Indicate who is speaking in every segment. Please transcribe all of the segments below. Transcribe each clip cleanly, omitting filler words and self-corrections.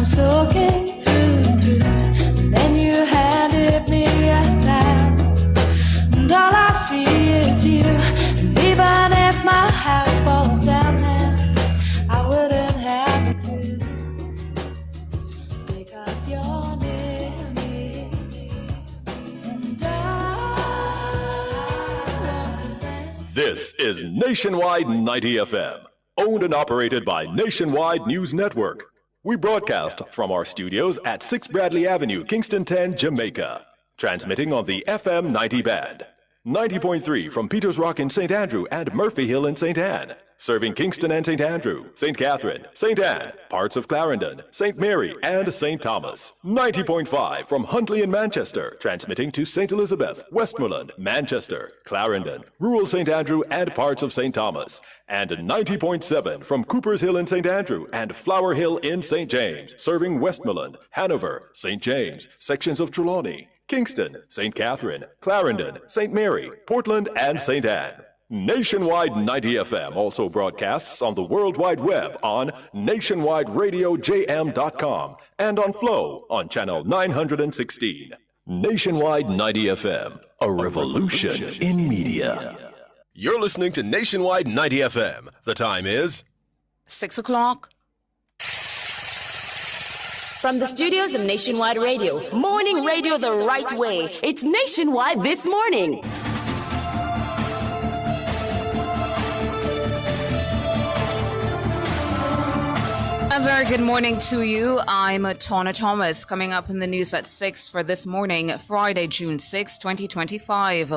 Speaker 1: I'm soaking through and through. And then you handed me a towel, and all I see is you. And even if my house falls down now, I wouldn't have a clue, because you're near me. And I want to thank.
Speaker 2: This is Nationwide 90 FM, owned and operated by Nationwide News Network. We broadcast from our studios at 6 Bradley Avenue, Kingston 10, Jamaica. Transmitting on the FM 90 band. 90.3 from Peters Rock in St. Andrew and Murphy Hill in St. Anne. Serving Kingston and St. Andrew, St. Catherine, St. Anne, parts of Clarendon, St. Mary, and St. Thomas. 90.5 from Huntley in Manchester. Transmitting to St. Elizabeth, Westmoreland, Manchester, Clarendon, rural St. Andrew, and parts of St. Thomas. And 90.7 from Cooper's Hill in St. Andrew and Flower Hill in St. James. Serving Westmoreland, Hanover, St. James, sections of Trelawney, Kingston, St. Catherine, Clarendon, St. Mary, Portland, and St. Anne. Nationwide 90 FM also broadcasts on the World Wide Web on nationwideradiojm.com and on Flow on channel 916. Nationwide 90 FM, a revolution in media. You're listening to Nationwide 90 FM. The time is
Speaker 3: 6 o'clock.
Speaker 4: From the studios of Nationwide Radio, morning radio the right way. It's Nationwide This Morning.
Speaker 3: A very good morning to you. I'm Tawna Thomas. Coming up in the news at 6 for this morning, Friday, June 6, 2025.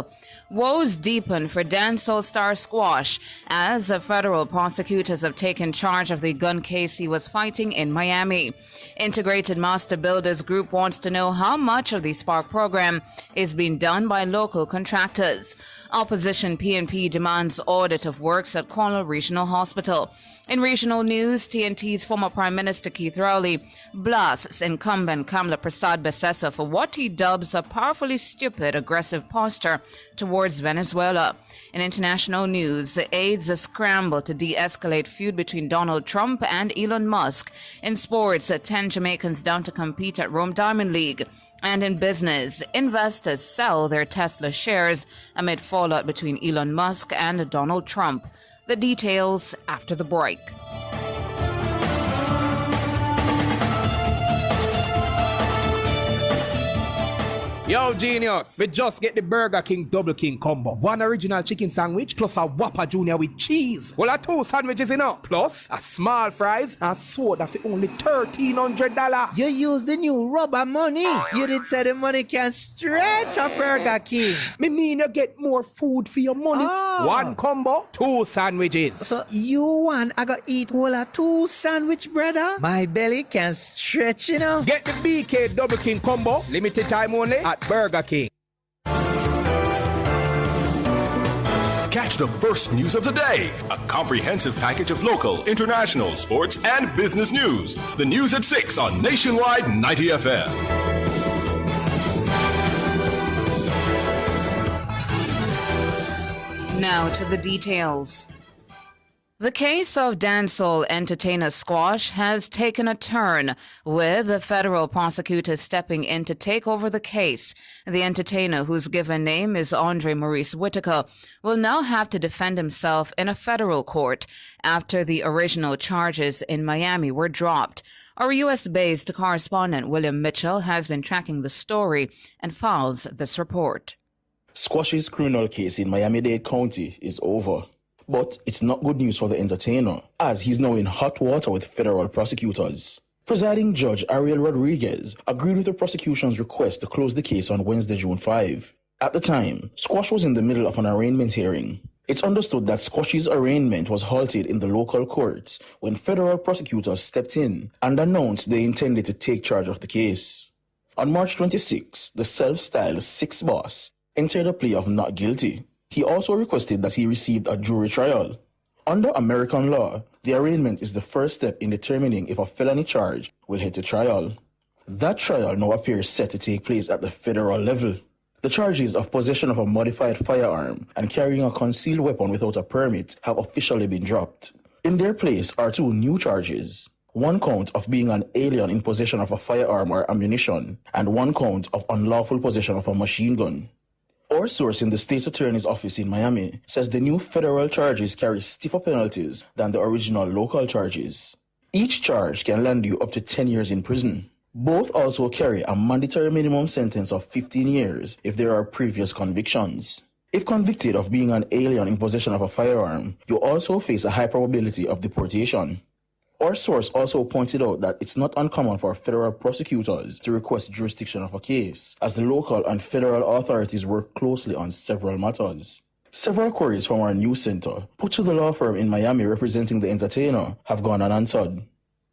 Speaker 3: Woes deepen for dancehall star Squash as federal prosecutors have taken charge of the gun case he was fighting in Miami. Integrated Master Builders Group wants to know how much of the Spark program is being done by local contractors. Opposition PNP demands audit of works at Cornwall Regional Hospital. In regional news, TNT's former Prime Minister Keith Rowley blasts incumbent Kamla Prasad Besessa for what he dubs a powerfully stupid, aggressive posture towards Venezuela. In international news, aides scramble to de-escalate feud between Donald Trump and Elon Musk. In sports, 10 Jamaicans down to compete at Rome Diamond League. And in business, investors sell their Tesla shares amid fallout between Elon Musk and Donald Trump. The details after the break.
Speaker 5: Yo, genius, we just get the Burger King Double King combo. One original chicken sandwich plus a Whopper Junior with cheese. Well, a 2 sandwiches enough. Plus a small fries and soda for only $1,300.
Speaker 6: You use the new rubber money. You did say the money can stretch a Burger King.
Speaker 5: Me mean you get more food for your money.
Speaker 6: Oh.
Speaker 5: One combo, 2 sandwiches.
Speaker 6: So you want I got eat whole a 2 sandwich, brother? My belly can stretch, you know.
Speaker 5: Get the BK Double King combo, limited time only at Burger King.
Speaker 2: Catch the first news of the day. A comprehensive package of local, international, sports, and business news. The news at 6 on Nationwide 90 FM.
Speaker 3: Now to the details. The case of dancehall entertainer Squash has taken a turn, with the federal prosecutors stepping in to take over the case. The entertainer, whose given name is Andre Maurice Whitaker, will now have to defend himself in a federal court after the original charges in Miami were dropped. Our U.S.-based correspondent William Mitchell has been tracking the story and files this report.
Speaker 7: Squash's criminal case in Miami-Dade County is over. But it's not good news for the entertainer, as he's now in hot water with federal prosecutors. Presiding Judge Ariel Rodriguez agreed with the prosecution's request to close the case on Wednesday, June 5. At the time, Squash was in the middle of an arraignment hearing. It's understood that Squash's arraignment was halted in the local courts when federal prosecutors stepped in and announced they intended to take charge of the case. On March 26, the self-styled Six Boss entered a plea of not guilty. He also requested that he received a jury trial. Under American law, the arraignment is the first step in determining if a felony charge will head to trial. That trial now appears set to take place at the federal level. The charges of possession of a modified firearm and carrying a concealed weapon without a permit have officially been dropped. In their place are 2 new charges. 1 count of being an alien in possession of a firearm or ammunition, and 1 count of unlawful possession of a machine gun. Our source in the state's attorney's office in Miami says the new federal charges carry stiffer penalties than the original local charges. Each charge can land you up to 10 years in prison. Both also carry a mandatory minimum sentence of 15 years if there are previous convictions. If convicted of being an alien in possession of a firearm, you also face a high probability of deportation. Our source also pointed out that it's not uncommon for federal prosecutors to request jurisdiction of a case, as the local and federal authorities work closely on several matters. Several queries from our news center, put to the law firm in Miami representing the entertainer, have gone unanswered.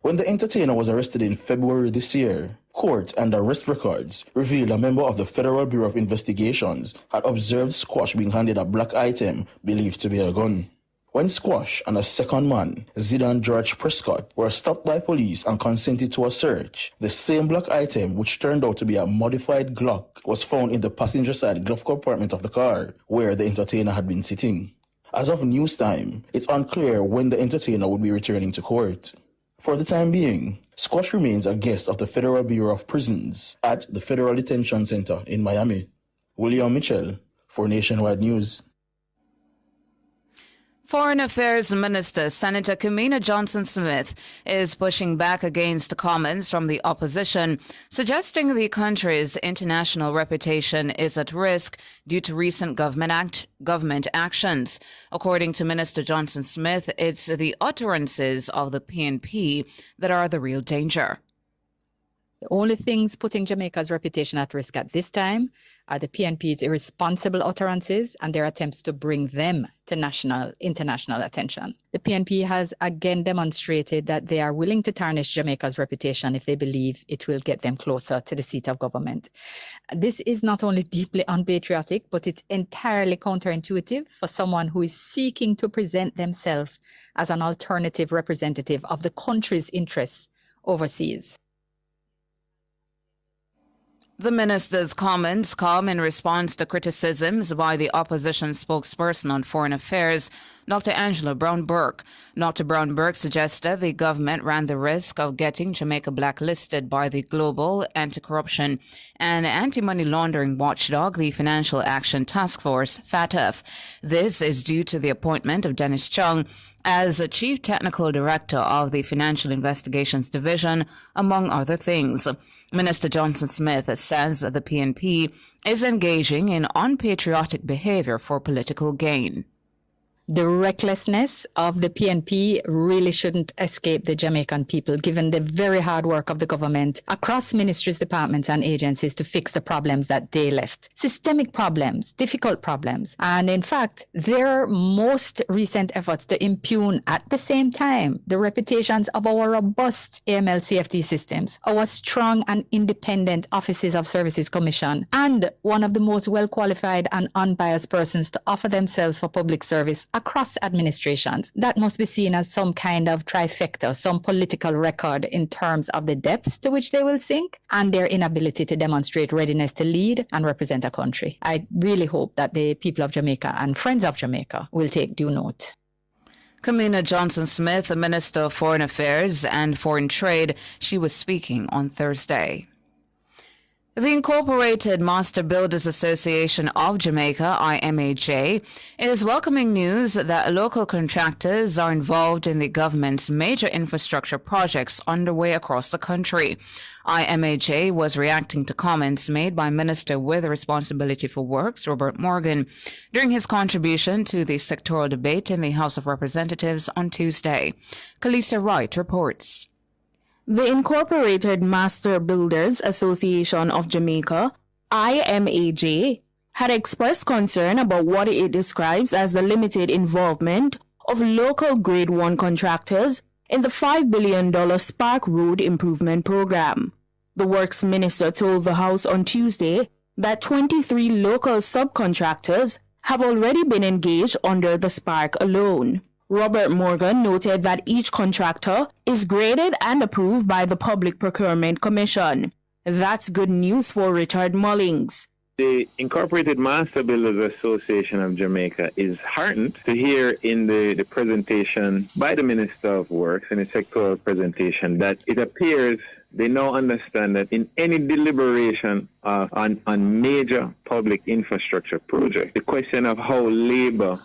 Speaker 7: When the entertainer was arrested in February this year, court and arrest records revealed a member of the Federal Bureau of Investigations had observed Squash being handed a black item believed to be a gun. When Squash and a second man, Zidane George Prescott, were stopped by police and consented to a search, the same black item, which turned out to be a modified Glock, was found in the passenger side glove compartment of the car, where the entertainer had been sitting. As of news time, it's unclear when the entertainer would be returning to court. For the time being, Squash remains a guest of the Federal Bureau of Prisons at the Federal Detention Center in Miami. William Mitchell for Nationwide News.
Speaker 3: Foreign Affairs Minister Senator Kamina Johnson-Smith is pushing back against comments from the opposition, suggesting the country's international reputation is at risk due to recent government actions. According to Minister Johnson-Smith, it's the utterances of the PNP that are the real danger.
Speaker 8: The only things putting Jamaica's reputation at risk at this time are the PNP's irresponsible utterances and their attempts to bring them to international attention. The PNP has again demonstrated that they are willing to tarnish Jamaica's reputation if they believe it will get them closer to the seat of government. This is not only deeply unpatriotic, but it's entirely counterintuitive for someone who is seeking to present themselves as an alternative representative of the country's interests overseas.
Speaker 3: The minister's comments come in response to criticisms by the opposition spokesperson on foreign affairs, Dr. Angela Brown-Burke. Dr. Brown-Burke suggested the government ran the risk of getting Jamaica blacklisted by the global anti-corruption and anti-money laundering watchdog, the Financial Action Task Force, FATF. This is due to the appointment of Dennis Chung as a Chief Technical Director of the Financial Investigations Division, among other things. Minister Johnson-Smith says the PNP is engaging in unpatriotic behavior for political gain.
Speaker 8: The recklessness of the PNP really shouldn't escape the Jamaican people, given the very hard work of the government across ministries, departments and agencies to fix the problems that they left. Systemic problems, difficult problems. And in fact, their most recent efforts to impugn at the same time the reputations of our robust AML-CFT systems, our strong and independent Offices of Services Commission, and one of the most well-qualified and unbiased persons to offer themselves for public service across administrations. That must be seen as some kind of trifecta, some political record in terms of the depths to which they will sink and their inability to demonstrate readiness to lead and represent a country. I really hope that the people of Jamaica and friends of Jamaica will take due note.
Speaker 3: Kamina Johnson-Smith, the Minister of Foreign Affairs and Foreign Trade, she was speaking on Thursday. The Incorporated Master Builders Association of Jamaica, IMAJ, is welcoming news that local contractors are involved in the government's major infrastructure projects underway across the country. IMAJ was reacting to comments made by Minister with Responsibility for Works, Robert Morgan, during his contribution to the sectoral debate in the House of Representatives on Tuesday. Kalisa Wright reports.
Speaker 9: The Incorporated Master Builders Association of Jamaica, IMAJ, had expressed concern about what it describes as the limited involvement of local Grade 1 contractors in the $5 billion Spark Road Improvement Program. The Works Minister told the House on Tuesday that 23 local subcontractors have already been engaged under the Spark alone. Robert Morgan noted that each contractor is graded and approved by the Public Procurement Commission. That's good news for Richard Mullings.
Speaker 10: The Incorporated Master Builders Association of Jamaica is heartened to hear in the presentation by the Minister of Works, in a sectoral presentation, that it appears they now understand that in any deliberation on major public infrastructure projects, the question of how local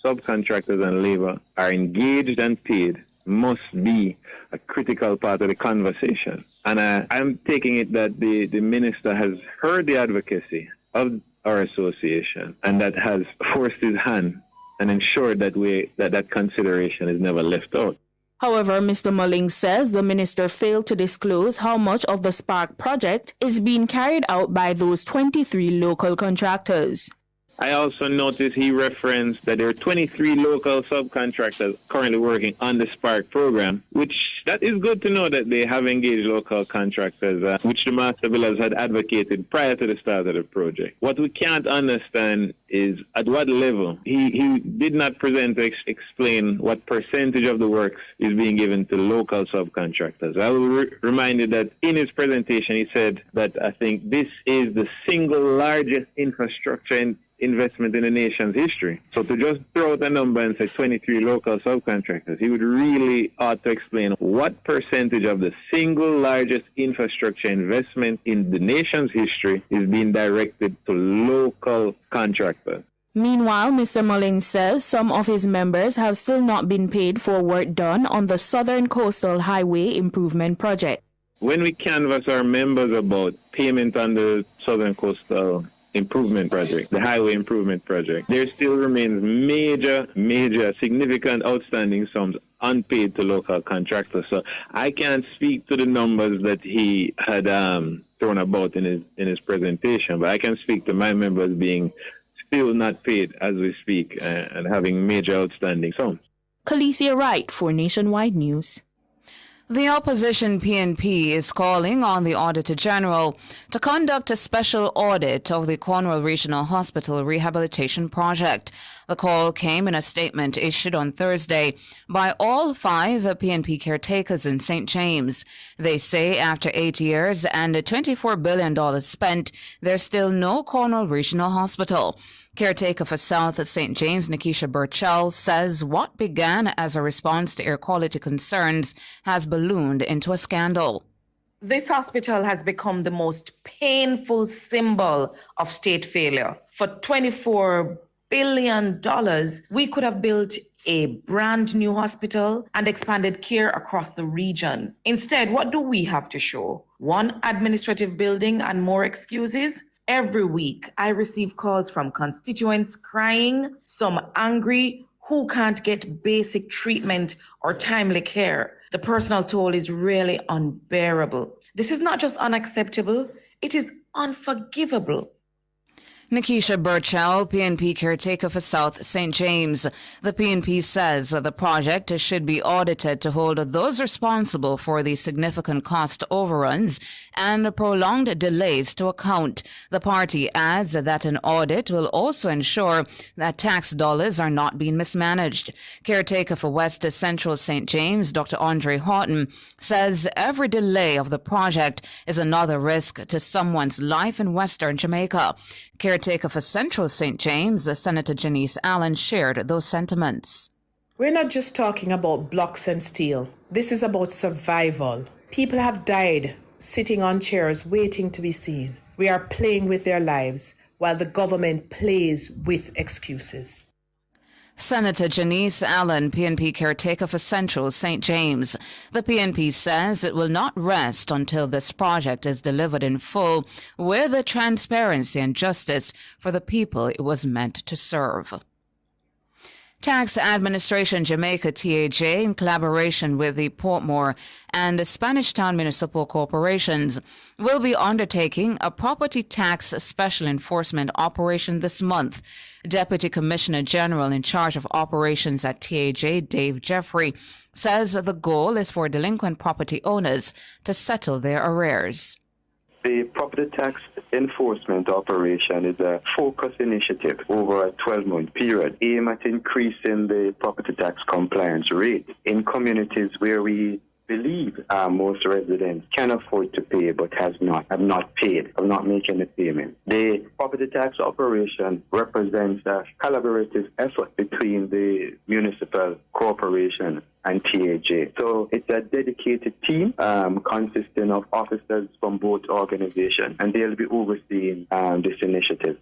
Speaker 10: subcontractors and labor are engaged and paid must be a critical part of the conversation. And I'm taking it that the minister has heard the advocacy of our association and that has forced his hand and ensured that that consideration is never left out.
Speaker 9: However, Mr. Mulling says the minister failed to disclose how much of the Spark project is being carried out by those 23 local contractors.
Speaker 10: I also noticed he referenced that there are 23 local subcontractors currently working on the Spark program, which that is good to know that they have engaged local contractors, which the Master Builders had advocated prior to the start of the project. What we can't understand is at what level. He did not present to explain what percentage of the works is being given to local subcontractors. I will remind you that in his presentation he said that I think this is the single largest infrastructure investment in the nation's history. So to just throw out a number and say 23 local subcontractors, he would really ought to explain what percentage of the single largest infrastructure investment in the nation's history is being directed to local contractors.
Speaker 9: Meanwhile, Mr. Mullins says some of his members have still not been paid for work done on the Southern Coastal Highway Improvement Project.
Speaker 10: When we canvass our members about payment on the Southern Coastal Improvement Project, the Highway Improvement Project, there still remains major, significant outstanding sums unpaid to local contractors. So I can't speak to the numbers that he had thrown about in his presentation, but I can speak to my members being still not paid as we speak and having major outstanding sums.
Speaker 9: Khaleesi Wright for Nationwide News.
Speaker 3: The opposition PNP is calling on the Auditor General to conduct a special audit of the Cornwall Regional Hospital Rehabilitation Project. The call came in a statement issued on Thursday by all 5 PNP caretakers in St. James. They say after 8 years and $24 billion spent, there's still no Cornwall Regional Hospital. Caretaker for South St. James, Nikisha Burchell, says what began as a response to air quality concerns has ballooned into a scandal.
Speaker 11: This hospital has become the most painful symbol of state failure. For $24 billion, we could have built a brand new hospital and expanded care across the region. Instead, what do we have to show? One administrative building and more excuses? Every week, I receive calls from constituents crying, some angry, who can't get basic treatment or timely care. The personal toll is really unbearable. This is not just unacceptable, it is unforgivable.
Speaker 3: Nikisha Burchell, PNP caretaker for South St. James. The PNP says the project should be audited to hold those responsible for the significant cost overruns and prolonged delays to account. The party adds that an audit will also ensure that tax dollars are not being mismanaged. Caretaker for West Central St. James, Dr. Andre Horton, says every delay of the project is another risk to someone's life in Western Jamaica. Caretaker for Central St. James, Senator Janice Allen, shared those sentiments.
Speaker 12: We're not just talking about blocks and steel. This is about survival. People have died sitting on chairs waiting to be seen. We are playing with their lives while the government plays with excuses.
Speaker 3: Senator Janice Allen, PNP caretaker for Central St. James. The PNP says it will not rest until this project is delivered in full with the transparency and justice for the people it was meant to serve. Tax Administration Jamaica, TAJ, in collaboration with the Portmore and the Spanish Town Municipal Corporations, will be undertaking a property tax special enforcement operation this month. Deputy Commissioner General in charge of operations at TAJ, Dave Jeffrey, says the goal is for delinquent property owners to settle their arrears.
Speaker 13: The property tax enforcement operation is a focused initiative over a 12-month period aimed at increasing the property tax compliance rate in communities where we believe most residents can afford to pay but have not making the payment. The property tax operation represents a collaborative effort between the municipal corporation and TAJ. So it's a dedicated team consisting of officers from both organizations, and they'll be overseeing this initiative.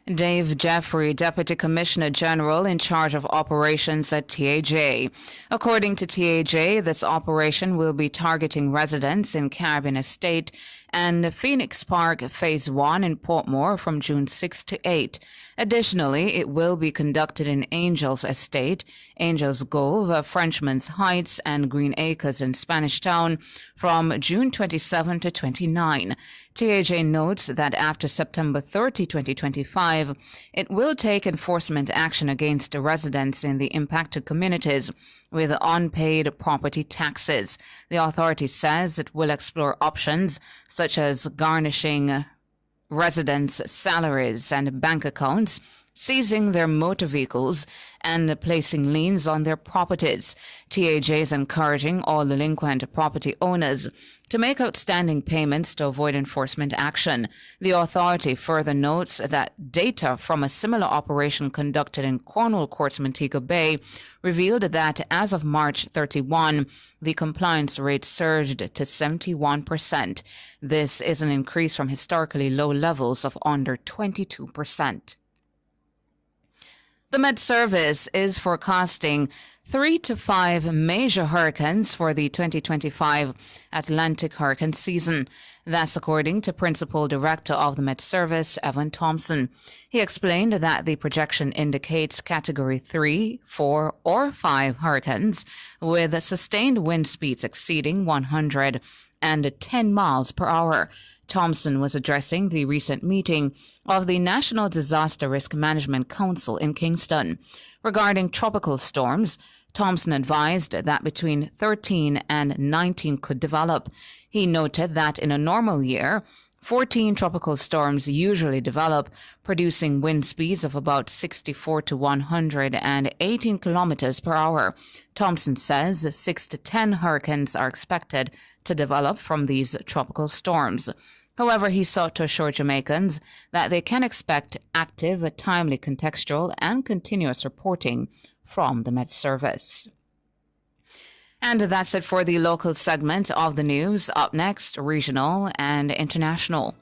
Speaker 3: Dave Jeffrey, Deputy Commissioner General in charge of operations at TAJ. According to TAJ, this operation will be targeting residents in Caribbean Estate and Phoenix Park Phase 1 in Portmore from June 6 to 8. Additionally, it will be conducted in Angels Estate, Angels Grove, Frenchman's Heights, and Green Acres in Spanish Town from June 27 to 29. TAJ notes that after September 30, 2025, it will take enforcement action against the residents in the impacted communities with unpaid property taxes. The authority says it will explore options such as garnishing residents' salaries and bank accounts, seizing their motor vehicles, and placing liens on their properties. TAJ is encouraging all delinquent property owners to make outstanding payments to avoid enforcement action. The authority further notes that data from a similar operation conducted in Cornwall Courts Montego Bay revealed that as of March 31, the compliance rate surged to 71%. This is an increase from historically low levels of under 22%. The Met Service is forecasting 3 to 5 major hurricanes for the 2025 Atlantic hurricane season. That's according to Principal Director of the Met Service, Evan Thompson. He explained that the projection indicates Category 3, 4, or 5 hurricanes with sustained wind speeds exceeding 110 miles per hour. Thompson was addressing the recent meeting of the National Disaster Risk Management Council in Kingston. Regarding tropical storms, Thompson advised that between 13 and 19 could develop. He noted that in a normal year, 14 tropical storms usually develop, producing wind speeds of about 64 to 118 kilometers per hour. Thompson says 6 to 10 hurricanes are expected to develop from these tropical storms. However, he sought to assure Jamaicans that they can expect active, timely, contextual, and continuous reporting from the Met Service. And that's it for the local segment of the news. Up next, regional and international.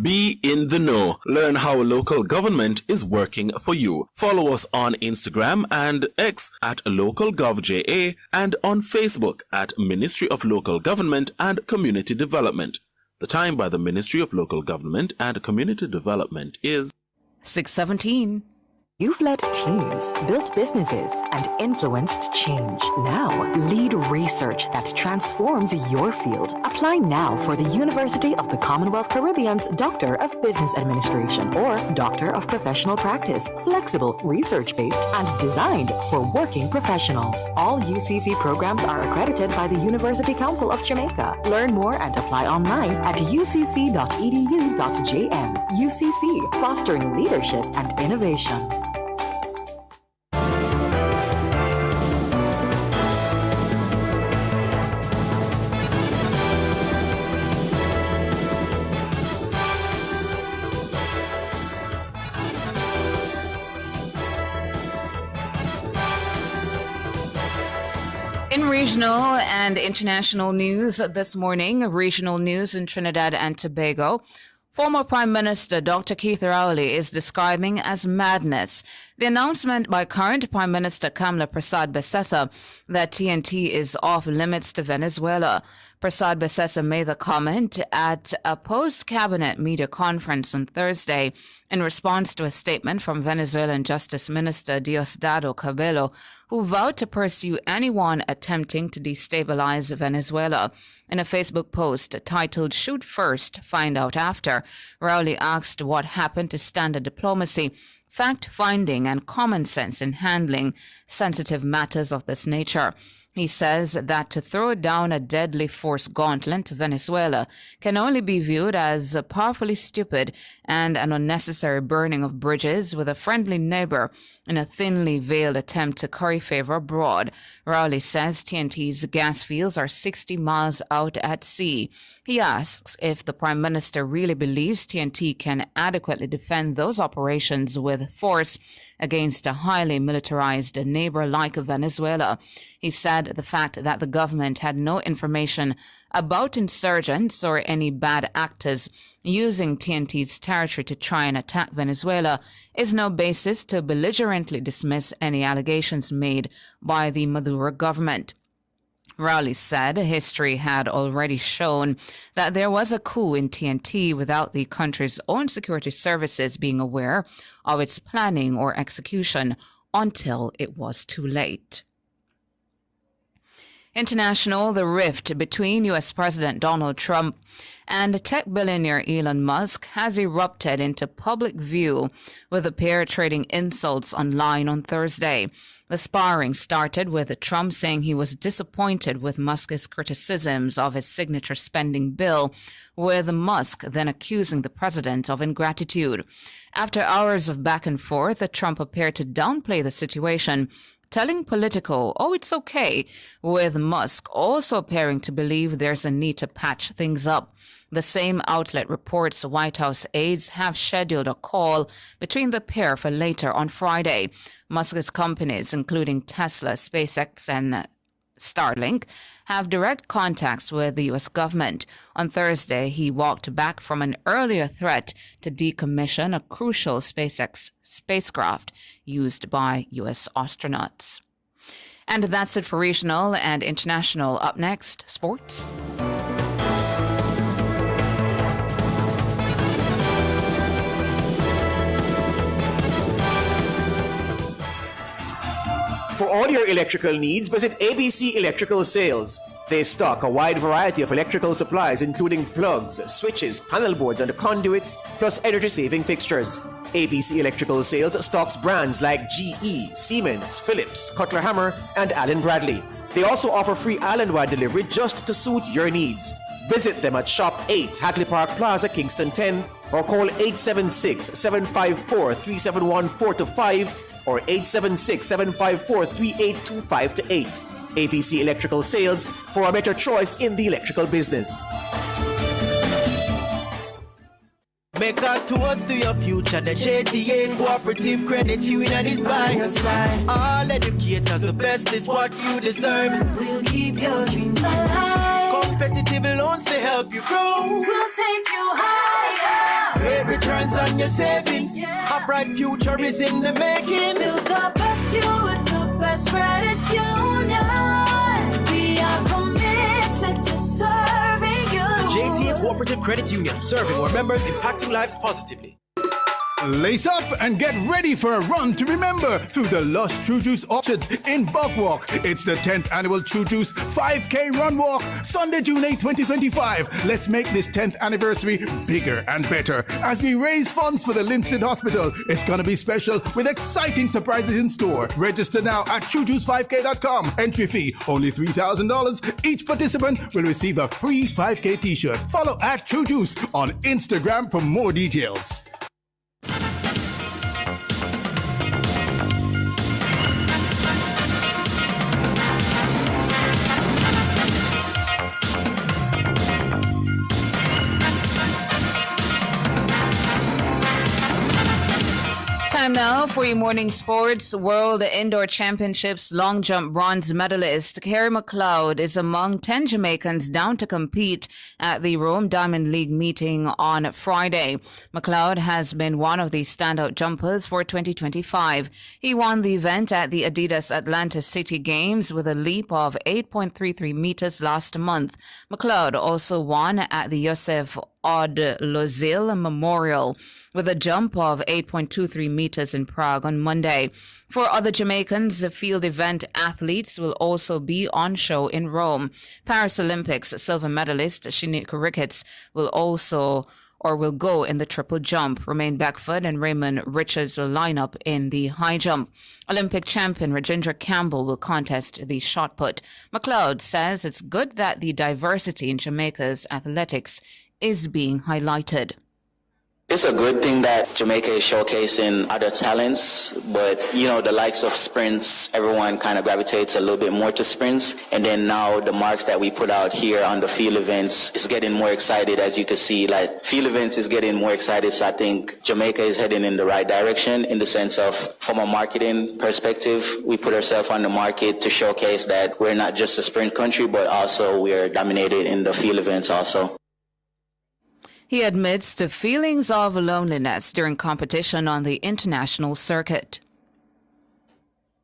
Speaker 14: Be in the know. Learn how local government is working for you. Follow us on Instagram and X at LocalGovJA and on Facebook at Ministry of Local Government and Community Development. The time by the Ministry of Local Government and Community Development is
Speaker 3: 6:17.
Speaker 15: You've led teams, built businesses, and influenced change. Now, lead research that transforms your field. Apply now for the University of the Commonwealth Caribbean's Doctor of Business Administration or Doctor of Professional Practice. Flexible, research-based, and designed for working professionals. All UCC programs are accredited by the University Council of Jamaica. Learn more and apply online at ucc.edu.jm. UCC, fostering leadership and innovation.
Speaker 3: In regional and international news this morning, regional news in Trinidad and Tobago, former Prime Minister Dr. Keith Rowley is describing as madness the announcement by current Prime Minister Kamla Persad-Bissessar that TNT is off limits to Venezuela. Persad-Bissessar made the comment at a post-cabinet media conference on Thursday in response to a statement from Venezuelan Justice Minister Diosdado Cabello, who vowed to pursue anyone attempting to destabilize Venezuela. In a Facebook post titled "Shoot First, Find Out After," Rowley asked what happened to standard diplomacy, fact-finding, and common sense in handling sensitive matters of this nature. He says that to throw down a deadly force gauntlet to Venezuela can only be viewed as powerfully stupid and an unnecessary burning of bridges with a friendly neighbor in a thinly veiled attempt to curry favor abroad. Rowley says TNT's gas fields are 60 miles out at sea. He asks if the Prime Minister really believes TNT can adequately defend those operations with force against a highly militarized neighbor like Venezuela. He said the fact that the government had no information about insurgents or any bad actors using TNT's territory to try and attack Venezuela is no basis to belligerently dismiss any allegations made by the Maduro government. Rowley said history had already shown that there was a coup in TNT without the country's own security services being aware of its planning or execution until it was too late. International, the rift between U.S. President Donald Trump and tech billionaire Elon Musk has erupted into public view, with the pair trading insults online on Thursday. The sparring started with Trump saying he was disappointed with Musk's criticisms of his signature spending bill, with Musk then accusing the president of ingratitude. After hours of back and forth, Trump appeared to downplay the situation, telling Politico, "Oh, it's okay," with Musk also appearing to believe there's a need to patch things up. The same outlet reports White House aides have scheduled a call between the pair for later on Friday. Musk's companies, including Tesla, SpaceX, and Starlink, have direct contacts with the U.S. government. On Thursday, he walked back from an earlier threat to decommission a crucial SpaceX spacecraft used by U.S. astronauts. And that's it for regional and international. Up next, sports.
Speaker 16: For all your electrical needs, visit ABC Electrical Sales. They stock a wide variety of electrical supplies, including plugs, switches, panel boards, and conduits, plus energy-saving fixtures. ABC Electrical Sales stocks brands like GE, Siemens, Philips, Cutler Hammer, and Allen Bradley. They also offer free island-wide delivery just to suit your needs. Visit them at Shop 8, Hagley Park Plaza, Kingston 10, or call 876-754-3714-5 or 876-754-3825-8. ABC Electrical Sales, for a better choice in the electrical business.
Speaker 17: Make a toast to your future. The JTA Cooperative Credit Union is by your side. All educators, the best is what you deserve.
Speaker 1: We'll keep your dreams alive.
Speaker 17: Competitive loans to help you grow.
Speaker 1: We'll take you higher.
Speaker 17: Great returns on your savings. A bright future is in the making.
Speaker 1: Build the best you with the best credit union. We are committed to serving you.
Speaker 17: The JTA Cooperative Credit Union, serving our members, impacting lives positively.
Speaker 18: Lace up and get ready for a run to remember through the Lush True Juice Orchards in Buckwalk. It's the 10th annual True Juice 5K Run Walk, Sunday, June 8, 2025. Let's make this 10th anniversary bigger and better as we raise funds for the Linstead Hospital. It's going to be special with exciting surprises in store. Register now at TrueJuice5K.com. Entry fee only $3,000. Each participant will receive a free 5K t-shirt. Follow at True Juice on Instagram for more details.
Speaker 3: Time now for your morning sports. World Indoor Championships long jump bronze medalist Kerry McLeod is among 10 Jamaicans down to compete at the Rome Diamond League meeting on Friday. McLeod has been one of the standout jumpers for 2025. He won the event at the Adidas Atlanta City Games with a leap of 8.33 meters last month. McLeod also won at the Yosef Odd Lozil Memorial with a jump of 8.23 meters in Prague on Monday. For other Jamaicans, the field event athletes will also be on show in Rome. Paris Olympics silver medalist Shanique Ricketts will will go in the triple jump. Romain Beckford and Raymond Richards will line up in the high jump. Olympic champion Rajendra Campbell will contest the shot put. McLeod says it's good that the diversity in Jamaica's athletics is being highlighted.
Speaker 19: It's a good thing that Jamaica is showcasing other talents, but, the likes of sprints, everyone kind of gravitates a little bit more to sprints. And then now the marks that we put out here on the field events is getting more excited, as you can see. Like, field events is getting more excited, so I think Jamaica is heading in the right direction in the sense of, from a marketing perspective, we put ourselves on the market to showcase that we're not just a sprint country, but also we're dominated in the field events also.
Speaker 3: He admits to feelings of loneliness during competition on the international circuit.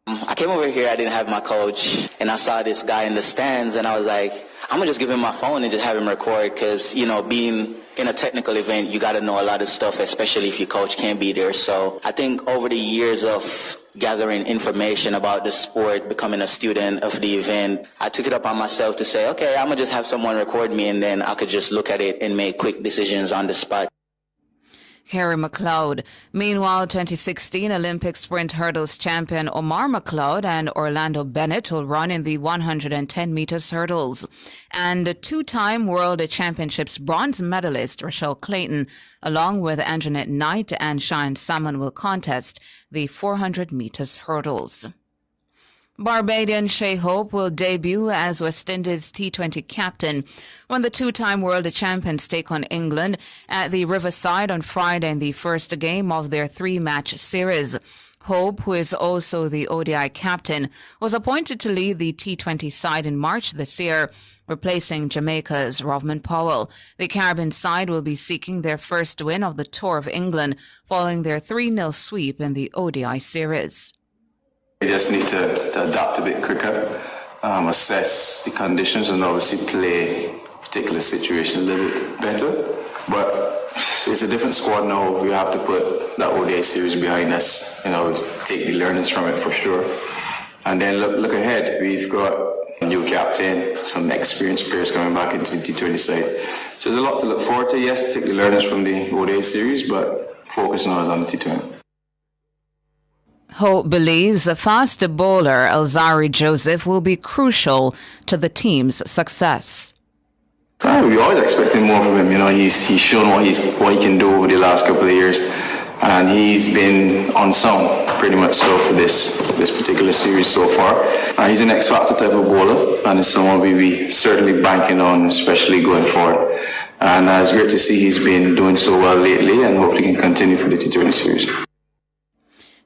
Speaker 19: I came over here, I didn't have my coach, and I saw this guy in the stands, and I was like, I'm going to just give him my phone and just have him record, because, being in a technical event, you got to know a lot of stuff, especially if your coach can't be there. So I think over the years of gathering information about the sport, becoming a student of the event, I took it upon myself to say, okay, I'm going to just have someone record me, and then I could just look at it and make quick decisions on the spot.
Speaker 3: Harry McLeod. Meanwhile, 2016 Olympic sprint hurdles champion Omar McLeod and Orlando Bennett will run in the 110 meters hurdles. And two-time World Championships bronze medalist Rochelle Clayton, along with Anjanette Knight and Cheyenne Salmon, will contest the 400 meters hurdles. Barbadian Shea Hope will debut as West Indies T20 captain when the two-time world champions take on England at the Riverside on Friday in the first game of their three-match series. Hope, who is also the ODI captain, was appointed to lead the T20 side in March this year, replacing Jamaica's Rovman Powell. The Caribbean side will be seeking their first win of the Tour of England following their 3-0 sweep in the ODI series.
Speaker 20: We just need to adapt a bit quicker, assess the conditions, and obviously play particular situation a little bit better. But it's a different squad now. We have to put that ODI series behind us, take the learnings from it for sure. And then look ahead. We've got a new captain, some experienced players coming back into the T20 side. So there's a lot to look forward to. Yes, take the learnings from the ODI series, but focus now is on the T20.
Speaker 3: Hope believes a fast bowler, Alzari Joseph, will be crucial to the team's success.
Speaker 20: We always expecting more from him. He's shown what he can do over the last couple of years, and he's been unsung pretty much so for this particular series so far. He's an X-factor type of bowler, and it's someone we be certainly banking on, especially going forward. And it's great to see he's been doing so well lately, and hopefully can continue for the T20 series.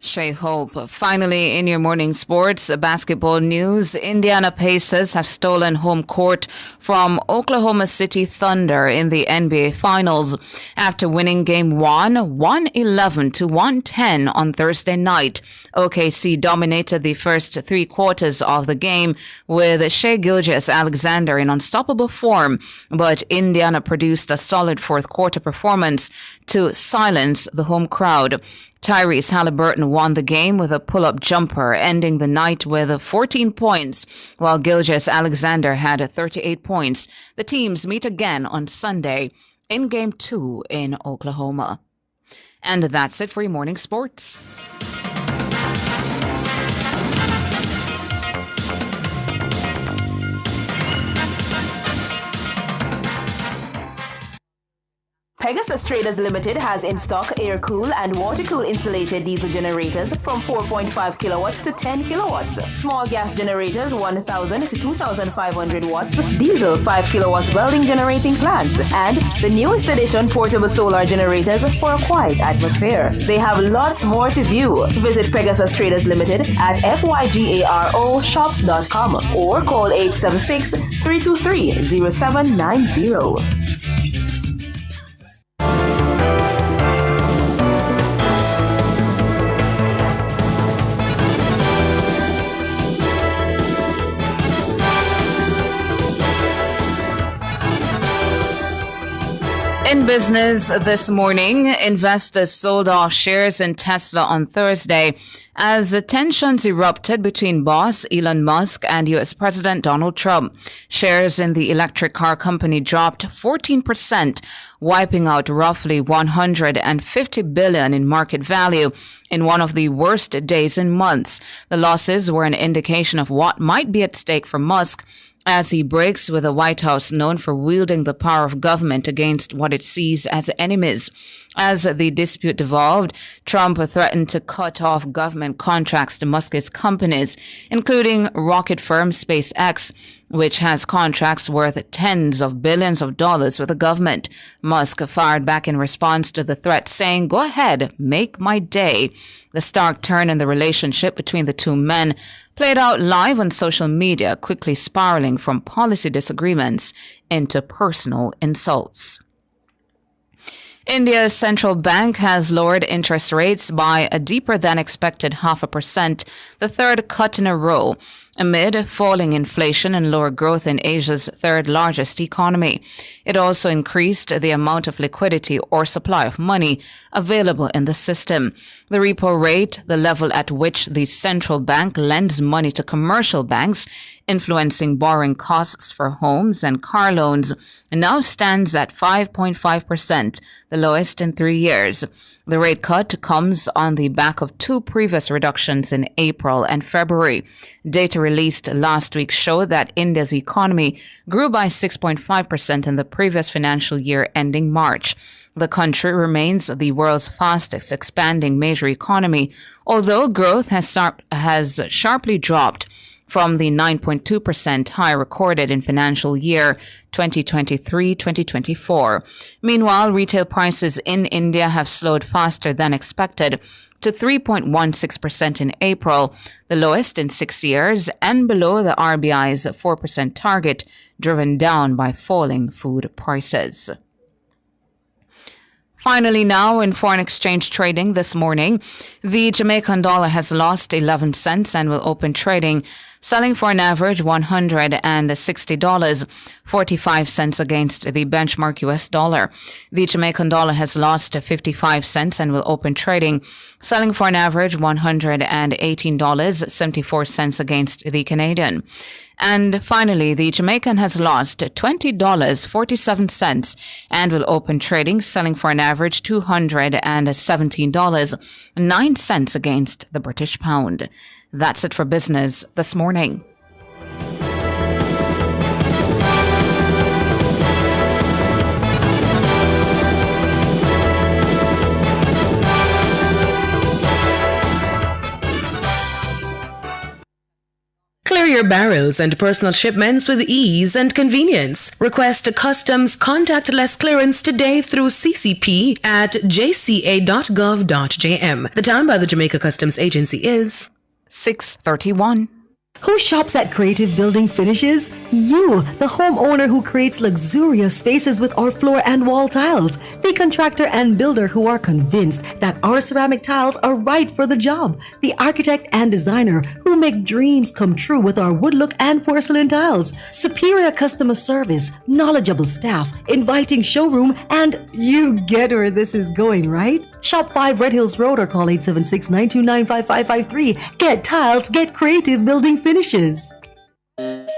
Speaker 3: Shea Hope. Finally, in your morning sports basketball news, Indiana Pacers have stolen home court from Oklahoma City Thunder in the NBA Finals after winning Game 1, 111-110 on Thursday night. OKC dominated the first three quarters of the game with Shai Gilgeous-Alexander in unstoppable form, but Indiana produced a solid fourth quarter performance to silence the home crowd. Tyrese Halliburton won the game with a pull-up jumper, ending the night with 14 points, while Gilgeous-Alexander had 38 points. The teams meet again on Sunday in Game 2 in Oklahoma. And that's it for your morning sports.
Speaker 21: Pegasus Traders Limited has in stock air-cooled and water-cooled insulated diesel generators from 4.5 kilowatts to 10 kilowatts. Small gas generators 1,000 to 2,500 watts. Diesel 5 kilowatts welding generating plants. And the newest edition portable solar generators for a quiet atmosphere. They have lots more to view. Visit Pegasus Traders Limited at FYGAROshops.com or call 876-323-0790.
Speaker 3: In business this morning, investors sold off shares in Tesla on Thursday as tensions erupted between boss Elon Musk and U.S. President Donald Trump. Shares in the electric car company dropped 14%, wiping out roughly $150 billion in market value in one of the worst days in months. The losses were an indication of what might be at stake for Musk as he breaks with a White House known for wielding the power of government against what it sees as enemies. As the dispute devolved, Trump threatened to cut off government contracts to Musk's companies, including rocket firm SpaceX, which has contracts worth tens of billions of dollars with the government. Musk fired back in response to the threat, saying, "Go ahead, make my day." The stark turn in the relationship between the two men played out live on social media, quickly spiraling from policy disagreements into personal insults. India's central bank has lowered interest rates by a deeper than expected 0.5%, the third cut in a row, amid falling inflation and lower growth in Asia's third largest economy. It also increased the amount of liquidity or supply of money available in the system. The repo rate, the level at which the central bank lends money to commercial banks, influencing borrowing costs for homes and car loans, now stands at 5.5%, the lowest in 3 years. The rate cut comes on the back of two previous reductions in April and February. Data released last week showed that India's economy grew by 6.5% in the previous financial year ending March. The country remains the world's fastest expanding major economy, although growth has sharply dropped from the 9.2% high recorded in financial year 2023-2024. Meanwhile, retail prices in India have slowed faster than expected to 3.16% in April, the lowest in 6 years, and below the RBI's 4% target, driven down by falling food prices. Finally, now in foreign exchange trading this morning, the Jamaican dollar has lost 11 cents and will open trading selling for an average $160.45 against the benchmark US dollar. The Jamaican dollar has lost 55 cents and will open trading selling for an average $118.74 against the Canadian. And finally, the Jamaican has lost $20.47 and will open trading selling for an average $217.09 against the British pound. That's it for business this morning.
Speaker 4: Clear your barrels and personal shipments with ease and convenience. Request customs contactless clearance today through CCP at jca.gov.jm. The time by the Jamaica Customs Agency is
Speaker 3: 6:31.
Speaker 22: Who shops at Creative Building Finishes? You, the homeowner who creates luxurious spaces with our floor and wall tiles. The contractor and builder who are convinced that our ceramic tiles are right for the job. The architect and designer who make dreams come true with our wood look and porcelain tiles. Superior customer service, knowledgeable staff, inviting showroom, and you get where this is going, right? Shop 5 Red Hills Road or call 876-929-5553. Get tiles, get Creative Building Finishes.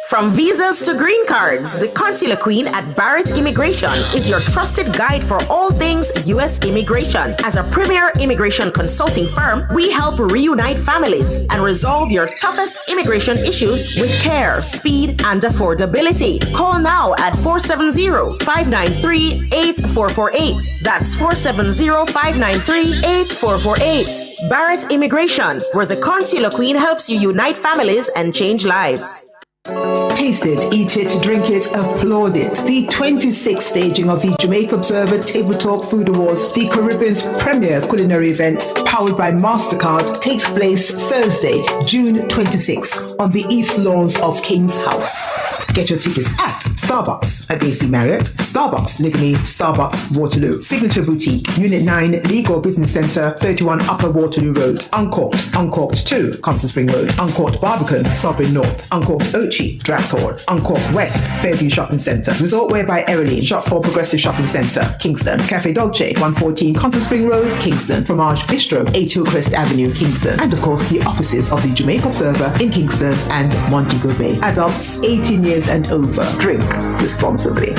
Speaker 21: From visas to green cards, the Consular Queen at Barrett Immigration is your trusted guide for all things U.S. immigration. As a premier immigration consulting firm, we help reunite families and resolve your toughest immigration issues with care, speed, and affordability. Call now at 470-593-8448. That's 470-593-8448. Barrett Immigration, where the Consular Queen helps you unite families and change lives.
Speaker 23: Taste it, eat it, drink it, applaud it. The 26th staging of the Jamaica Observer Table Talk Food Awards, the Caribbean's premier culinary event, powered by MasterCard, takes place Thursday, June 26th on the East Lawns of King's House. Get your tickets at Starbucks at AC Marriott, Starbucks Ligony, Starbucks Waterloo, Signature Boutique, Unit 9, Legal Business Centre, 31 Upper Waterloo Road, Uncorked, Uncorked 2, Constant Spring Road, Uncorked Barbican, Sovereign North, Uncorked Ochi, Drax Vauxhall, Uncork West, Fairview Shopping Centre, Resort Way by Ereline, Shop 4 Progressive Shopping Centre, Kingston, Cafe Dolce, 114 Conference Spring Road, Kingston, Fromage Bistro, 8 Hillcrest Avenue, Kingston, and of course the offices of the Jamaica Observer in Kingston and Montego Bay. Adults 18 years and over. Drink responsibly.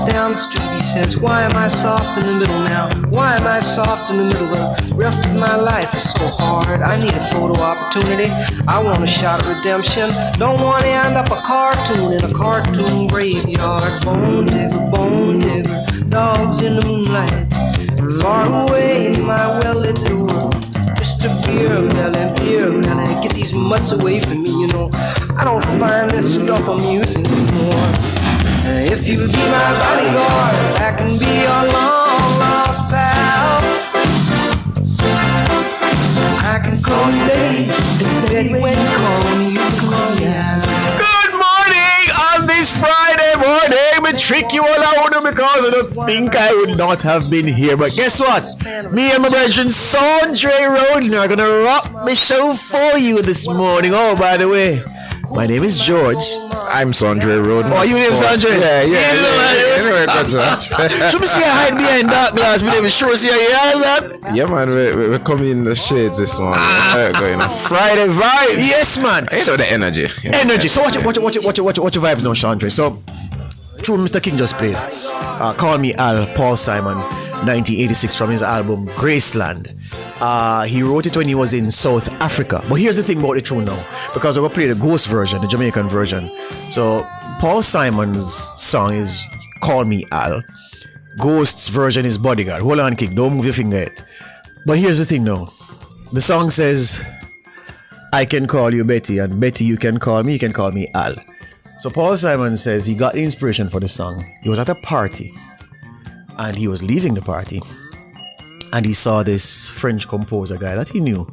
Speaker 2: Down the street, he says, why am I soft in the middle now? Why am I soft in the middle? The rest of my life is so hard. I need a photo opportunity. I want a shot at redemption. Don't want to end up a cartoon in a cartoon graveyard. Bone digger, dogs in the moonlight. Far away, my well-lit door. Mr. Beer Melly, get these mutts away from me, you know. I don't find this stuff amusing anymore. If you be my bodyguard, I can be your long lost pal. I can call you Betty, and Betty when you call me, you can call me Al.
Speaker 5: Good morning on this Friday morning. We trick you all out because I don't think I would not have been here. But guess what? Me and my brethren Sondre Rodner are gonna rock the show for you this morning. Oh, by the way, my name is George.
Speaker 6: I'm Sondre Rodner.
Speaker 5: Oh, you name Sondre?
Speaker 6: Yeah.
Speaker 5: Should we see I hide behind dark glass? We never sure see that.
Speaker 6: Yeah, man, we're coming in the shades this morning. Going on
Speaker 5: Friday vibes. Yes, man.
Speaker 6: So the energy.
Speaker 5: Energy. So watch your vibes now, Sondre. So, true, Mr. King just played. Call Me Al, Paul Simon, 1986 from his album Graceland. He wrote it when he was in South Africa. But here's the thing about the tune now, because we're going to play the Ghost version, the Jamaican version. So Paul Simon's song is Call Me Al. Ghost's version is Bodyguard. Hold on, King, don't move your finger yet. But here's the thing now. The song says, I can call you Betty, and Betty you can call me Al. So Paul Simon says he got the inspiration for the song. He was at a party, and he was leaving the party, and he saw this French composer guy that he knew.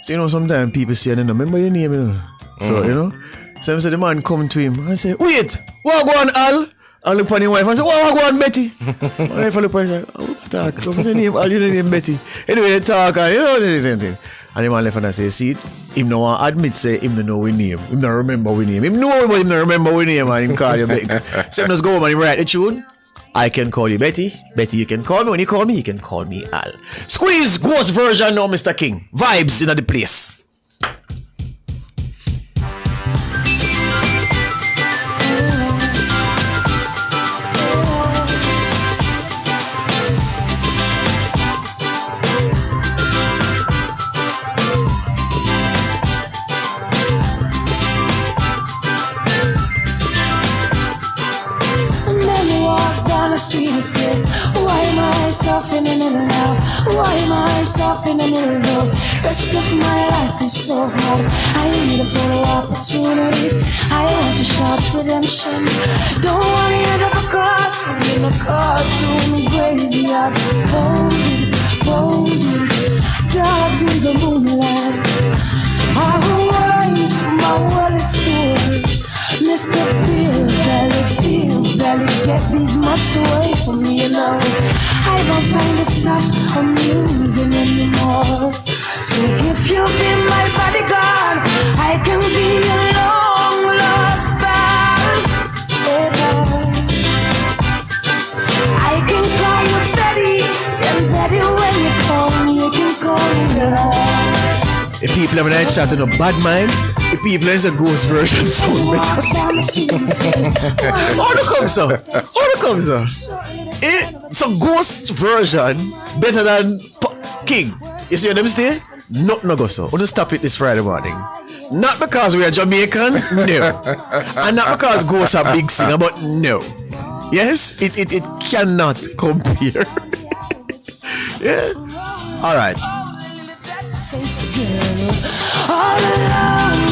Speaker 5: So, you know, sometimes people say, I don't remember your name, you know. So, you know, so the man come to him and say, wait, what go on, Al? And look on his wife and say, what go on, Betty? And wife look on him and say, talk, look at the name, Al, you know the name Betty. Anyway, they talk and, you know, anything. And the man left and say, see, him no admit say him no know we name. Him no remember we name. Him know but him no remember we name and him call you Betty. So him just go home and him write the tune. I can call you Betty. Betty, you can call me. When you call me, you can call me Al. Squeeze Ghost version now, Mr. King. Vibes in the place.
Speaker 1: The street and say, why am I soft in the middle now? Why am I soft in the middle now? Rest of my life is so hard. I need a photo opportunity. I want to shout redemption. Don't want to end up a cartoon in a cartoon graveyard. Bone, dogs in the moonlight. Far away, my wallet's full. Mr. Bill Belly, get these mucks away from me, you know. I don't find this stuff amusing anymore. So if you be my bodyguard, I can be your long lost pal. I can call you Betty, and Betty when you call me, you can call me girl.
Speaker 5: The people have a night chat in a bad mind. The people is a ghost version sound better. How to come, sir? How to come, sir? It's a ghost version better than King. You see what I'm saying? No go, sir. We'll stop it this Friday morning. Not because we are Jamaicans, no. And not because Ghost a big singer, but no. Yes, it cannot compare. Yeah. All right.
Speaker 1: All alone,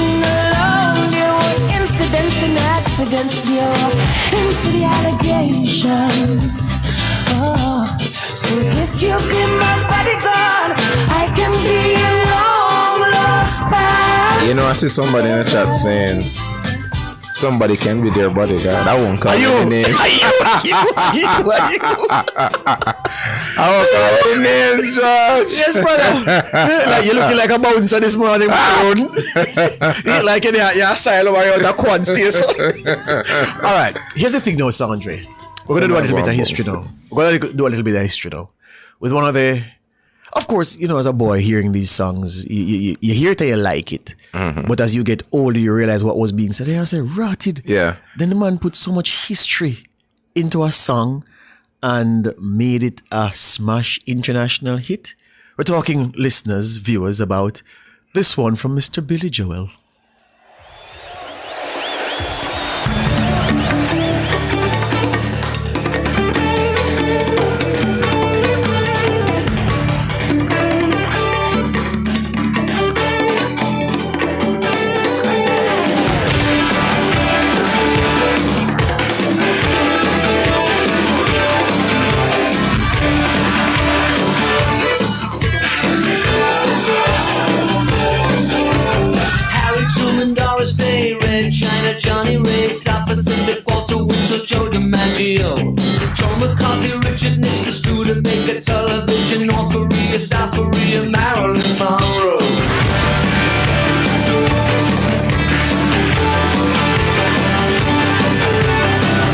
Speaker 1: incidents and accidents, into the allegations. Oh, so if you give my bodyguard, I can be a long lost pal.
Speaker 6: You know, I see somebody in the chat saying somebody can be their bodyguard. I won't call any names. I won't call any names, George.
Speaker 5: Yes, brother. Like you're looking like a bouncer this morning, Mr. Like you're asylum or you're the quad station. All right. Here's the thing now, Sandre. We're going to do a little bit of history now. We're going to do a little bit of history now. With one of the... Of course, you know, as a boy hearing these songs, you hear it and you like it. Mm-hmm. But as you get older, you realize what was being said. I say, rotted.
Speaker 6: Yeah.
Speaker 5: Then the man put so much history into a song and made it a smash international hit. We're talking, listeners, viewers, about this one from Mr. Billy Joel.
Speaker 7: China, Johnny Ray, South Pacific, Walter Winchell, Joe DiMaggio, Joe McCarthy, Richard Nixon, Studebaker, Television, North Korea, South Korea, Marilyn Monroe.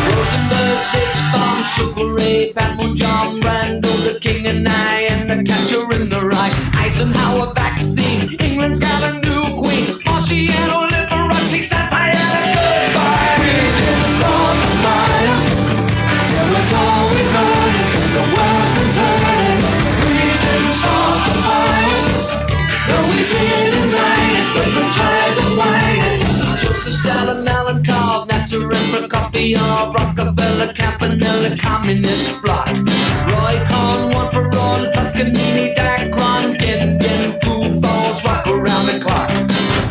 Speaker 7: Rosenberg, H-Bomb, Sugar Ray, Pat John Brando, the King and I, and the Catcher in the Rye, Eisenhower vaccine, England's got a new queen, Marciano, Liberace, satire.
Speaker 1: Always burning since the world's been turning. We didn't start the fire. No, we didn't light it, but we tried to light it.
Speaker 7: Joseph Stalin, Alan Cobb, Nasser and Prokofiev, Rockefeller, Campanella, Communist Bloc, Roy Cohn, Juan Perón, Toscanini, Dacron, Gengen, Foo Falls, rock around the clock.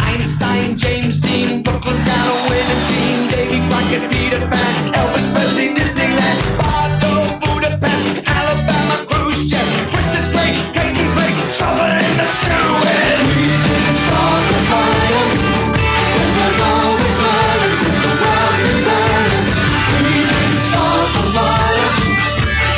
Speaker 7: Einstein, James Dean, Brooklyn's got a winning team. Davy Crockett, Peter Pan, Elvis Presley, Disneyland, Bardo, Budapest, Alabama, Khrushchev, Princess Grace, Peyton Place, trouble in the Suez.
Speaker 1: We didn't start the fire. It was always burning since the world's been turning. We didn't start the fire.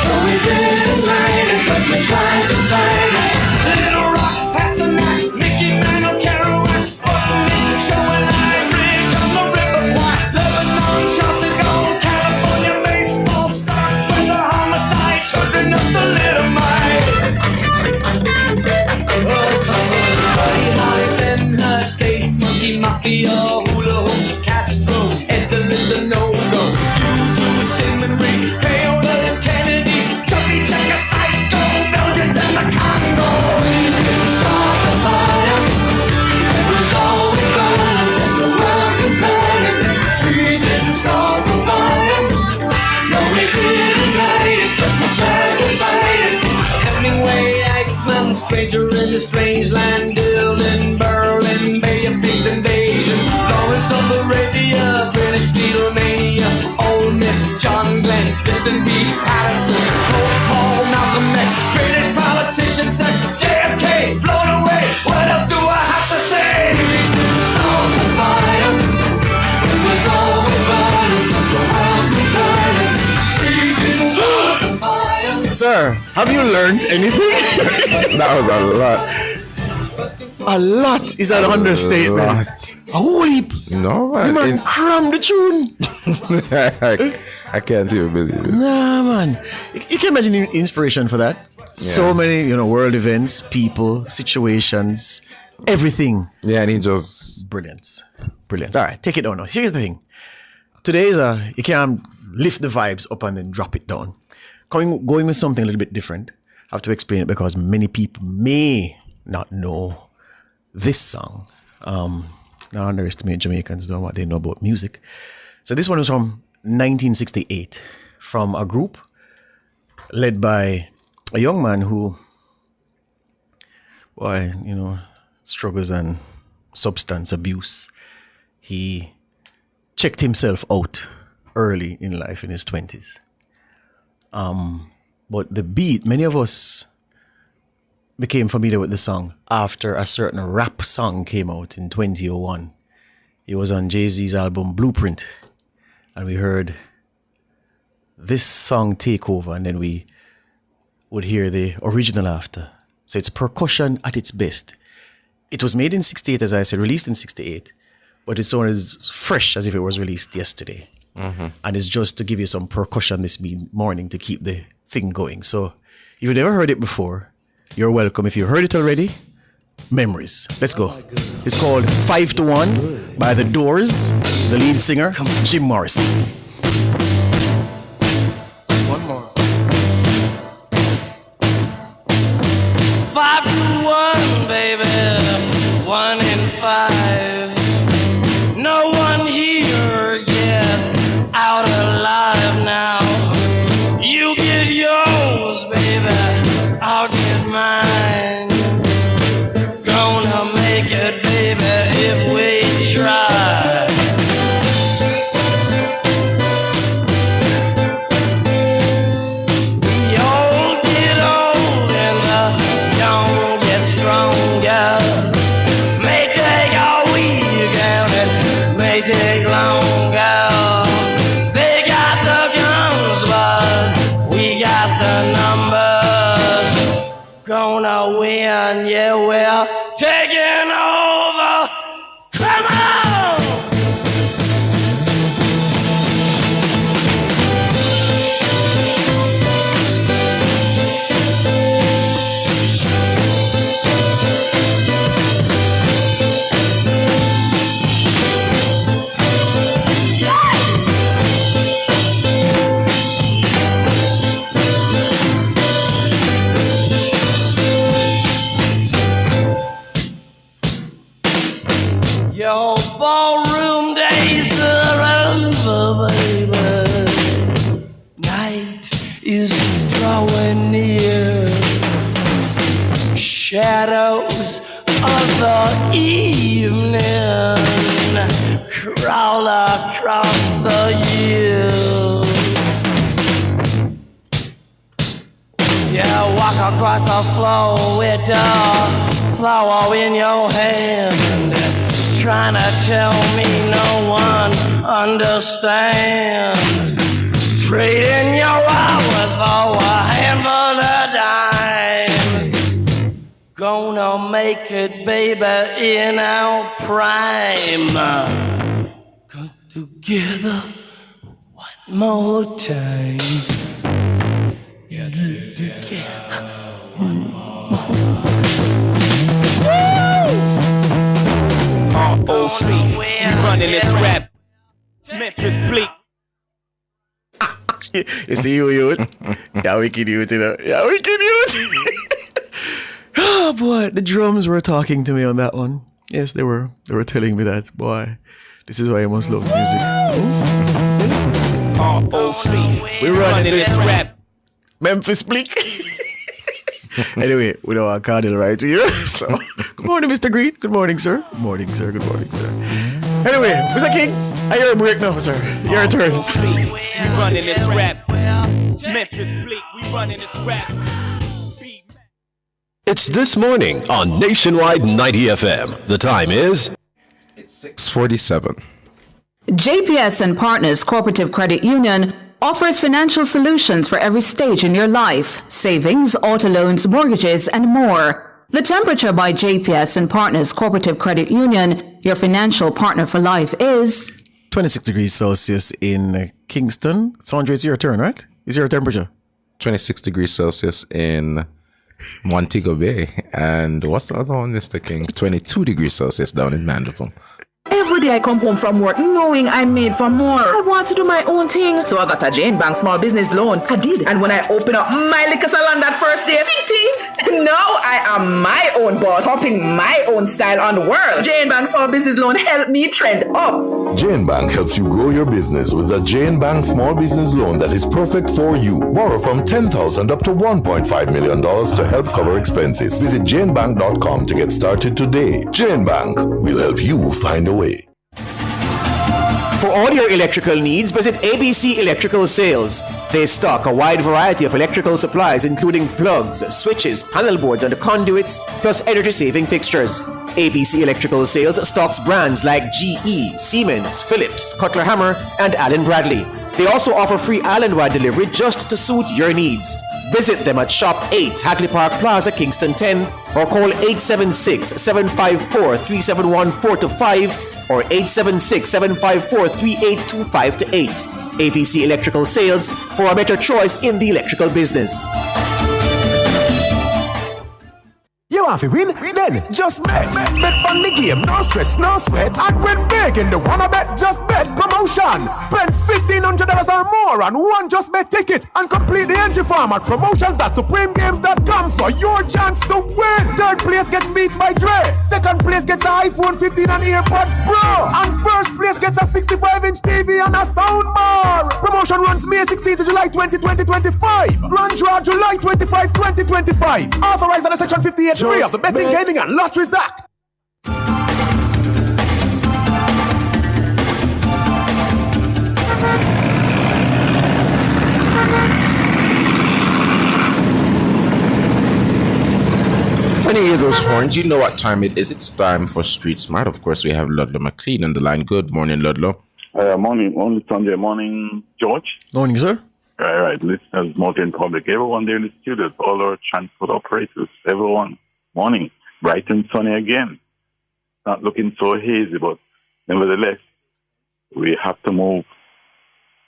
Speaker 1: No, we didn't light it, but we tried to light it.
Speaker 7: Little Rock, Pasternak, Mickey Mantle, Kerouac, Sputnik, Joe and I, rigged on the River Kwai, Lebanon, Charleston, Gold, California, baseball star, with the homicide, children of the little mite. Buddy Holly, Ben Hur, Space Monkey, Mafia, Hula Hoops, Castro, Edsel a no-go, U2, Simon Reed, Paola and Kennedy, Chubby Checker, Psycho, Belgians and the Congo.
Speaker 1: We didn't start the fire. It was always burning since the world's been turning. We didn't start the fire. No, we didn't light it, but we tried to fight it.
Speaker 7: Hemingway, Eichmann, Stranger in the Strange Land, Dylan, Berlin, Bay of Pigs Invasion, Lawrence of Arabia, British Beatlemania, Ole Miss, John Glenn, Distant Beats, Patterson, Pope Paul, Malcolm X, British politician, sex, JFK, blown away. What else do I have to say?
Speaker 1: We didn't start the fire. It was always burning since the world's been turning. We didn't start the fire.
Speaker 5: Sir, have you learned anything?
Speaker 6: That was a lot.
Speaker 5: A lot is an understatement. A whole heap.
Speaker 6: No,
Speaker 5: The
Speaker 6: man.
Speaker 5: man crammed the tune.
Speaker 6: I can't even believe it.
Speaker 5: Nah, man. You can imagine the inspiration for that. So many, world events, people, situations, everything.
Speaker 6: Yeah, and he just...
Speaker 5: Brilliant. Brilliant. All right, take it down now. Here's the thing. Today is you can't lift the vibes up and then drop it down. Going with something a little bit different. I have to explain it because many people may not know this song. not underestimate Jamaicans knowing what they know about music. So this one is from 1968 from a group led by a young man who, boy, struggles and substance abuse. He checked himself out early in life in his 20s. But the beat, many of us became familiar with the song after a certain rap song came out in 2001. It was on Jay-Z's album Blueprint. And we heard this song take over, and then we would hear the original after. So it's percussion at its best. It was made in 68, as I said, released in 68, but it sounded as fresh as if it was released yesterday.
Speaker 6: Mm-hmm.
Speaker 5: And it's just to give you some percussion this morning to keep the thing going. So if you've never heard it before, you're welcome. If you heard it already, memories. Let's go. It's called 5-1 by The Doors, the lead singer, Jim Morrison.
Speaker 7: One more. 5-1, baby. 1 in 5. No one here gets out alive now. You get yours, baby. I'll get mine. Gonna make it, baby, if we try. We all get old and the young get stronger. May take a week and it may take longer. They got the guns, but we got the numbers. Gonna win, yeah, we're taking over. Come on! Your ballroom days are over, baby. Night is drawing near. Shadows of the evening crawl across the years. Yeah, walk across the floor with a flower in your hand, trying to tell me no one understands. Trading your hours for a handful of dimes. Gonna make it, baby, in our prime. Come together one more time. Get together.
Speaker 8: OC, we running this rap. Memphis Bleak.
Speaker 5: You see you, yeah, wicked youth, Yeah, wicked youth. Oh boy, the drums were talking to me on that one. Yes, they were telling me that, boy, this is why you must love music.
Speaker 8: OC, we running this rap.
Speaker 5: Memphis Bleak. Anyway, we know our cardinal right here. So, good morning, Mr. Green. Good morning, sir. Good morning, sir. Good morning, sir. Anyway, Mr. King, I hear a break now, sir. Your turn.
Speaker 8: We running this rap. Memphis Bleak, we running this rap.
Speaker 9: It's This Morning on Nationwide 90 FM. The time is
Speaker 6: 6:47.
Speaker 3: JPS and Partners Cooperative Credit Union offers financial solutions for every stage in your life: savings, auto loans, mortgages, and more. The Temperature by JPS and Partners Cooperative Credit Union, your financial partner for life, is
Speaker 5: 26 degrees Celsius in Kingston. Sandra, it's your turn, right? Is your temperature?
Speaker 6: 26 degrees Celsius in Montego Bay. And what's the other one, Mr. King? 22 degrees Celsius down in Mandeville.
Speaker 21: Every day I come home from work knowing I'm made for more. I want to do my own thing. So I got a Jane Bank small business loan. I did. And when I opened up my liquor salon that first day, big things. Now I am my own boss, hopping my own style on the world. Jane Bank small business loan helped me trend up.
Speaker 10: Jane Bank helps you grow your business with a Jane Bank small business loan that is perfect for you. Borrow from $10,000 up to $1.5 million to help cover expenses. Visit janebank.com to get started today. Jane Bank will help you find a way.
Speaker 16: For all your electrical needs, visit ABC Electrical Sales. They stock a wide variety of electrical supplies, including plugs, switches, panel boards, and conduits, plus energy-saving fixtures. ABC Electrical Sales stocks brands like GE, Siemens, Philips, Cutler Hammer, and Allen Bradley. They also offer free island-wide delivery just to suit your needs. Visit them at Shop 8, Hagley Park Plaza, Kingston 10, or call 876-754-3714-5 or 876-754-3825-8. ABC Electrical Sales for a better choice in the electrical business.
Speaker 11: You want to win? Then just bet. Bet on the game, no stress, no sweat. And win big in the Wanna Bet Just Bet promotion. Spend $1,500 or more on one Just Bet ticket and complete the entry form at promotions.supremegames.com for your chance to win. Third place gets Beats by Dre. Second place gets an iPhone 15 and AirPods Pro. And first place gets a 65-inch TV and a soundbar. Promotion runs May 16 to July 20, 2025. Grand draw July 25, 2025. Authorized under Section 58. Of the Betting, Gaming and Lotteries Act.
Speaker 6: When you hear those horns, you know what time it is. It's time for Street Smart. Of course, we have Ludlow McLean on the line. Good morning, Ludlow.
Speaker 12: Morning, only Sunday morning, George.
Speaker 5: Morning, sir.
Speaker 12: Right, listeners, Mountain Public, everyone there in the studios, all our transport operators, everyone. Morning. Bright and sunny again. Not looking so hazy, but nevertheless, we have to move.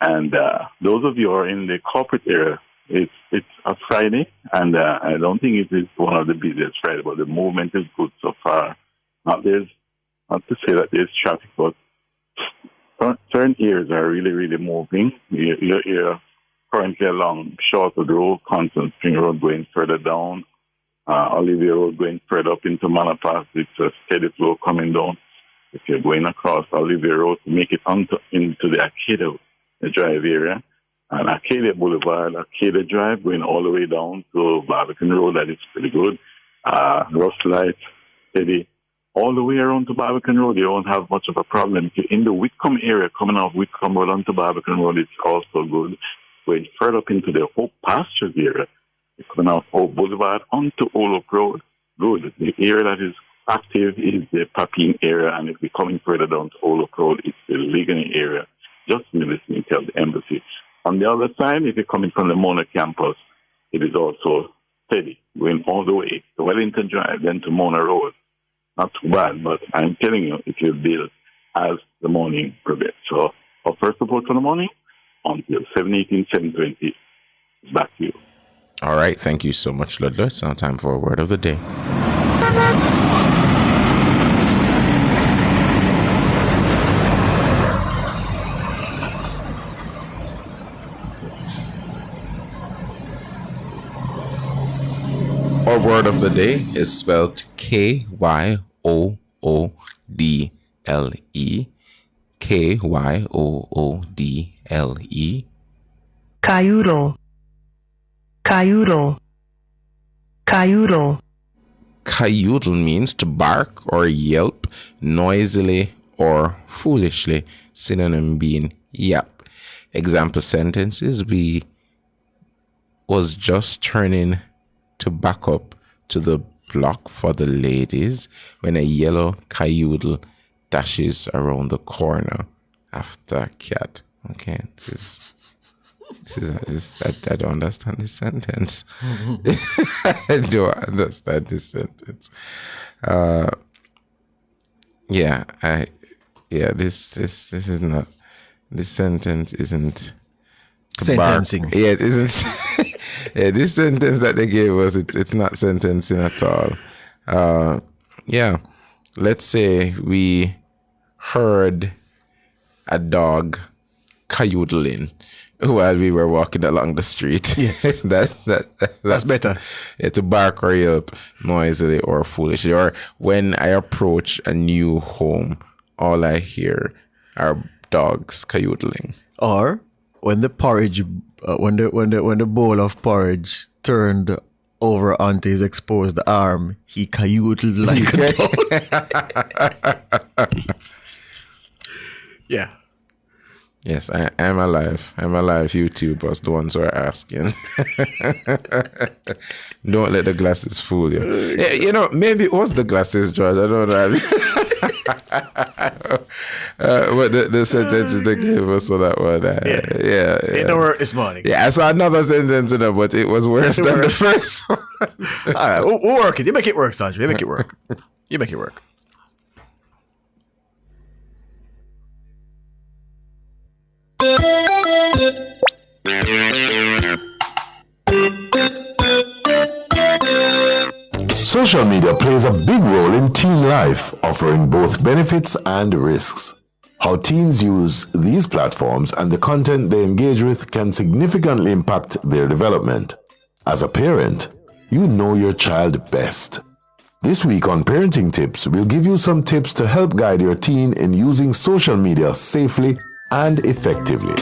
Speaker 12: And those of you who are in the corporate area, it's a Friday, and I don't think it is one of the busiest Fridays, but the movement is good so far. Not to say that there's traffic, but certain areas are really, really moving. You're currently along Shortwood Road, Constant Spring Road going further down. Olivia Road going further up into Manor Pass, it's a steady flow coming down. If you're going across Olivia Road to make it into the Arcadia Drive area, and Arcadia Boulevard, Arcadia Drive going all the way down to Barbican Road, that is pretty good. Rust Light, steady, all the way around to Barbican Road, you won't have much of a problem. In the Whitcomb area, coming off Whitcomb Road onto Barbican Road, it's also good. Going further up into the Hope Pastures area, coming off Hope Boulevard onto Old Oak Road, good. The area that is active is the Papine area, and if we're coming further down to Old Oak Road, it's the Ligony area, just in the vicinity of the embassy. On the other side, if you're coming from the Mona campus, it is also steady, going all the way to Wellington Drive, then to Mona Road. Not too bad, but I'm telling you, it will build as the morning progresses. So our first report for the morning, until 7:18, 7:20, back to you.
Speaker 6: All right, thank you so much, Ludlow. It's now time for a word of the day. Our word of the day is spelled Kyoodle. Kyoodle.
Speaker 22: Cayudo. Cayudo. Cayudo.
Speaker 6: Cayudo means to bark or yelp noisily or foolishly, synonym being yap. Example sentences: we was just turning to back up to the block for the ladies when a yellow cayudo dashes around the corner after a cat. Okay, I don't understand this sentence. I don't understand this sentence. This is not. This sentence isn't
Speaker 5: sentencing.
Speaker 6: It isn't. This sentence that they gave us, it's not sentencing at all. Let's say we heard a dog canoodling while we were walking along the street.
Speaker 5: Yes.
Speaker 6: That's
Speaker 5: better.
Speaker 6: Yeah, to bark or yelp noisily or foolishly. Or when I approach a new home, all I hear are dogs canoodling.
Speaker 5: Or when the porridge, when the bowl of porridge turned over onto his exposed arm, he canoodled like a dog. Yeah.
Speaker 6: Yes, I'm alive. I'm alive, YouTubers, the ones who are asking. Don't let the glasses fool you. Yeah, you know, maybe it was the glasses, George. I don't know. But the sentences they gave us for that one. Yeah.
Speaker 5: It don't work this morning.
Speaker 6: Yeah, I saw another sentence in it, but it was worse than the first one.
Speaker 5: All right, we'll work it. You make it work, Sandra. You make it work. You make it work.
Speaker 10: Social media plays a big role in teen life, offering both benefits and risks. How teens use these platforms and the content they engage with can significantly impact their development. As a parent, you know your child best. This week on Parenting Tips, we'll give you some tips to help guide your teen in using social media safely and effectively.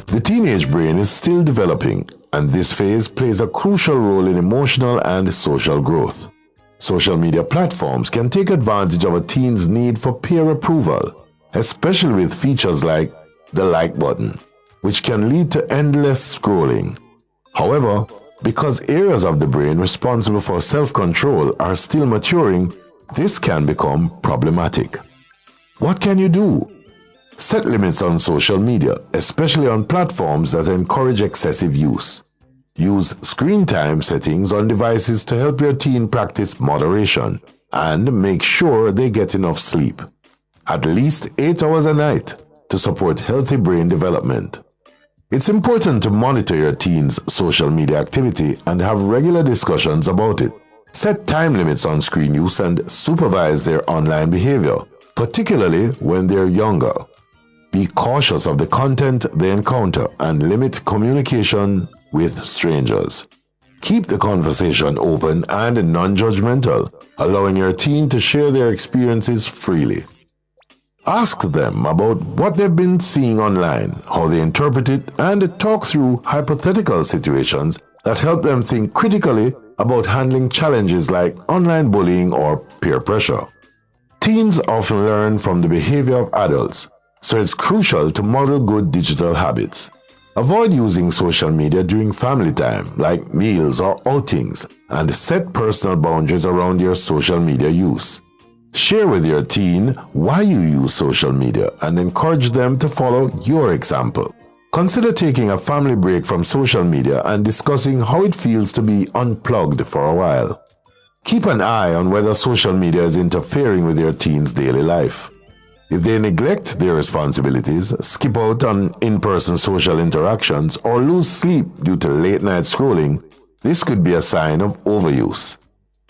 Speaker 10: The teenage brain is still developing, and this phase plays a crucial role in emotional and social growth. Social media platforms can take advantage of a teen's need for peer approval, especially with features like the like button, which can lead to endless scrolling. However, because areas of the brain responsible for self-control are still maturing, this can become problematic. What can you do? Set limits on social media, especially on platforms that encourage excessive use. Use screen time settings on devices to help your teen practice moderation and make sure they get enough sleep. At least 8 hours a night to support healthy brain development. It's important to monitor your teen's social media activity and have regular discussions about it. Set time limits on screen use and supervise their online behavior, particularly when they're younger. Be cautious of the content they encounter and limit communication with strangers. Keep the conversation open and non-judgmental, allowing your teen to share their experiences freely. Ask them about what they've been seeing online, how they interpret it, and talk through hypothetical situations that help them think critically about handling challenges like online bullying or peer pressure. Teens often learn from the behavior of adults, so it's crucial to model good digital habits. Avoid using social media during family time, like meals or outings, and set personal boundaries around your social media use. Share with your teen why you use social media and encourage them to follow your example. Consider taking a family break from social media and discussing how it feels to be unplugged for a while. Keep an eye on whether social media is interfering with your teen's daily life. If they neglect their responsibilities, skip out on in-person social interactions, or lose sleep due to late-night scrolling, this could be a sign of overuse.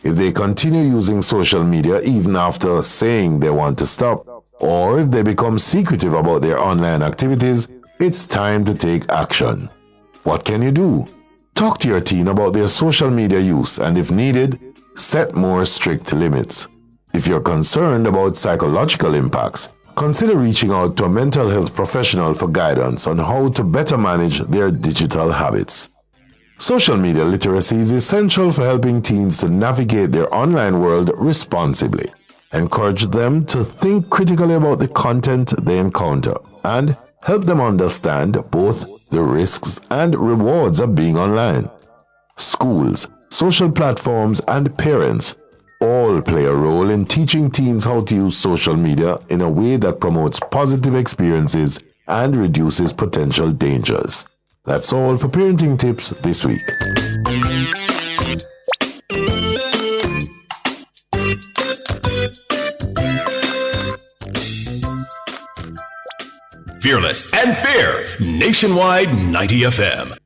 Speaker 10: If they continue using social media even after saying they want to stop, or if they become secretive about their online activities, it's time to take action. What can you do? Talk to your teen about their social media use and, if needed, set more strict limits. If you're concerned about psychological impacts, consider reaching out to a mental health professional for guidance on how to better manage their digital habits. Social media literacy is essential for helping teens to navigate their online world responsibly. Encourage them to think critically about the content they encounter and help them understand both the risks and rewards of being online. Schools, social platforms, and parents all play a role in teaching teens how to use social media in a way that promotes positive experiences and reduces potential dangers. That's all for Parenting Tips this week.
Speaker 9: Fearless and fair. Nationwide 90 FM.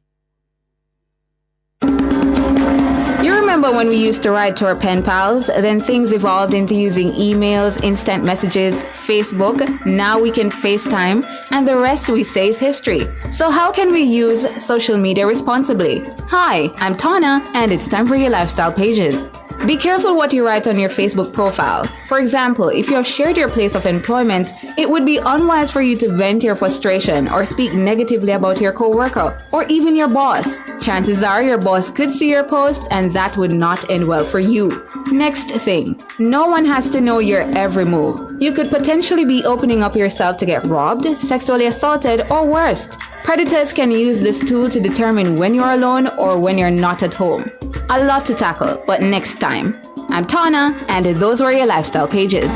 Speaker 3: You remember Remember when we used to write to our pen pals? Then things evolved into using emails, instant messages, Facebook. Now we can FaceTime, and the rest we say is history. So how can we use social media responsibly? Hi, I'm Tana, and it's time for your lifestyle pages. Be careful what you write on your Facebook profile. For example, if you have shared your place of employment, it would be unwise for you to vent your frustration or speak negatively about your coworker or even your boss. Chances are your boss could see your post and that would not end well for you. Next thing, no one has to know your every move. You could potentially be opening up yourself to get robbed, sexually assaulted, or worse. Predators can use this tool to determine when you're alone or when you're not at home. A lot to tackle, but next time. I'm Tana, and those were your lifestyle pages.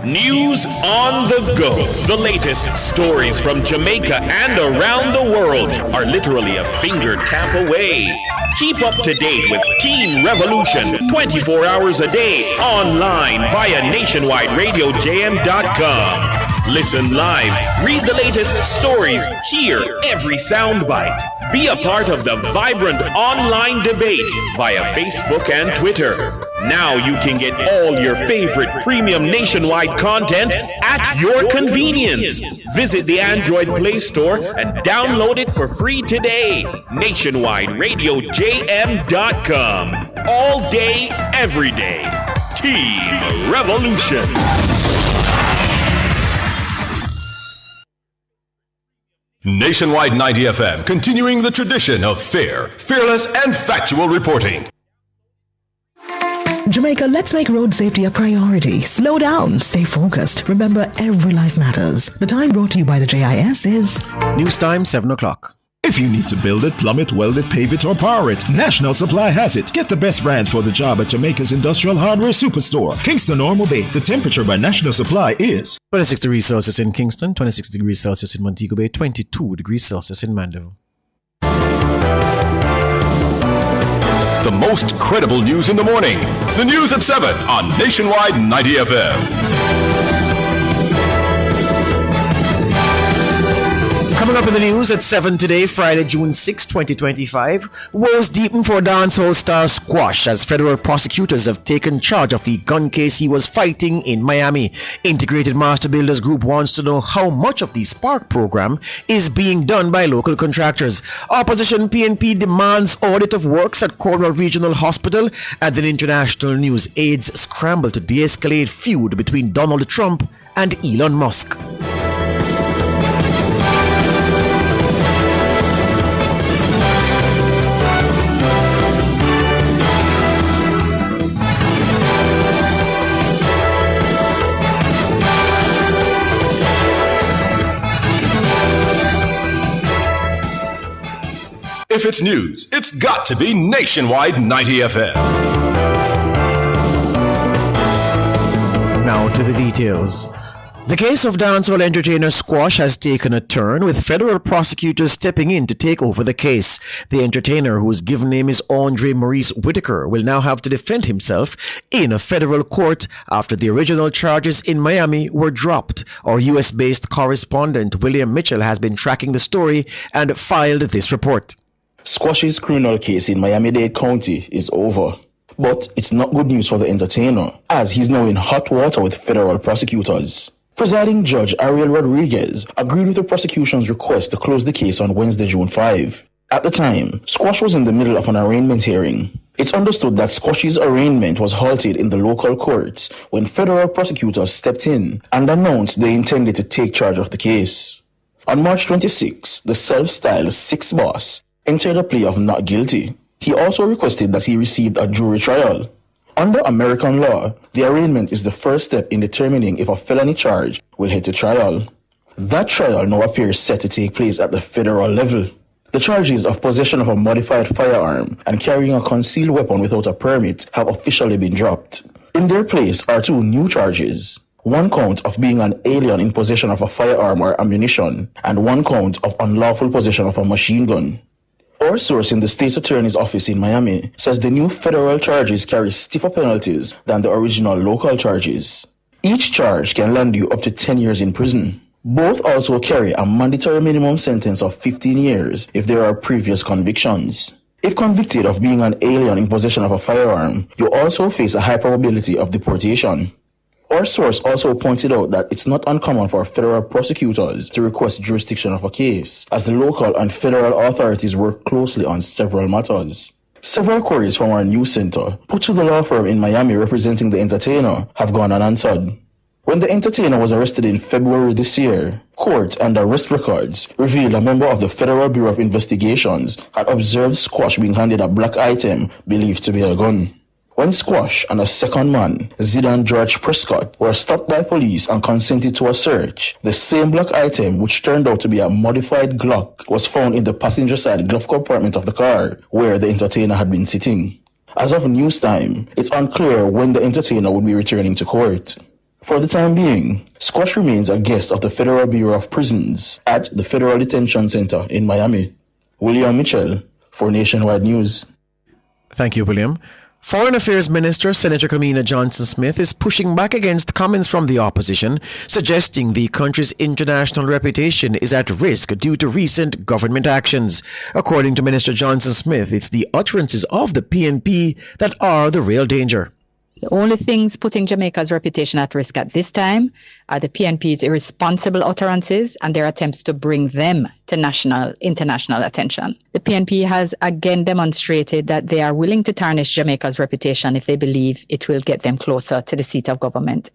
Speaker 13: News on the go. The latest stories from Jamaica and around the world are literally a finger tap away. Keep up to date with Teen Revolution 24 hours a day online via nationwideradiojm.com. Listen live, read the latest stories, hear every soundbite. Be a part of the vibrant online debate via Facebook and Twitter. Now you can get all your favorite premium nationwide content at your convenience. Visit the Android Play Store and download it for free today. NationwideRadioJM.com. All day, every day. Team Revolution.
Speaker 9: Nationwide 90 FM, continuing the tradition of fair, fearless, and factual reporting.
Speaker 14: Jamaica, let's make road safety a priority. Slow down, stay focused. Remember, every life matters. The time brought to you by the JIS is...
Speaker 5: News time, 7 o'clock.
Speaker 11: If you need to build it, plumb it, weld it, pave it, or power it, National Supply has it. Get the best brands for the job at Jamaica's Industrial Hardware Superstore. Kingston Normal Bay. The temperature by National Supply is
Speaker 5: 26 degrees Celsius in Kingston, 26 degrees Celsius in Montego Bay, 22 degrees Celsius in Mandeville.
Speaker 9: The most credible news in the morning. The news at 7 on Nationwide 90 FM.
Speaker 5: Coming up in the news at 7 today, Friday, June 6, 2025, woes deepen for dancehall star Squash as federal prosecutors have taken charge of the gun case he was fighting in Miami. Integrated Master Builders Group wants to know how much of the Spark program is being done by local contractors. Opposition PNP demands audit of works at Cornwall Regional Hospital, and in international news, aides scramble to de-escalate feud between Donald Trump and Elon Musk.
Speaker 9: If it's news, it's got to be Nationwide 90 FM.
Speaker 5: Now to the details. The case of dancehall entertainer Squash has taken a turn, with federal prosecutors stepping in to take over the case. The entertainer, whose given name is Andre Maurice Whitaker, will now have to defend himself in a federal court after the original charges in Miami were dropped. Our US-based correspondent William Mitchell has been tracking the story and filed this report.
Speaker 15: Squash's criminal case in Miami-Dade County is over. But it's not good news for the entertainer, as he's now in hot water with federal prosecutors. Presiding Judge Ariel Rodriguez agreed with the prosecution's request to close the case on Wednesday, June 5. At the time, Squash was in the middle of an arraignment hearing. It's understood that Squash's arraignment was halted in the local courts when federal prosecutors stepped in and announced they intended to take charge of the case. On March 26, the self-styled Six Boss entered a plea of not guilty. He also requested that he received a jury trial. Under American law, the arraignment is the first step in determining if a felony charge will head to trial. That trial now appears set to take place at the federal level. The charges of possession of a modified firearm and carrying a concealed weapon without a permit have officially been dropped. In their place are two new charges. One count of being an alien in possession of a firearm or ammunition, and one count of unlawful possession of a machine gun. Our source in the state's attorney's office in Miami says the new federal charges carry stiffer penalties than the original local charges. Each charge can land you up to 10 years in prison. Both also carry a mandatory minimum sentence of 15 years if there are previous convictions. If convicted of being an alien in possession of a firearm, you also face a high probability of deportation. Our source also pointed out that it's not uncommon for federal prosecutors to request jurisdiction of a case, as the local and federal authorities work closely on several matters. Several queries from our news center, put to the law firm in Miami representing the entertainer, have gone unanswered. When the entertainer was arrested in February this year, court and arrest records revealed a member of the Federal Bureau of Investigations had observed Squash being handed a black item believed to be a gun. When Squash and a second man, Zidane George Prescott, were stopped by police and consented to a search, the same black item, which turned out to be a modified Glock, was found in the passenger side glove compartment of the car where the entertainer had been sitting. As of news time, it's unclear when the entertainer would be returning to court. For the time being, Squash remains a guest of the Federal Bureau of Prisons at the Federal Detention Center in Miami. William Mitchell for Nationwide News.
Speaker 5: Thank you, William. Foreign Affairs Minister Senator Kamina Johnson-Smith is pushing back against comments from the opposition, suggesting the country's international reputation is at risk due to recent government actions. According to Minister Johnson-Smith, it's the utterances of the PNP that are the real danger.
Speaker 17: The only things putting Jamaica's reputation at risk at this time are the PNP's irresponsible utterances and their attempts to bring them to international attention. The PNP has again demonstrated that they are willing to tarnish Jamaica's reputation if they believe it will get them closer to the seat of government.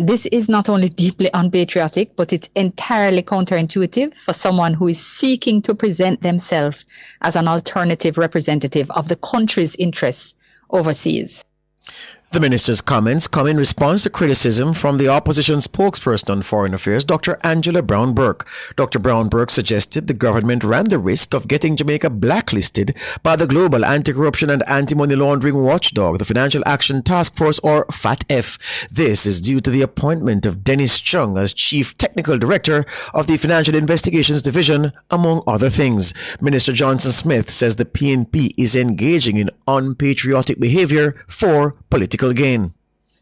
Speaker 17: This is not only deeply unpatriotic, but it's entirely counterintuitive for someone who is seeking to present themselves as an alternative representative of the country's interests overseas.
Speaker 5: The minister's comments come in response to criticism from the opposition spokesperson on foreign affairs, Dr. Angela Brown-Burke. Dr. Brown-Burke suggested the government ran the risk of getting Jamaica blacklisted by the Global Anti-Corruption and Anti-Money Laundering Watchdog, the Financial Action Task Force, or FATF. This is due to the appointment of Dennis Chung as Chief Technical Director of the Financial Investigations Division, among other things. Minister Johnson-Smith says the PNP is engaging in unpatriotic behavior for political gain.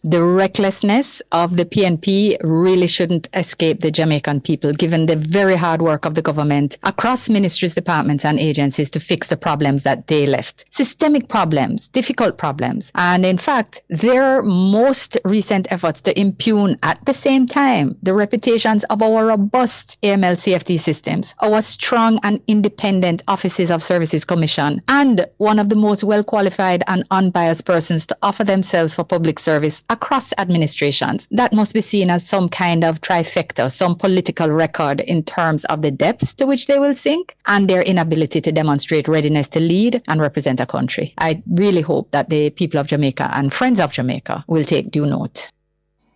Speaker 17: The recklessness of the PNP really shouldn't escape the Jamaican people, given the very hard work of the government across ministries, departments and agencies to fix the problems that they left. Systemic problems, difficult problems. And in fact, their most recent efforts to impugn at the same time the reputations of our robust AML-CFT systems, our strong and independent Offices of Services Commission, and one of the most well-qualified and unbiased persons to offer themselves for public service across administrations. That must be seen as some kind of trifecta, some political record in terms of the depths to which they will sink and their inability to demonstrate readiness to lead and represent a country. I really hope that the people of Jamaica and friends of Jamaica will take due note.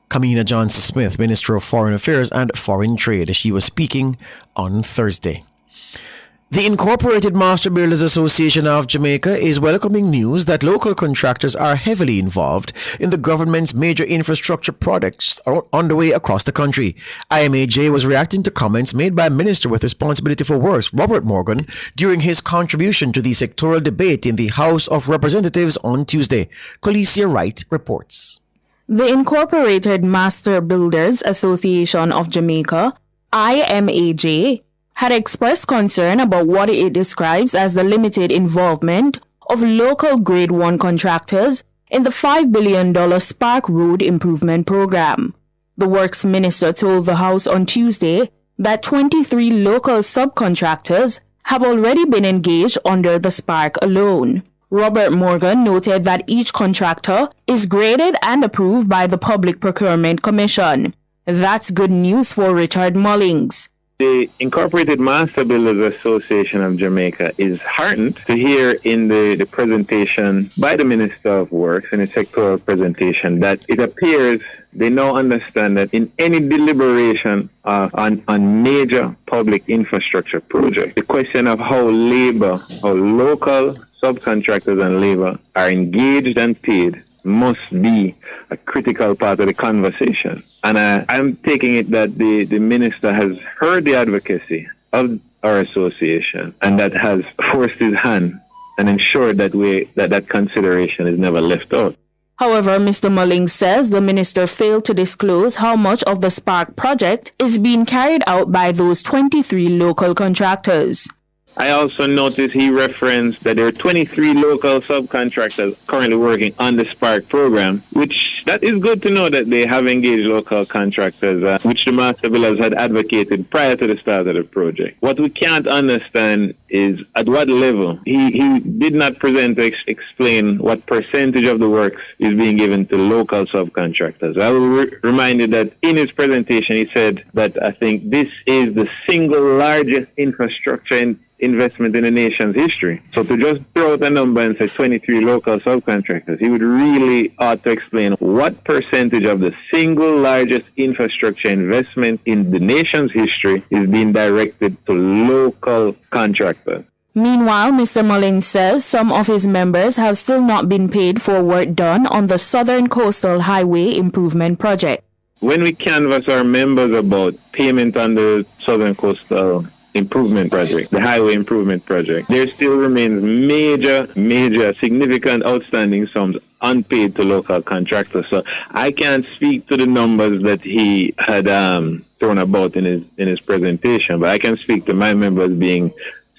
Speaker 5: Kamina Johnson-Smith, Minister of Foreign Affairs and Foreign Trade. She was speaking on Thursday. The Incorporated Master Builders Association of Jamaica is welcoming news that local contractors are heavily involved in the government's major infrastructure projects underway across the country. IMAJ was reacting to comments made by Minister with Responsibility for Works, Robert Morgan, during his contribution to the sectoral debate in the House of Representatives on Tuesday. Colicia Wright reports.
Speaker 18: The Incorporated Master Builders Association of Jamaica, IMAJ, had expressed concern about what it describes as the limited involvement of local Grade 1 contractors in the $5 billion Spark Road Improvement Program. The Works Minister told the House on Tuesday that 23 local subcontractors have already been engaged under the Spark alone. Robert Morgan noted that each contractor is graded and approved by the Public Procurement Commission. That's good news for Richard Mullings.
Speaker 19: The Incorporated Master Builders Association of Jamaica is heartened to hear in the presentation by the Minister of Works, in a sectoral presentation, that it appears they now understand that in any deliberation on major public infrastructure projects, the question of how local subcontractors and labor are engaged and paid must be a critical part of the conversation. And I'm taking it that the minister has heard the advocacy of our association and that has forced his hand and ensured that that consideration is never left out.
Speaker 18: However, Mr. Mullings says the minister failed to disclose how much of the Spark project is being carried out by those 23 local contractors.
Speaker 19: I also noticed he referenced that there are 23 local subcontractors currently working on the Spark program, which that is good to know that they have engaged local contractors, which the master builders had advocated prior to the start of the project. What we can't understand is at what level. He did not present to explain what percentage of the works is being given to local subcontractors. I will remind you that in his presentation he said that I think this is the single largest infrastructure investment in the nation's history. So to just throw out a number and say 23 local subcontractors, he would really ought to explain what percentage of the single largest infrastructure investment in the nation's history is being directed to local contractors.
Speaker 18: Meanwhile, Mr. Mullings says some of his members have still not been paid for work done on the Southern Coastal Highway Improvement Project.
Speaker 19: When we canvass our members about payment on the Southern Coastal Improvement Project, the Highway Improvement Project, there still remains major, significant outstanding sums unpaid to local contractors. So I can't speak to the numbers that he had thrown about in his presentation, but I can speak to my members being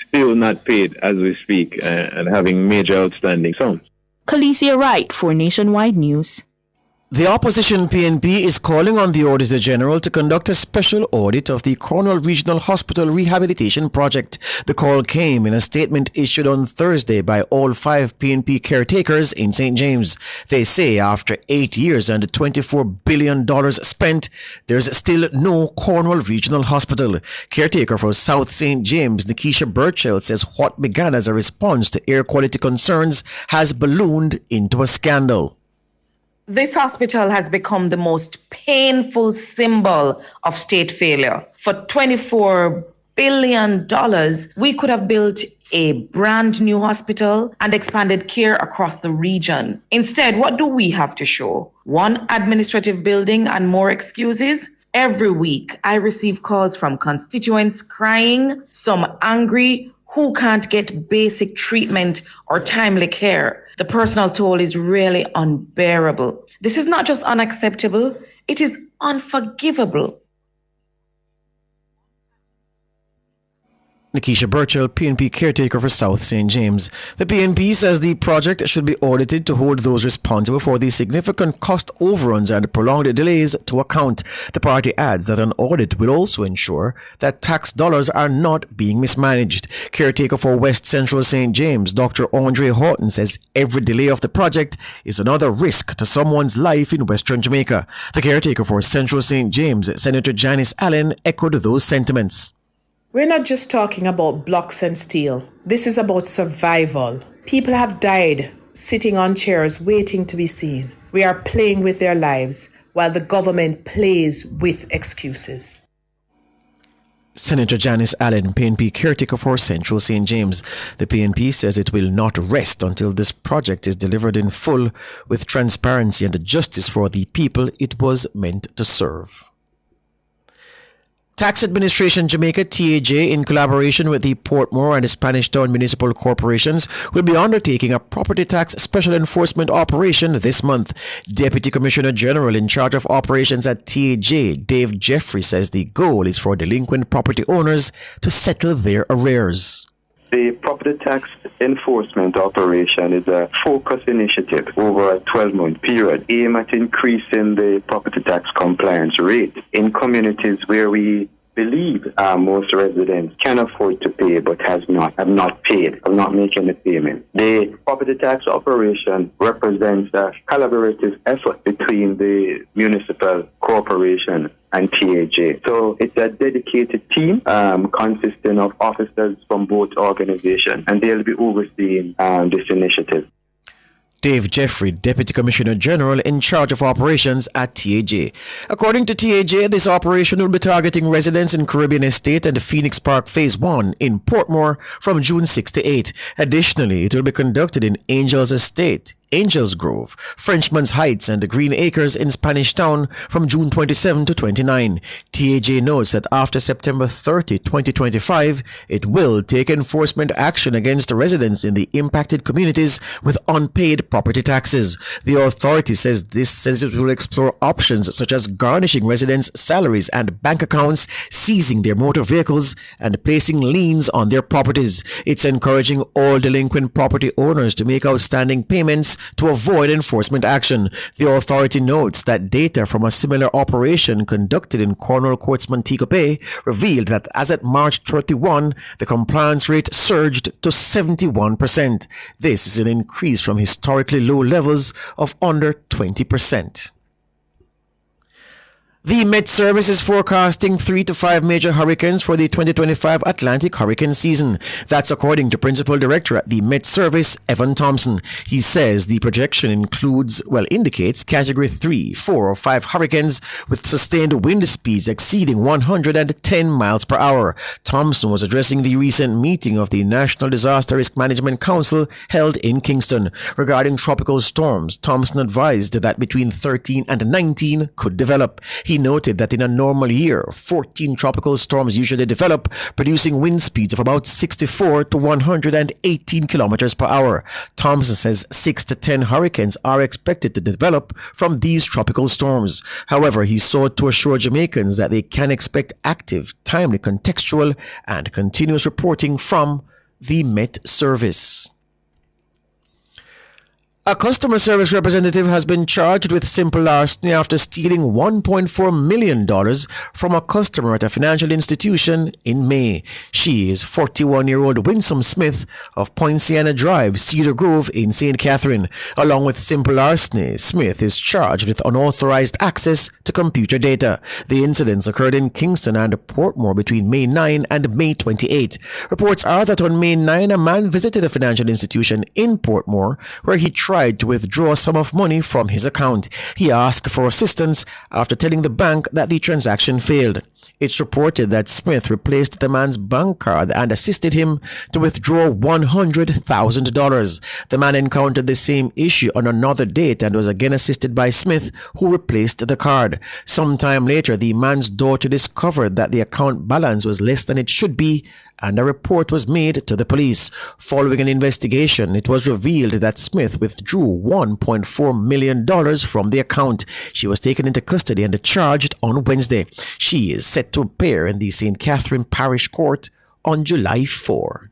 Speaker 19: still not paid as we speak and having major outstanding sums.
Speaker 18: Khaleesi Wright for Nationwide News.
Speaker 5: The opposition PNP is calling on the Auditor General to conduct a special audit of the Cornwall Regional Hospital Rehabilitation Project. The call came in a statement issued on Thursday by all 5 PNP caretakers in St. James. They say after 8 years and $24 billion spent, there's still no Cornwall Regional Hospital. Caretaker for South St. James, Nikisha Burchell, says what began as a response to air quality concerns has ballooned into a scandal.
Speaker 4: This hospital has become the most painful symbol of state failure. For $24 billion, we could have built a brand new hospital and expanded care across the region. Instead, what do we have to show? One administrative building and more excuses? Every week, I receive calls from constituents crying, some angry, who can't get basic treatment or timely care. The personal toll is really unbearable. This is not just unacceptable, it is unforgivable.
Speaker 5: Nikisha Burchell, PNP caretaker for South St. James. The PNP says the project should be audited to hold those responsible for the significant cost overruns and prolonged delays to account. The party adds that an audit will also ensure that tax dollars are not being mismanaged. Caretaker for West Central St. James, Dr. Andre Horton, says every delay of the project is another risk to someone's life in Western Jamaica. The caretaker for Central St. James, Senator Janice Allen, echoed those sentiments.
Speaker 20: We're not just talking about blocks and steel. This is about survival. People have died sitting on chairs waiting to be seen. We are playing with their lives while the government plays with excuses.
Speaker 5: Senator Janice Allen, PNP caretaker for Central St. James. The PNP says it will not rest until this project is delivered in full with transparency and justice for the people it was meant to serve. Tax Administration Jamaica, TAJ, in collaboration with the Portmore and Spanish Town Municipal Corporations, will be undertaking a property tax special enforcement operation this month. Deputy Commissioner General in charge of operations at TAJ, Dave Jeffrey, says the goal is for delinquent property owners to settle their arrears.
Speaker 23: The property tax enforcement operation is a focused initiative over a 12-month period aimed at increasing the property tax compliance rate in communities where we believe most residents can afford to pay but have not making the payment. The property tax operation represents a collaborative effort between the municipal corporation and TAJ. So it's a dedicated team consisting of officers from both organizations, and they'll be overseeing this initiative.
Speaker 5: Dave Jeffrey, Deputy Commissioner General in charge of operations at TAJ. According to TAJ, this operation will be targeting residents in Caribbean Estate and Phoenix Park Phase 1 in Portmore from June 6 to 8. Additionally, it will be conducted in Angels Estate, Angels Grove, Frenchman's Heights, and the Green Acres in Spanish Town from June 27 to 29. TAJ notes that after September 30, 2025, it will take enforcement action against the residents in the impacted communities with unpaid property taxes. The authority says it will explore options such as garnishing residents' salaries and bank accounts, seizing their motor vehicles, and placing liens on their properties. It's encouraging all delinquent property owners to make outstanding payments to avoid enforcement action. The authority notes that data from a similar operation conducted in Cornwall Courts Montego Bay revealed that as at March 31, the compliance rate surged to 71%. This is an increase from historically low levels of under 20%. The Met Service is forecasting 3 to 5 major hurricanes for the 2025 Atlantic hurricane season. That's according to Principal Director at the Met Service, Evan Thompson. He says the projection indicates Category 3, 4, or 5 hurricanes with sustained wind speeds exceeding 110 miles per hour. Thompson was addressing the recent meeting of the National Disaster Risk Management Council held in Kingston. Regarding tropical storms, Thompson advised that between 13 and 19 could develop. He noted that in a normal year, 14 tropical storms usually develop, producing wind speeds of about 64 to 118 kilometers per hour. Thompson says 6 to 10 hurricanes are expected to develop from these tropical storms. However, he sought to assure Jamaicans that they can expect active, timely, contextual, and continuous reporting from the Met Service. A customer service representative has been charged with simple larceny after stealing $1.4 million from a customer at a financial institution in May. She is 41-year-old Winsome Smith of Poinciana Drive, Cedar Grove in St. Catherine. Along with simple larceny, Smith is charged with unauthorized access to computer data. The incidents occurred in Kingston and Portmore between May 9 and May 28. Reports are that on May 9, a man visited a financial institution in Portmore where he tried to withdraw a sum of money from his account. He asked for assistance after telling the bank that the transaction failed. It's reported that Smith replaced the man's bank card and assisted him to withdraw $100,000. The man encountered the same issue on another date and was again assisted by Smith, who replaced the card. Sometime later, the man's daughter discovered that the account balance was less than it should be, and a report was made to the police. Following an investigation, it was revealed that Smith withdrew $1.4 million from the account. She was taken into custody and charged on Wednesday. She is set to appear in the St. Catherine Parish Court on July 4.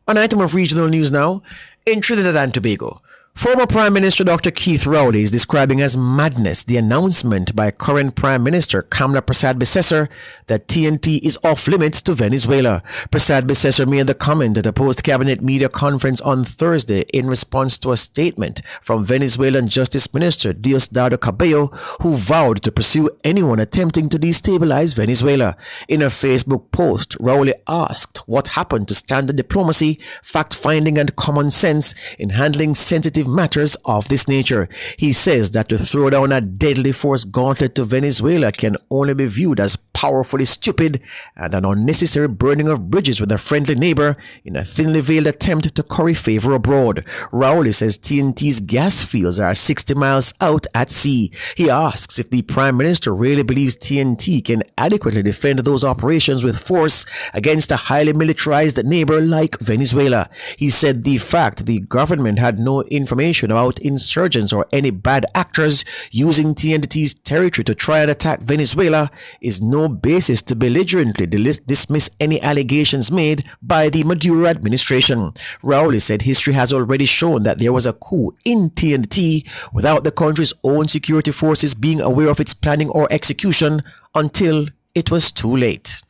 Speaker 5: An item of regional news now. In Trinidad and Tobago, former Prime Minister Dr. Keith Rowley is describing as madness the announcement by current Prime Minister Kamla Persad-Bissessar that TNT is off limits to Venezuela. Persad-Bissessar made the comment at a post-cabinet media conference on Thursday in response to a statement from Venezuelan Justice Minister Diosdado Cabello, who vowed to pursue anyone attempting to destabilize Venezuela. In a Facebook post, Rowley asked what happened to standard diplomacy, fact-finding, and common sense in handling sensitive matters of this nature. He says that to throw down a deadly force gauntlet to Venezuela can only be viewed as powerfully stupid and an unnecessary burning of bridges with a friendly neighbor in a thinly veiled attempt to curry favor abroad. Rowley says TNT's gas fields are 60 miles out at sea. He asks if the Prime Minister really believes TNT can adequately defend those operations with force against a highly militarized neighbor like Venezuela. He said the fact the government had no information about insurgents or any bad actors using TNT's territory to try and attack Venezuela is no basis to belligerently dismiss any allegations made by the Maduro administration. Rowley said history has already shown that there was a coup in TNT without the country's own security forces being aware of its planning or execution until it was too late.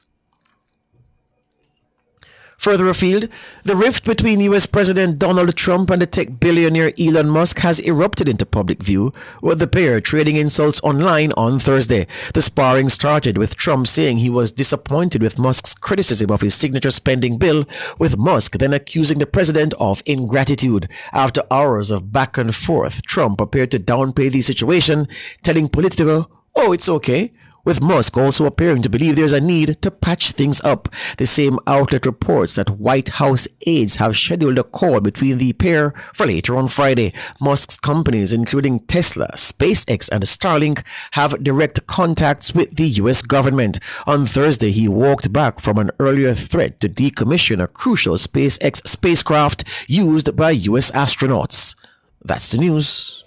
Speaker 5: Further afield, the rift between U.S. President Donald Trump and the tech billionaire Elon Musk has erupted into public view, with the pair trading insults online on Thursday. The sparring started with Trump saying he was disappointed with Musk's criticism of his signature spending bill, with Musk then accusing the president of ingratitude. After hours of back and forth, Trump appeared to downplay the situation, telling Politico, "Oh, it's okay. with Musk also appearing to believe there's a need to patch things up. The same outlet reports that White House aides have scheduled a call between the pair for later on Friday. Musk's companies, including Tesla, SpaceX, and Starlink, have direct contacts with the U.S. government. On Thursday, he walked back from an earlier threat to decommission a crucial SpaceX spacecraft used by U.S. astronauts. That's the news.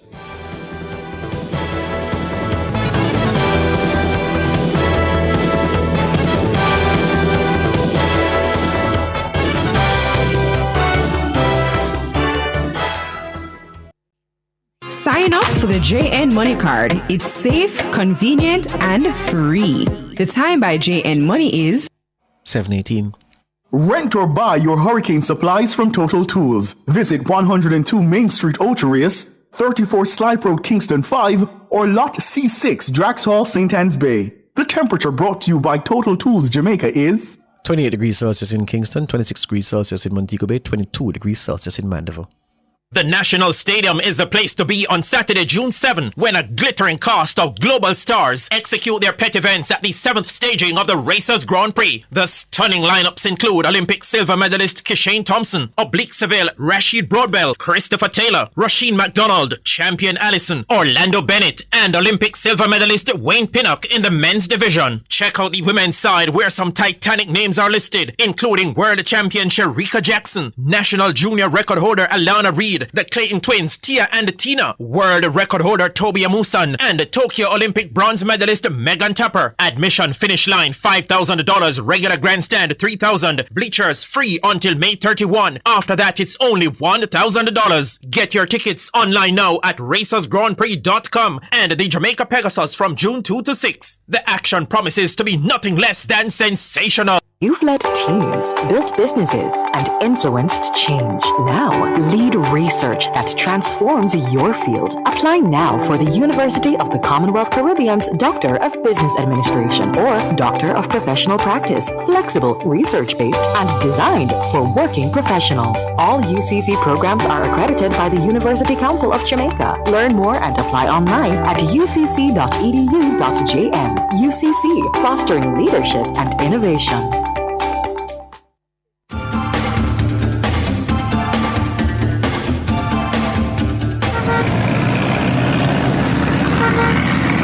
Speaker 1: Sign up for the JN Money Card. It's safe, convenient, and free. The time by JN Money is
Speaker 5: 7:18.
Speaker 11: Rent or buy your hurricane supplies from Total Tools. Visit 102 Main Street, Ocharis, 34 Slipe Road, Kingston 5, or Lot C6, Drax Hall, St. Anne's Bay. The temperature brought to you by Total Tools Jamaica is
Speaker 5: 28 degrees Celsius in Kingston, 26 degrees Celsius in Montego Bay, 22 degrees Celsius in Mandeville.
Speaker 2: The National Stadium is the place to be on Saturday, June 7, when a glittering cast of global stars execute their pet events at the 7th staging of the Racers Grand Prix. The stunning lineups include Olympic silver medalist Kishane Thompson, Oblique Seville, Rashid Broadbell, Christopher Taylor, Rasheen McDonald, Champion Allison, Orlando Bennett, and Olympic silver medalist Wayne Pinnock in the men's division. Check out the women's side where some titanic names are listed, including world champion Shericka Jackson, national junior record holder Alana Reid, the Clayton twins Tia and Tina, world record holder Toby Amusan, and Tokyo Olympic bronze medalist Megan Tapper. Admission finish line $5,000, regular grandstand $3,000, bleachers free until May 31. After that, it's only $1,000. Get your tickets online now at racersgrandprix.com and the Jamaica Pegasus from June 2 to 6. The action promises to be nothing less than sensational.
Speaker 7: You've led teams, built businesses, and influenced change. Now, lead research that transforms your field. Apply now for the University of the Commonwealth Caribbean's Doctor of Business Administration or Doctor of Professional Practice. Flexible, research-based, and designed for working professionals. All UCC programs are accredited by the University Council of Jamaica. Learn more and apply online at ucc.edu.jm. UCC, fostering leadership and innovation.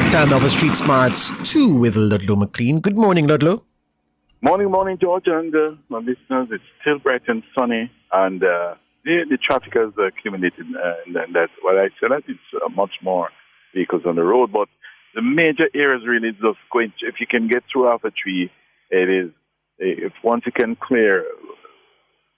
Speaker 5: Time now for Street Smarts 2 with Ludlow McLean. Good morning, Ludlow.
Speaker 12: Morning, George, and my listeners. It's still bright and sunny, and the traffic has accumulated, and that's what I said. That it's much more vehicles on the road, but the major areas really is just going. If you can get through Alpha Tree, it is. If once you can clear,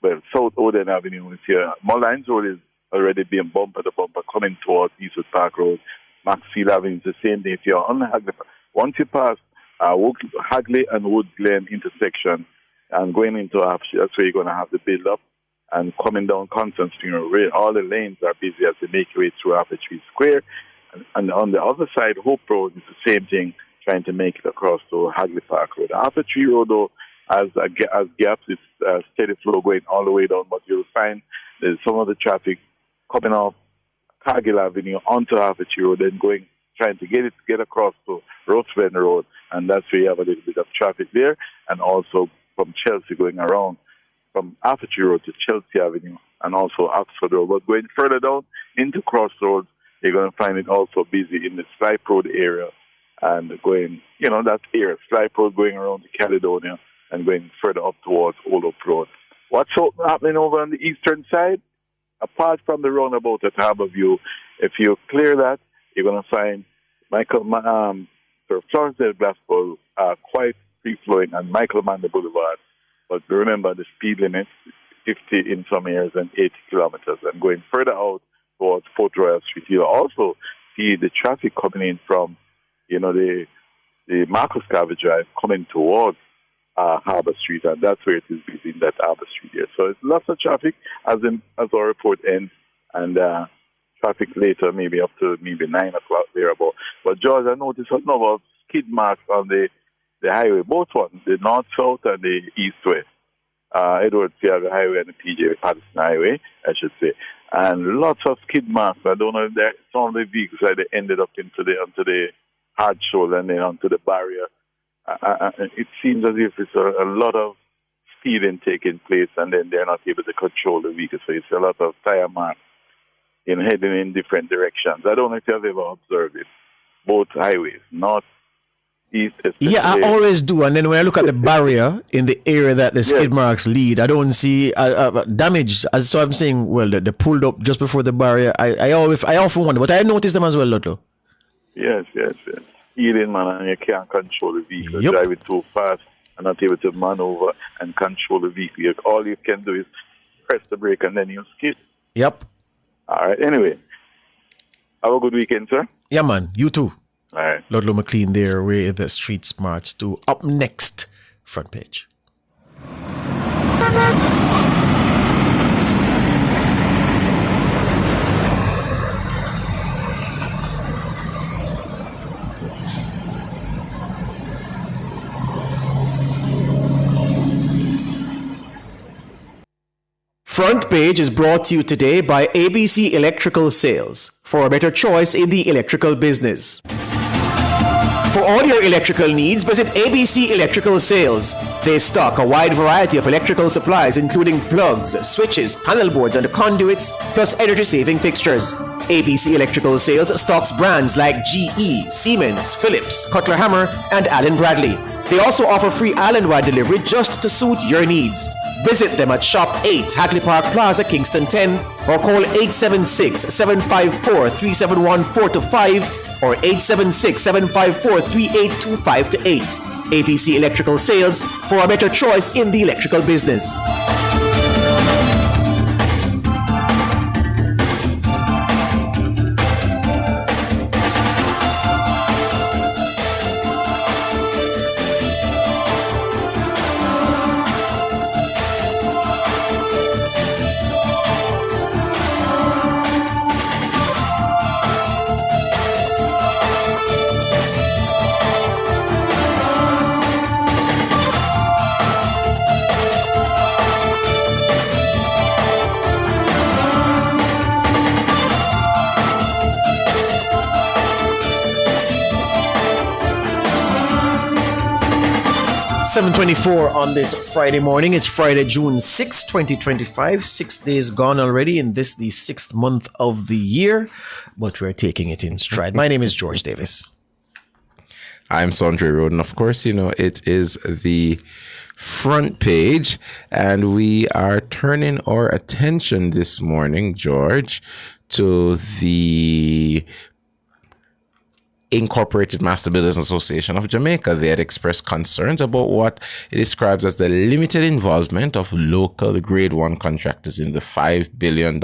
Speaker 12: well, South Oden Avenue is here. Mullines Road is already being bumper to bumper coming towards Eastwood Park Road. Maxfield Avenue is the same thing. If you're on Hagley, once you pass Hagley and Wood Glen intersection and going into Half, that's where you're going to have the build up. And coming down Constance Street, all the lanes are busy as they make your way through Half Tree Square. And on the other side, Hope Road is the same thing, trying to make it across to Hagley Park Road. Half Tree Road, though, as gaps, it's steady flow going all the way down, but you'll find there's some of the traffic coming off Cargill Avenue onto Half Tree Road, then trying to get across to Rothbend Road, and that's where you have a little bit of traffic there, and also from Chelsea going around from Half Tree Road to Chelsea Avenue, and also Oxford Road. But going further down into Crossroads, you're going to find it also busy in the Slipe Road area, and going, that area, Slipe Road going around to Caledonia, and going further up towards Old Oak Road. What's happening over on the eastern side? Apart from the roundabout at Harborview, if you clear that, you're going to find Florence Del Glasspool quite free-flowing on Michael Manda Boulevard. But remember, the speed limit, 50 in some areas and 80 kilometers. And going further out towards Port Royal Street, you'll also see the traffic coming in from, the Marcus Garvey Drive coming towards Harbour Street, and that's where it is busy in that Harbour Street here. So it's lots of traffic as our report ends, and traffic later, maybe up to 9 o'clock thereabout. But George, I noticed something about skid marks on the highway, both ones, the north-south and the east-west. Edward Seaga Highway and the PJ Patterson Highway, I should say. And lots of skid marks. I don't know if some of the vehicles that they ended up onto the hard shoulder and then onto the barrier. It seems as if it's a lot of speeding taking place, and then they're not able to control the vehicle. So it's a lot of tire marks heading in different directions. I don't know if you have ever observed it. Both highways, north, east.
Speaker 5: Yeah, I always do. And then when I look at the barrier in the area that the skid marks lead, I don't see damage. So I'm saying, well, they pulled up just before the barrier. I often wonder, but I noticed them as well, Lotto.
Speaker 12: Yes. Speeding, man, and you can't control the vehicle. Driving too fast and not able to maneuver and control the vehicle. All you can do is press the brake and then you skid.
Speaker 5: Yep.
Speaker 12: All right. Anyway, have a good weekend, sir.
Speaker 5: Yeah, man. You too.
Speaker 12: All right.
Speaker 5: Ludlow McLean there with the Street Smarts do. Up next, Front Page. Front Page is brought to you today by ABC Electrical Sales, for a better choice in the electrical business. For all your electrical needs, visit ABC Electrical Sales. They stock a wide variety of electrical supplies, including plugs, switches, panel boards, and conduits, plus energy-saving fixtures. ABC Electrical Sales stocks brands like GE, Siemens, Philips, Cutler Hammer, and Allen Bradley. They also offer free island-wide delivery just to suit your needs. Visit them at Shop 8, Hagley Park Plaza, Kingston 10, or call 876-754-3714-5 or 876-754-3825-8. ABC Electrical Sales, for a better choice in the electrical business. .24 on this Friday morning. It's Friday, June 6, 2025. 6 days gone already in this, the 6th month of the year, but we're taking it in stride. My name is George Davis.
Speaker 6: I'm Sondre Road, and of course, you know, it is the Front Page, and we are turning our attention this morning, George, to the Incorporated Master Builders Association of Jamaica. They had expressed concerns about what it describes as the limited involvement of local Grade 1 contractors in the $5 billion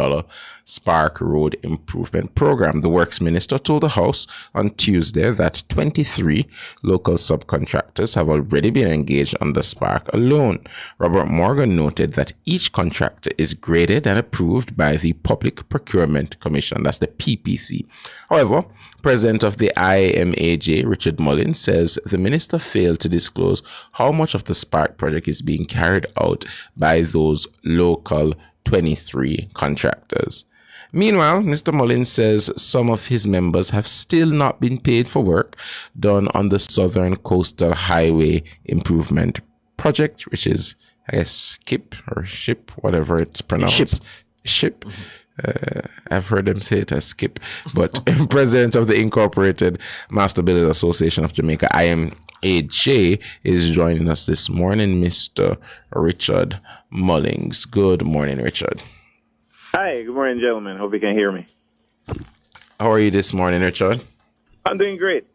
Speaker 6: Spark Road Improvement Program. The Works Minister told the House on Tuesday that 23 local subcontractors have already been engaged on the Spark alone. Robert Morgan noted that each contractor is graded and approved by the Public Procurement Commission, that's the PPC. However, President of the IMAJ, Richard Mullins, says the minister failed to disclose how much of the Spark project is being carried out by those local 23 contractors. Meanwhile, Mr. Mullins says some of his members have still not been paid for work done on the Southern Coastal Highway Improvement Project, which is, I guess, SKIP or SHIP, whatever it's pronounced. SHIP. I've heard them say it as SKIP, but President of the Incorporated Master Builders Association of Jamaica, IMAJ, is joining us this morning, Mr. Richard Mullins. Good morning, Richard.
Speaker 19: Hi, good morning, gentlemen. Hope you can hear me.
Speaker 6: How are you this morning, Richard?
Speaker 19: I'm doing great.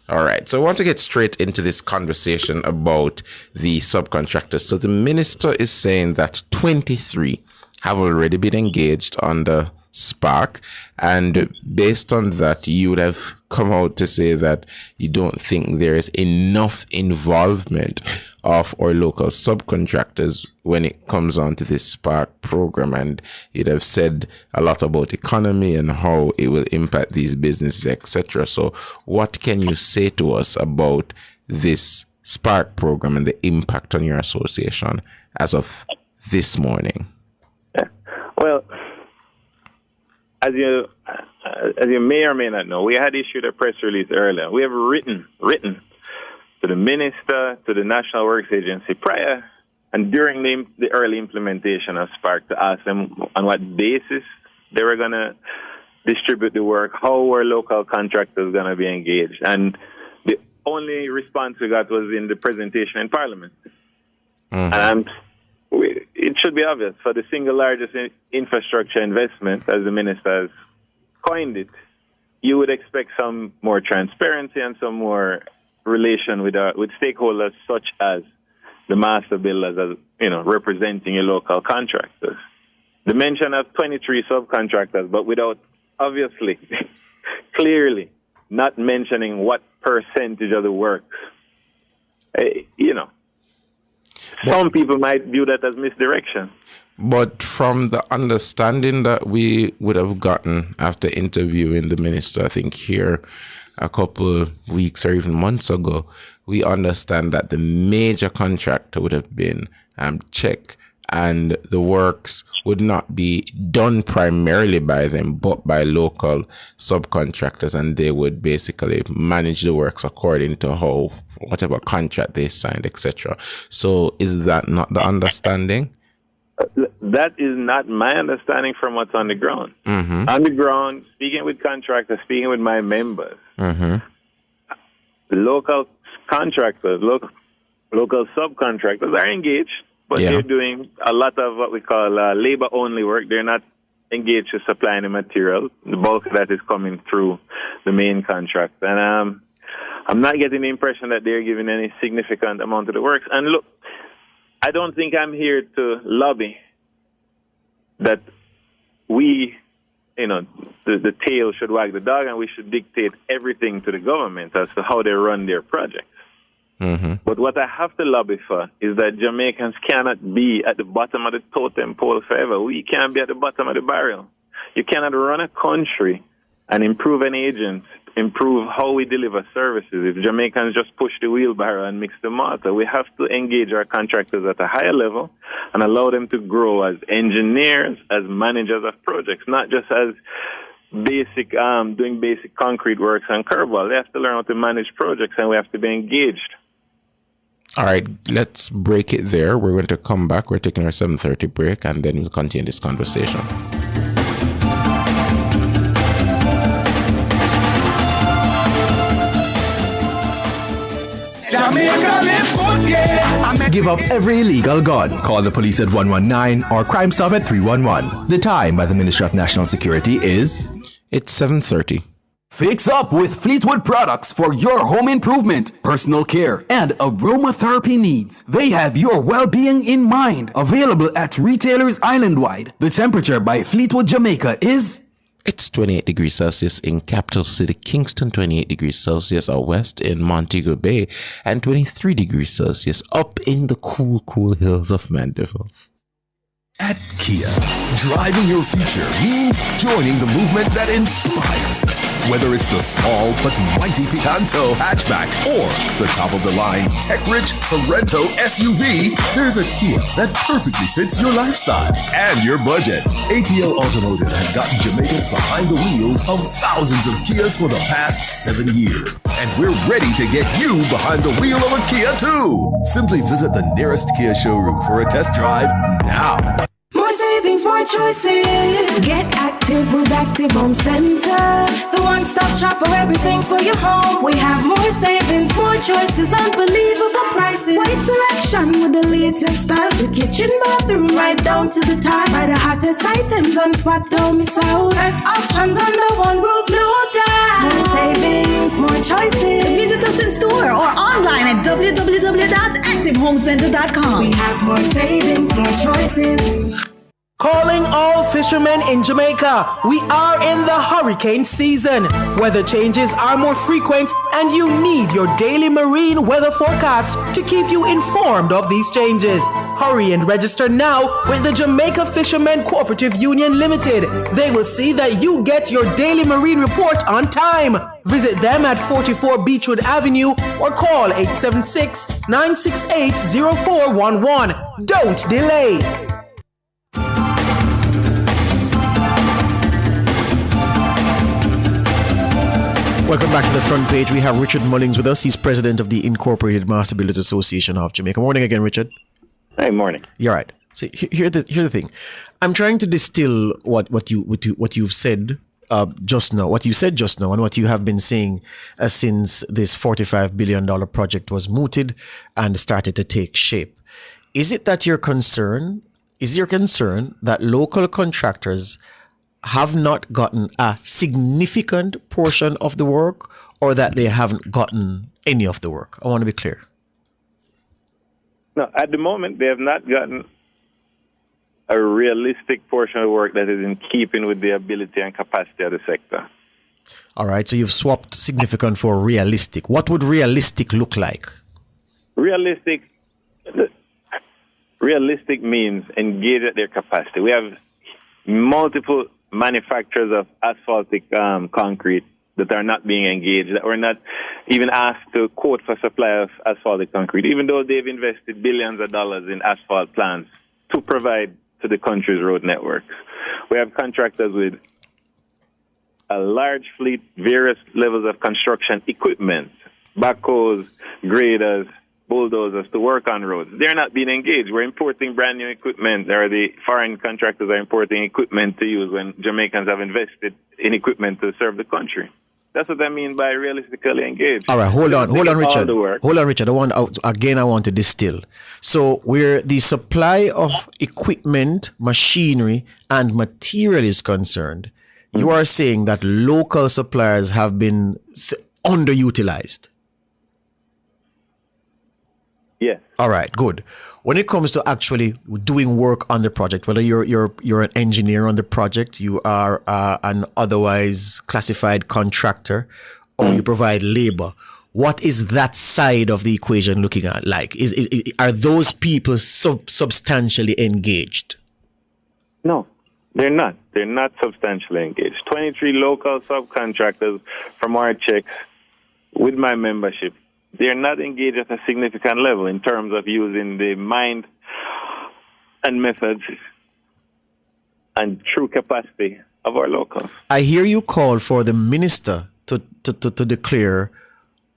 Speaker 6: All right, so I want to get straight into this conversation about the subcontractors. So the minister is saying that 23 have already been engaged on the Spark, and based on that, you would have come out to say that you don't think there is enough involvement of our local subcontractors when it comes on to this Spark program, and you'd have said a lot about economy and how it will impact these businesses, etc. So what can you say to us about this Spark program and the impact on your association as of this morning?
Speaker 19: Well, as you may or may not know, we had issued a press release earlier. We have written to the minister, to the National Works Agency prior and during the early implementation of Spark to ask them on what basis they were going to distribute the work, how were local contractors going to be engaged. And the only response we got was in the presentation in Parliament. And it should be obvious, for the single largest infrastructure investment, as the minister has coined it, you would expect some more transparency and some more relation with stakeholders such as the master builders, as representing your local contractors. The mention of 23 subcontractors, but without obviously, clearly, not mentioning what percentage of the work. Some people might view that as misdirection.
Speaker 6: But from the understanding that we would have gotten after interviewing the minister, I think here a couple weeks or even months ago, we understand that the major contractor would have been Czech, and the works would not be done primarily by them, but by local subcontractors, and they would basically manage the works according to whatever contract they signed, etc. So is that not the understanding?
Speaker 19: That is not my understanding from what's on the ground.
Speaker 6: Mm-hmm.
Speaker 19: On the ground, speaking with contractors, speaking with my members, local contractors, local subcontractors are engaged, but they're doing a lot of what we call labor-only work. They're not engaged to supplying the material. The bulk of that is coming through the main contract. And I'm not getting the impression that they're giving any significant amount of the works. And look, I don't think I'm here to lobby that we, the tail should wag the dog and we should dictate everything to the government as to how they run their projects. But what I have to lobby for is that Jamaicans cannot be at the bottom of the totem pole forever. We can't be at the bottom of the barrel. You cannot run a country and improve an agent, improve how we deliver services. If Jamaicans just push the wheelbarrow and mix the mortar, we have to engage our contractors at a higher level and allow them to grow as engineers, as managers of projects, not just as doing basic concrete works and curb wall. They have to learn how to manage projects, and we have to be engaged.
Speaker 6: All right, let's break it there. We're going to come back. We're taking our 7:30 break, and then we'll continue this conversation.
Speaker 11: Give up every illegal gun. Call the police at 119 or Crime Stop at 311. The time by the Ministry of National Security is...
Speaker 6: It's 7:30.
Speaker 8: Fix up with Fleetwood products for your home improvement, personal care, and aromatherapy needs. They have your well-being in mind. Available at retailers island-wide. The temperature by Fleetwood Jamaica is...
Speaker 6: It's 28 degrees Celsius in capital city Kingston, 28 degrees Celsius out west in Montego Bay, and 23 degrees Celsius up in the cool hills of Mandeville.
Speaker 16: At Kia, driving your future means joining the movement that inspires. Whether it's the small but mighty Picanto hatchback or the top-of-the-line tech-rich Sorento SUV, there's a Kia that perfectly fits your lifestyle and your budget. ATL Automotive has gotten Jamaicans behind the wheels of thousands of Kias for the past 7 years. And we're ready to get you behind the wheel of a Kia too. Simply visit the nearest Kia showroom for a test drive now.
Speaker 21: More savings, more choices. Get active with Active Home Center. The one-stop shop for everything for your home. We have more savings, more choices, unbelievable prices. Wide selection with the latest style. The kitchen, bathroom, right down to the top. Buy the hottest items on spot, don't miss out. Best options under one roof, no doubt. More savings, more choices.
Speaker 24: Visit us in store or online at www.activehomecenter.com.
Speaker 21: We have more savings, more choices.
Speaker 25: Calling all fishermen in Jamaica. We are in the hurricane season. Weather changes are more frequent and you need your daily marine weather forecast to keep you informed of these changes. Hurry and register now with the Jamaica Fishermen Cooperative Union Limited. They will see that you get your daily marine report on time. Visit them at 44 Beechwood Avenue or call 876-968-0411. Don't delay.
Speaker 5: Welcome back to the front page. We have Richard Mullings with us. He's president of the Incorporated Master Builders Association of Jamaica. Morning again, Richard.
Speaker 19: Hey, morning.
Speaker 5: You're right. So here's the thing. I'm trying to distill what you've said just now, what you said just now, and what you have been saying since this $45 billion project was mooted and started to take shape. Is it that your concern that local contractors have not gotten a significant portion of the work, or that they haven't gotten any of the work? I want to be clear.
Speaker 19: No, at the moment, they have not gotten a realistic portion of the work that is in keeping with the ability and capacity of the sector.
Speaker 5: All right, so you've swapped significant for realistic. What would realistic look like?
Speaker 19: Realistic means engage at their capacity. We have multiple manufacturers of asphaltic concrete that are not being engaged, that were not even asked to quote for supply of asphaltic concrete, even though they've invested billions of dollars in asphalt plants to provide to the country's road networks. We have contractors with a large fleet, various levels of construction equipment, backhoes, graders, bulldozers to work on roads. They're not being engaged. We're importing brand new equipment, or the foreign contractors are importing equipment to use when Jamaicans have invested in equipment to serve the country. That's what I mean by realistically engaged.
Speaker 5: All right, hold on, Richard. Hold on, Richard. I want to distill. So where the supply of equipment, machinery, and material is concerned, you are saying that local suppliers have been underutilized.
Speaker 19: Yeah.
Speaker 5: All right, good. When it comes to actually doing work on the project, whether you're an engineer on the project, you are an otherwise classified contractor, or you provide labor, what is that side of the equation looking at? Like, are those people substantially engaged?
Speaker 19: No, they're not. They're not substantially engaged. 23 local subcontractors from our checks with my membership, they're not engaged at a significant level in terms of using the mind and methods and true capacity of our locals.
Speaker 5: I hear you call for the minister to declare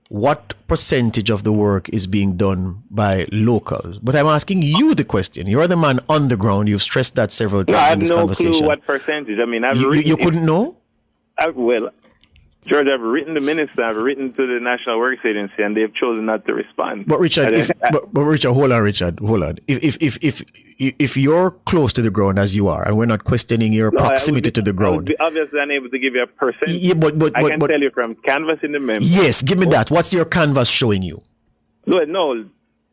Speaker 5: what percentage of the work is being done by locals. But I'm asking you the question. You're the man on the ground. You've stressed that several times in this conversation.
Speaker 19: I have no clue what percentage. I mean,
Speaker 5: you couldn't know?
Speaker 19: George, I've written the minister, I've written to the National Works Agency, and they've chosen not to respond.
Speaker 5: But Richard, hold on. If you're close to the ground as you are, and we're not questioning your proximity to the ground,
Speaker 19: I would be obviously unable to give you a percentage.
Speaker 5: Yeah, but
Speaker 19: I can tell you from canvassing the members.
Speaker 5: Yes, give me that. What's your canvas showing you?
Speaker 19: No,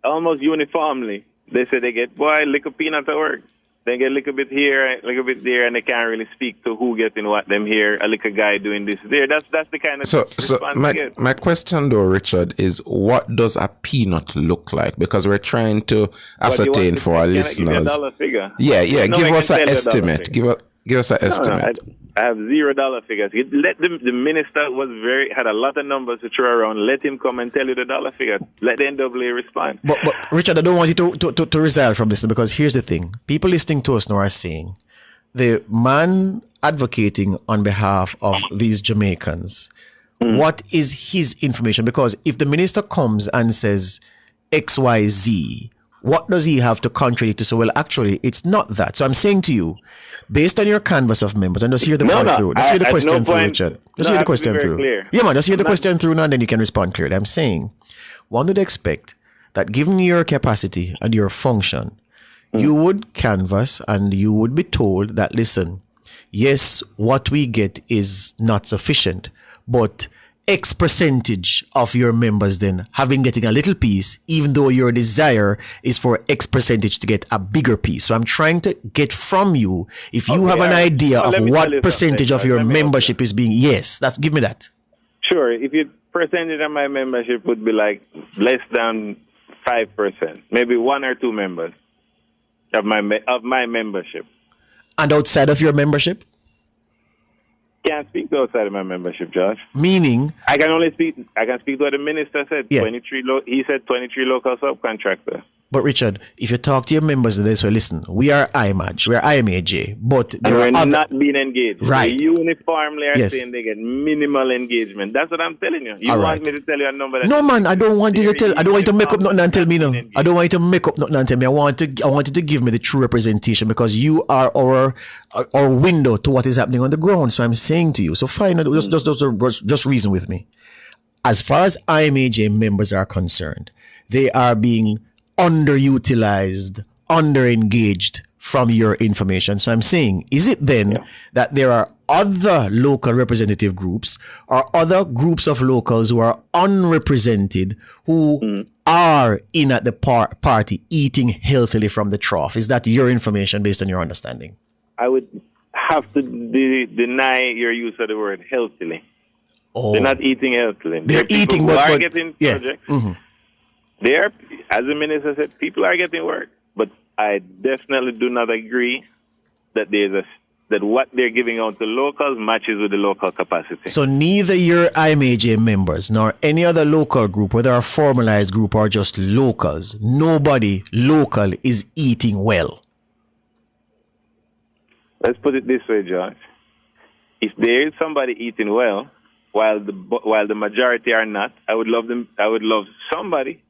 Speaker 19: almost uniformly. They say they get little peanut at work. They get a little bit here, a little bit there, and they can't really speak to who getting what them here. A little guy doing this there. That's the kind of response
Speaker 6: my question though, Richard, is what does a peanut look like? Because we're trying to ascertain for our listeners.
Speaker 19: $1 figure?
Speaker 6: Yeah. Give us an estimate. Give us an estimate.
Speaker 19: I have $0 figures. Let the minister had a lot of numbers to throw around. Let him come and tell you the dollar figure. Let the NWA respond.
Speaker 5: But Richard, I don't want you to resile from this, because here's the thing. People listening to us now are saying the man advocating on behalf of these Jamaicans, what is his information? Because if the minister comes and says XYZ, what does he have to contradict to say, well, actually, it's not that? So I'm saying to you, based on your canvas of members, and just hear the point through. Just hear the question through, Richard. Just hear the question through. Yeah, man, just hear the question through now, and then you can respond clearly. I'm saying, one would expect that given your capacity and your function, you would canvass and you would be told that, listen, yes, what we get is not sufficient, but X percentage of your members then have been getting a little piece, even though your desire is for X percentage to get a bigger piece. So I'm trying to get from you, if you have an idea of what percentage of your membership is being, give me that.
Speaker 19: Sure. If your percentage of my membership would be like less than 5%, maybe 1 or 2 members of my membership.
Speaker 5: And outside of your membership?
Speaker 19: Can't speak outside of my membership, Josh.
Speaker 5: Meaning?
Speaker 19: I can speak to what the minister said. Yeah. He said 23 local subcontractors.
Speaker 5: But Richard, if you talk to your members of this, well, listen, we are IMAJ, we are IMAJ, but
Speaker 19: And
Speaker 5: there
Speaker 19: we're
Speaker 5: are
Speaker 19: not being engaged.
Speaker 5: Right.
Speaker 19: They uniformly are
Speaker 5: Yes.
Speaker 19: saying they get minimal engagement. That's what I'm telling you. You
Speaker 5: All
Speaker 19: want
Speaker 5: right.
Speaker 19: me to tell you a number? That
Speaker 5: No, man, I don't want you to tell. I don't want you to make up nothing and tell me no. I don't want you to make up nothing and tell me. I want you to give me the true representation because you are our window to what is happening on the ground. So I'm saying to you. So fine, just reason with me. As far as IMAJ members are concerned, they are being underutilized, underengaged from your information. So I'm saying, is it then that there are other local representative groups or other groups of locals who are unrepresented who are in at the party eating healthily from the trough? Is that your information based on your understanding?
Speaker 19: I would have to deny your use of the word healthily.
Speaker 5: Oh.
Speaker 19: They're not eating healthily.
Speaker 5: They're
Speaker 19: people
Speaker 5: eating,
Speaker 19: who
Speaker 5: but
Speaker 19: are getting projects.
Speaker 5: Mhm.
Speaker 19: They are, as the minister said, people are getting work. But I definitely do not agree that that what they're giving out to locals matches with the local capacity.
Speaker 5: So neither your IMAJ members nor any other local group, whether a formalized group or just locals, nobody local is eating well.
Speaker 19: Let's put it this way, George. If there is somebody eating well, while the majority are not, I would love somebody,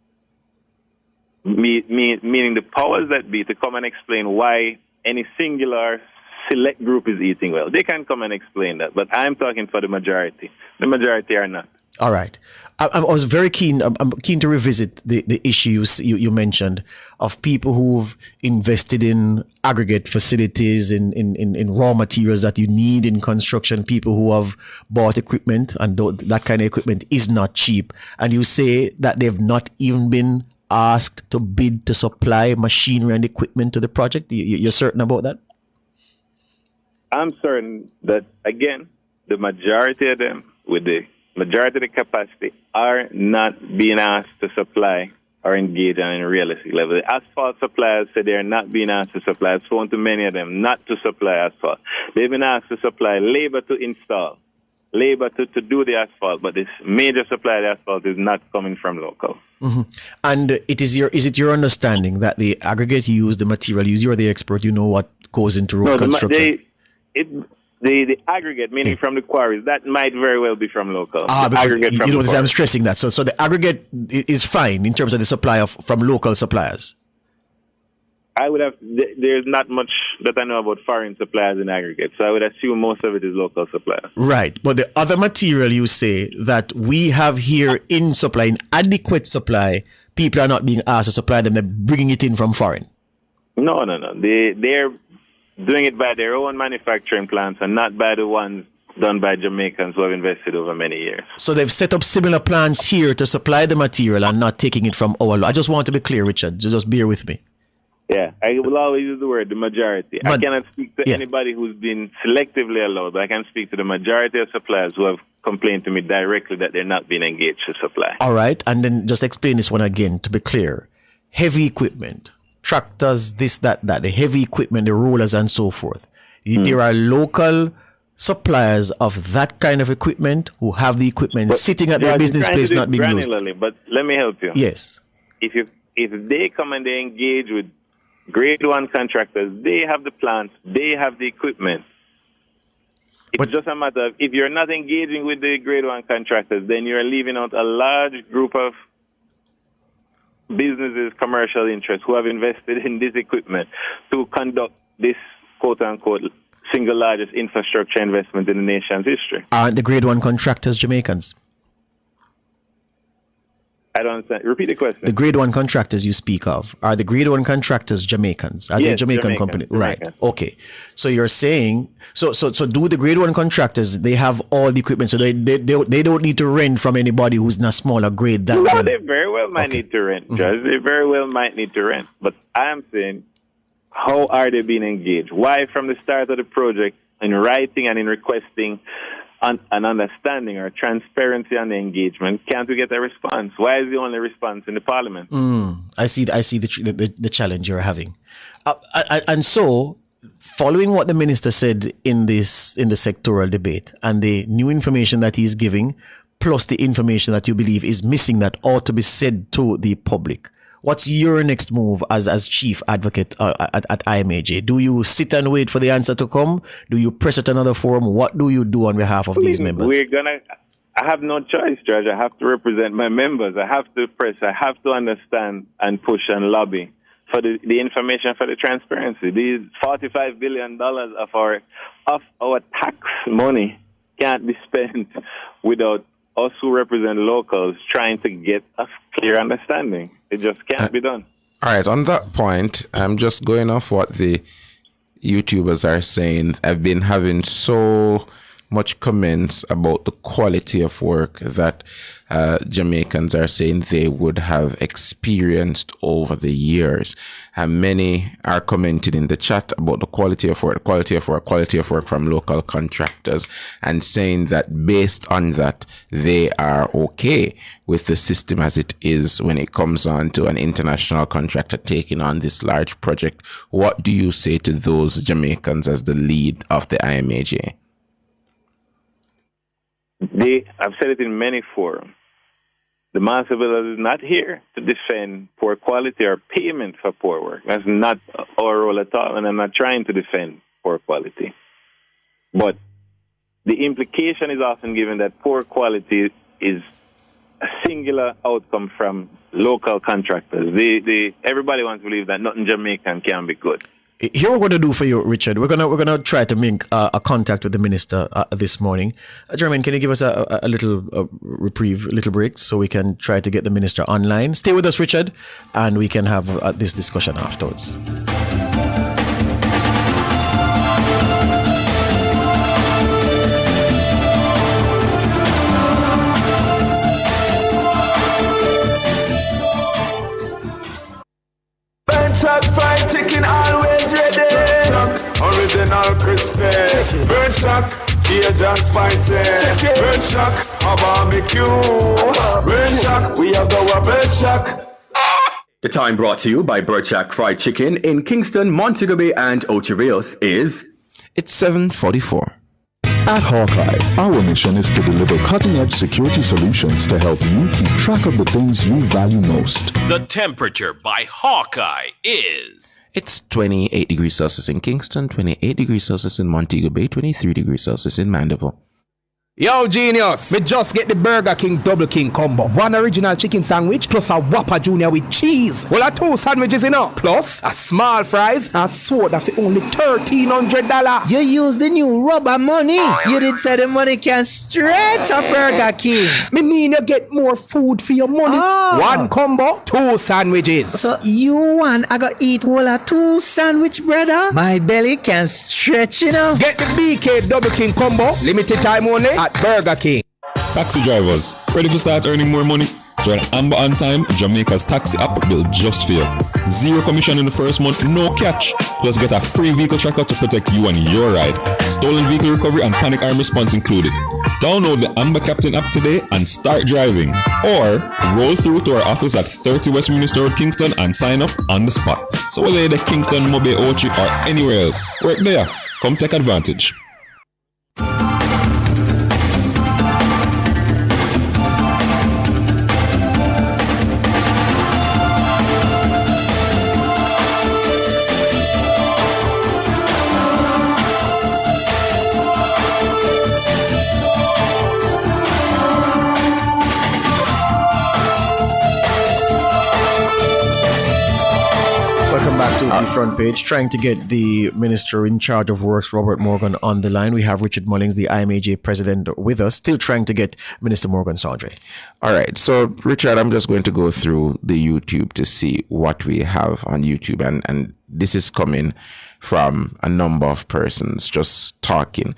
Speaker 19: meaning the powers that be, to come and explain why any singular select group is eating well. They can come and explain that, but I'm talking for the majority. The majority are not.
Speaker 5: All right. I was very keen. I'm keen to revisit the issues you mentioned of people who've invested in aggregate facilities, in raw materials that you need in construction, people who have bought equipment, and that kind of equipment is not cheap. And you say that they've not even been asked to bid to supply machinery and equipment to the project. You're certain about that?
Speaker 19: I'm certain that, again, the majority of them, with the majority of the capacity, are not being asked to supply or engage on a realistic level. The asphalt suppliers say they're not being asked to supply. I've spoken to many of them not to supply asphalt. They've been asked to supply labor to install, labor to do the asphalt, but this major supply of the asphalt is not coming from local.
Speaker 5: Mm-hmm. And is it your understanding that the aggregate used, the material used, you're the expert, you know what goes into road construction?
Speaker 19: The aggregate, meaning from the quarries, that might very well be from local.
Speaker 5: Because I'm stressing that. So the aggregate is fine in terms of the supply from local suppliers.
Speaker 19: There's not much that I know about foreign suppliers in aggregate, so I would assume most of it is local suppliers.
Speaker 5: Right, but the other material you say that we have here in supply, in adequate supply, people are not being asked to supply them, they're bringing it in from foreign.
Speaker 19: No. They're doing it by their own manufacturing plants and not by the ones done by Jamaicans who have invested over many years.
Speaker 5: So they've set up similar plants here to supply the material and not taking it from our. I just want to be clear, Richard. Just bear with me.
Speaker 19: Yeah, I will always use the word the majority. I cannot speak to anybody who's been selectively allowed, but I can speak to the majority of suppliers who have complained to me directly that they're not being engaged to supply.
Speaker 5: All right, and then just explain this one again to be clear. Heavy equipment, tractors, this, that, the heavy equipment, the rollers and so forth. There are local suppliers of that kind of equipment who have the equipment sitting at their business place not being used.
Speaker 19: But let me help you.
Speaker 5: Yes.
Speaker 19: If they come and they engage with grade 1 contractors, they have the plants, they have the equipment. It's just a matter of, if you're not engaging with the grade 1 contractors, then you're leaving out a large group of businesses, commercial interests who have invested in this equipment to conduct this quote-unquote single largest infrastructure investment in the nation's history.
Speaker 5: Aren't the grade 1 contractors Jamaicans?
Speaker 19: I don't understand. Repeat the question.
Speaker 5: The grade 1 contractors you speak of, are the grade 1 contractors Jamaicans? Are they Jamaican company? Right. Okay. So you're saying, so do the grade 1 contractors, they have all the equipment, so they don't need to rent from anybody who's in a smaller grade than them?
Speaker 19: They very well might need to rent, Judge. They very well might need to rent. But I'm saying, how are they being engaged? Why from the start of the project, in writing and in requesting an understanding or transparency on the engagement, can't we get a response? Why is the only response in the parliament?
Speaker 5: I see the challenge you're having. And so, following what the minister said in the sectoral debate and the new information that he's giving, plus the information that you believe is missing that ought to be said to the public, What's your next move as chief advocate at IMAJ? Do you sit and wait for the answer to come? Do you press at another forum? What do you do on behalf of these members?
Speaker 19: I have no choice, Judge. I have to represent my members. I have to press. I have to understand and push and lobby for the information, for the transparency. These $45 billion of our tax money can't be spent without us who represent locals trying to get a clear understanding. It just can't be done.
Speaker 6: All right, on that point, I'm just going off what the YouTubers are saying. I've been having so much comments about the quality of work that Jamaicans are saying they would have experienced over the years. And many are commenting in the chat about the quality of work from local contractors, and saying that based on that, they are okay with the system as it is when it comes on to an international contractor taking on this large project. What do you say to those Jamaicans as the lead of the IMAJ?
Speaker 19: I've said it in many forums. The Master Builders is not here to defend poor quality or payment for poor work. That's not our role at all, and I'm not trying to defend poor quality. But the implication is often given that poor quality is a singular outcome from local contractors. Everybody wants to believe that nothing Jamaican can be good.
Speaker 5: Here we're going to do for you, Richard. We're gonna try to make a contact with the minister this morning. Jermaine, can you give us a little reprieve, a little break, so we can try to get the minister online? Stay with us, Richard, and we can have this discussion afterwards.
Speaker 11: Burnt fried chicken always ready. Original crispy. Burnt shock, Cajun spicy. Burnt shock, a barbecue. Burnt shock, we are our burnt shock.
Speaker 3: The time brought to you by Burchak Fried Chicken in Kingston, Montego Bay, and Ocho Rios is...
Speaker 6: It's 7:44.
Speaker 10: At Hawkeye, our mission is to deliver cutting-edge security solutions to help you keep track of the things you value most.
Speaker 13: The temperature by Hawkeye is...
Speaker 6: It's 28 degrees Celsius in Kingston, 28 degrees Celsius in Montego Bay, 23 degrees Celsius in Mandeville.
Speaker 14: Yo, genius! We just get the Burger King Double King combo. One original chicken sandwich plus a Whopper Junior with cheese. Well, a 2 sandwiches enough. Plus a small fries and soda for only $1,300.
Speaker 22: You use the new rubber money. You did say the money can stretch a Burger King.
Speaker 14: Me mean you get more food for your money. One combo, 2 sandwiches.
Speaker 22: So you want I got eat whole a 2 sandwich, brother? My belly can stretch, you know.
Speaker 14: Get the BK Double King combo. Limited time only at Burger King.
Speaker 26: Taxi drivers, ready to start earning more money? Join Amber on Time, Jamaica's taxi app built just for you. 0 commission in the first month, no catch. Plus get a free vehicle tracker to protect you and your ride. Stolen vehicle recovery and panic alarm response included. Download the Amber Captain app today and start driving. Or roll through to our office at 30 Westminster Road, Kingston and sign up on the spot. So whether you're the Kingston, Mobe, Ochi or anywhere else, work there. Come take advantage.
Speaker 5: Back to the front page, trying to get the minister in charge of works, Robert Morgan, on the line. We have Richard Mullings, the IMAJ president, with us, still trying to get Minister Morgan Sandre.
Speaker 6: All right, so Richard, I'm just going to go through the YouTube to see what we have on YouTube, and this is coming from a number of persons just talking.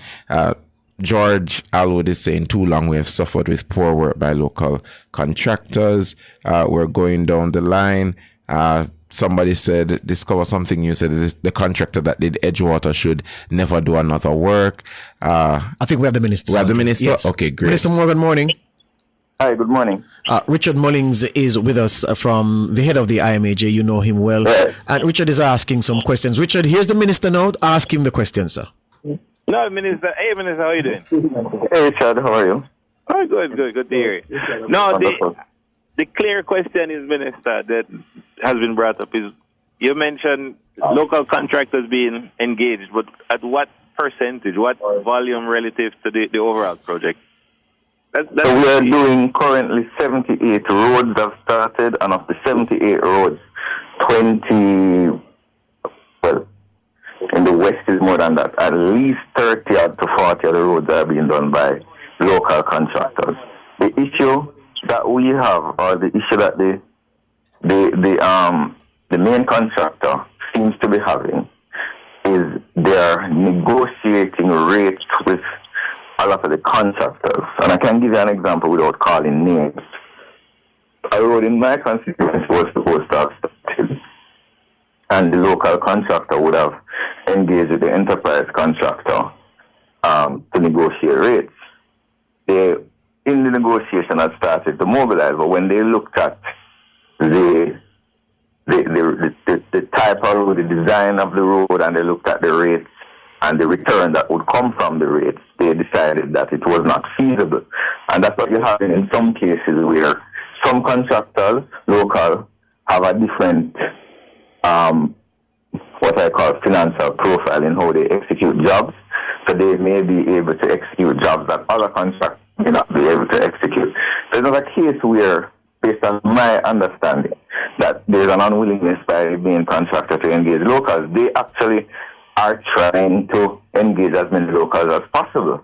Speaker 6: George Alwood is saying, too long we have suffered with poor work by local contractors. We're going down the line. Somebody said, discover something new, said the contractor that did Edgewater should never do another work.
Speaker 5: I think we have the minister.
Speaker 6: We have the minister?
Speaker 5: Yes.
Speaker 6: Okay, great.
Speaker 5: Minister Morgan, morning.
Speaker 23: Hi, good morning.
Speaker 5: Richard Mullings is with us from the head of the IMAJ. You know him well.
Speaker 23: Right.
Speaker 5: And Richard is asking some questions. Richard, here's the minister now. Ask him the question, sir.
Speaker 19: No, Minister. Hey, Minister, how are you doing?
Speaker 23: Hey, Richard, how are you?
Speaker 19: Oh, good to hear you. No, the clear question is, Minister, that has been brought up is you mentioned local contractors being engaged, but at what percentage, what volume relative to the overall project?
Speaker 23: So we are doing currently 78 roads have started, and of the 78 roads, 20, well, in the west is more than that. At least 30 to 40 of the roads are being done by local contractors. The issue that we have, or the issue that the main contractor seems to be having, is they're negotiating rates with a lot of the contractors. And I can give you an example without calling names. A road in my constituency was supposed to have started, and the local contractor would have engaged with the enterprise contractor to negotiate rates. They, in the negotiation, had started to mobilize, but when they looked at the type of road, the design of the road, and they looked at the rates and the return that would come from the rates, they decided that it was not feasible. And that's what you have in some cases where some contractors, local, have a different, what I call financial profile in how they execute jobs. So they may be able to execute jobs that other contractors may not be able to execute. There's another case where, based on my understanding, that there's an unwillingness by the main contractor to engage locals. They actually are trying to engage as many locals as possible.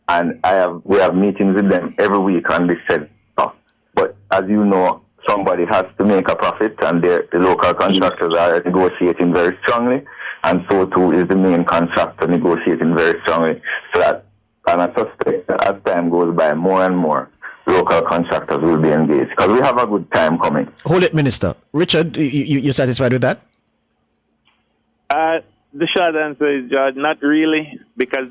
Speaker 23: And we have meetings with them every week, and they said, oh. But as you know, somebody has to make a profit, and the local contractors are negotiating very strongly, and so too is the main contractor negotiating very strongly. So that, and I suspect that as time goes by, more and more local contractors will be engaged, because we have a good time coming.
Speaker 5: Hold it, Minister. Richard, you satisfied with that?
Speaker 19: The short answer is, George, not really, because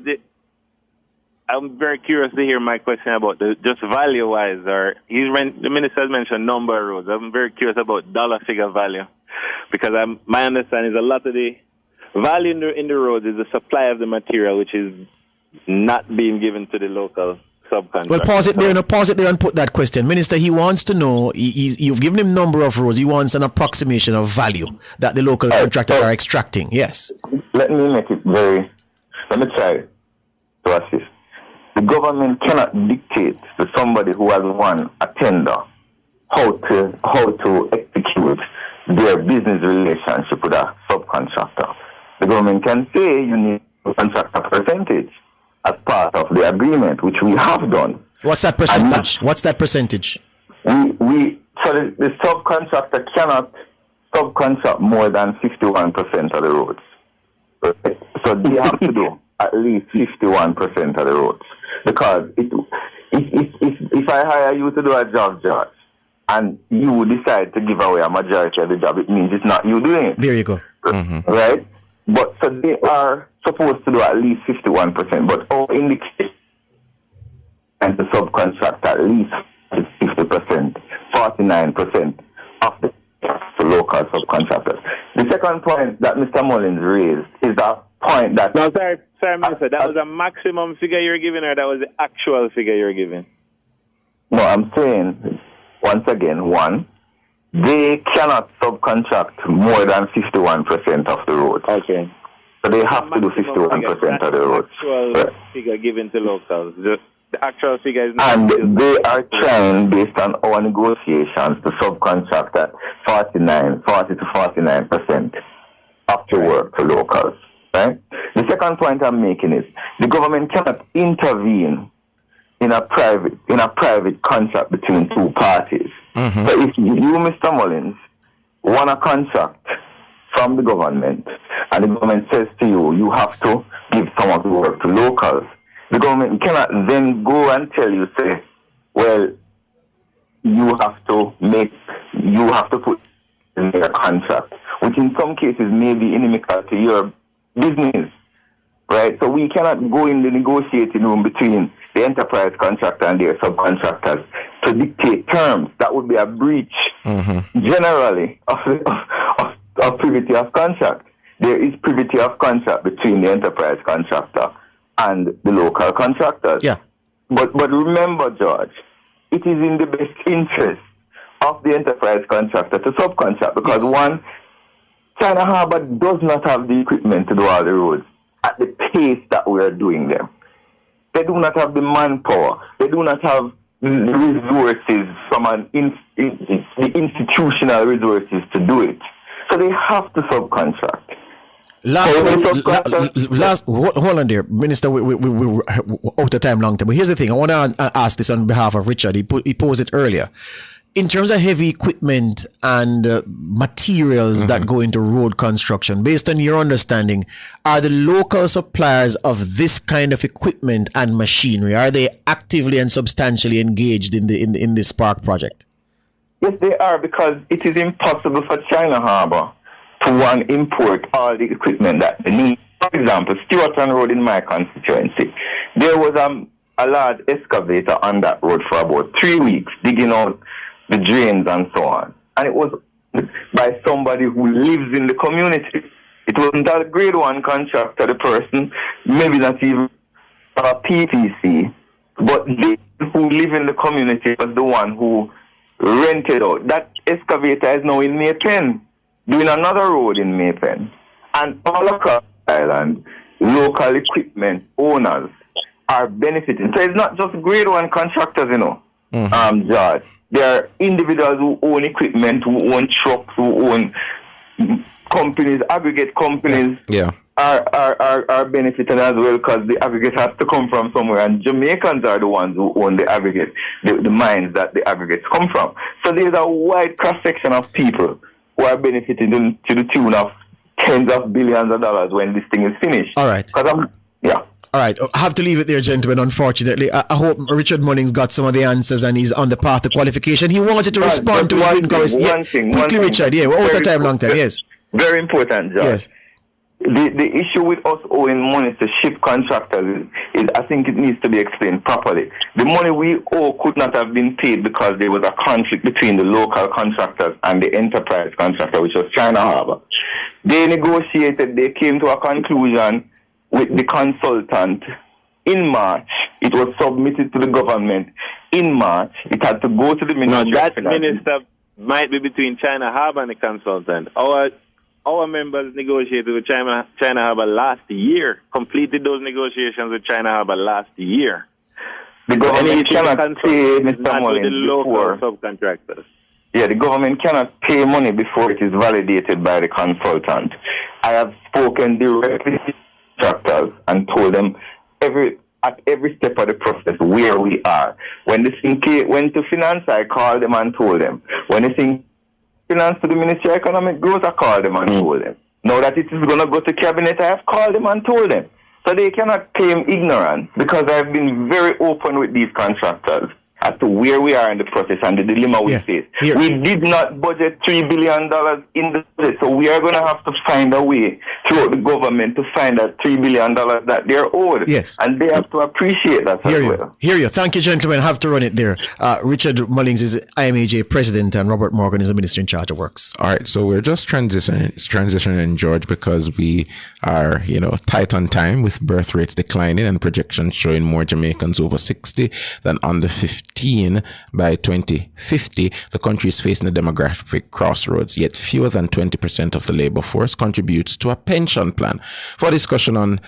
Speaker 19: I'm very curious to hear my question about just value-wise, or the minister has mentioned number of roads. I'm very curious about dollar figure value, because my understanding is a lot of the value in the roads is the supply of the material, which is not being given to the local subcontractor.
Speaker 5: Well, pause it there and put that question. Minister, he wants to know, you've given him number of roads, he wants an approximation of value that the local contractors are extracting. Yes.
Speaker 23: Let me make it let me try to assist. The government cannot dictate to somebody who has won a tender how to execute their business relationship with a subcontractor. The government can say you need a contractor percentage as part of the agreement, which we have done.
Speaker 5: What's that percentage? What's that percentage?
Speaker 23: So the subcontractor cannot subcontract more than 51% of the roads. So they have to do at least 51% of the roads. Because if I hire you to do a job, George, and you decide to give away a majority of the job, it means it's not you doing it.
Speaker 5: There you go.
Speaker 23: Mm-hmm. Right? But so they are supposed to do at least 51%, but all indicate and the subcontract at least 50%, 49% of the local subcontractors. The second point that Mr. Mullins raised is that point that...
Speaker 19: No, sorry, Minister, that was a maximum figure you're giving, or that was the actual figure you're giving?
Speaker 23: No, I'm saying, once again, one, they cannot subcontract more than 51% of the roads.
Speaker 19: Okay.
Speaker 23: So they have to do 51% of the roads.
Speaker 19: Actual figure given to locals. The actual figure is not...
Speaker 23: And they are trying, based on our negotiations, to subcontract at 40 to 49% of the work to locals. Right? The second point I'm making is the government cannot intervene in a private contract between two parties. Mm-hmm. So if you, Mr. Mullins, want a contract from the government, and the government says to you, you have to give some of the work to locals, the government cannot then go and tell you, say, well, you have to put in a contract, which in some cases may be inimical to your business, right? So we cannot go in the negotiating room between the enterprise contractor and their subcontractors to dictate terms. That would be a breach, generally, of privity of contract. There is privity of contract between the enterprise contractor and the local contractors.
Speaker 5: Yeah.
Speaker 23: But remember, George, it is in the best interest
Speaker 19: of the enterprise contractor to subcontract because one, China Harbour does not have the equipment to do all the roads at the pace that we are doing them. They do not have the manpower. They do not have the resources from the institutional resources to do it. So they have to subcontract.
Speaker 5: Hold on there, Minister. We're out of time long time. But here's the thing. I want to ask this on behalf of Richard. He posed it earlier. In terms of heavy equipment and materials that go into road construction, based on your understanding, are the local suppliers of this kind of equipment and machinery, are they actively and substantially engaged in this Spark project?
Speaker 19: Yes, they are, because it is impossible for China Harbour to import all the equipment that they need. For example, Stewarton Road in my constituency, there was a large excavator on that road for about 3 weeks, digging out the drains and so on. And it was by somebody who lives in the community. It wasn't a grade 1 contractor, the person, maybe not even a PTC, but they who live in the community was the one who rented out. That excavator is now in Maypen, doing another road in Maypen. And all across the island, local equipment owners are benefiting. So it's not just grade 1 contractors, George. There are individuals who own equipment, who own trucks, who own companies, aggregate companies are benefiting as well, because the aggregate has to come from somewhere, and Jamaicans are the ones who own the aggregate, the mines that the aggregates come from. So there's a wide cross-section of people who are benefiting to the tune of tens of billions of dollars when this thing is finished.
Speaker 5: All right. All right, I have to leave it there, gentlemen, unfortunately. I hope Richard Mullings got some of the answers and he's on the path to qualification. He wanted to respond to his written conversation. Quickly, Richard, we're out of time, long time, yes.
Speaker 19: Very important, George.
Speaker 5: Yes.
Speaker 19: The issue with us owing money to ship contractors is I think it needs to be explained properly. The money we owe could not have been paid because there was a conflict between the local contractors and the enterprise contractor, which was China Harbour. They negotiated, they came to a conclusion with the consultant in March. It was submitted to the government in March. It had to go to the Ministry of Finance.
Speaker 4: Minister might be between China Harbour and the consultant. Our members negotiated with China Harbour last year, completed those negotiations with China Harbour last year.
Speaker 19: The government cannot pay, Mr. Mullings,
Speaker 4: the local subcontractors.
Speaker 19: Yeah, the government cannot pay money before it is validated by the consultant. I have spoken directly to contractors and told them at every step of the process where we are. When the thing went to finance, I called them and told them. When the thing finance to the Ministry of Economic Growth, I called them and told them. Now that it is going to go to Cabinet, I have called them and told them. So they cannot claim ignorance, because I've been very open with these contractors as to where we are in the process and the dilemma we face. We did not budget $3 billion in the budget, so we are going to have to find a way through the government to find that $3 billion that they're owed.
Speaker 5: Yes.
Speaker 19: And they have to appreciate that as well.
Speaker 5: Hear you. Thank you, gentlemen. I have to run it there. Richard Mullings is IMAJ president and Robert Morgan is the minister in charge of works.
Speaker 6: All right, so we're just transitioning, George, because we are, tight on time with birth rates declining and projections showing more Jamaicans over 60 than under 15 by 2050. The country is facing a demographic crossroads, yet fewer than 20% of the labor force contributes to a pension plan. For discussion on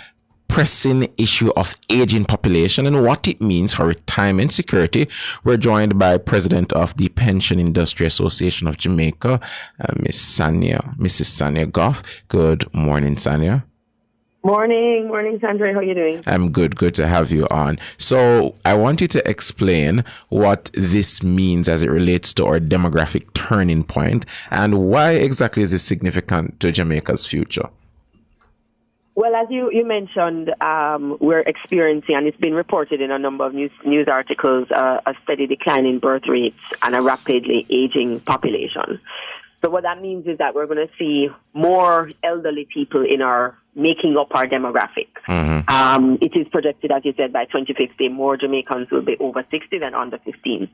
Speaker 6: pressing issue of aging population and what it means for retirement security, we're joined by President of the Pension Industry Association of Jamaica, Mrs. Sanya Goff. Good morning, Sanya.
Speaker 9: Morning, Sandra. How are you doing?
Speaker 6: I'm good to have you on. So I want you to explain what this means as it relates to our demographic turning point, and why exactly is this significant to Jamaica's future?
Speaker 9: Well, as you mentioned, we're experiencing, and it's been reported in a number of news articles, a steady decline in birth rates and a rapidly aging population. So what that means is that we're going to see more elderly people making up our demographic. Mm-hmm. It is projected, as you said, by 2050, more Jamaicans will be over 60 than under 15.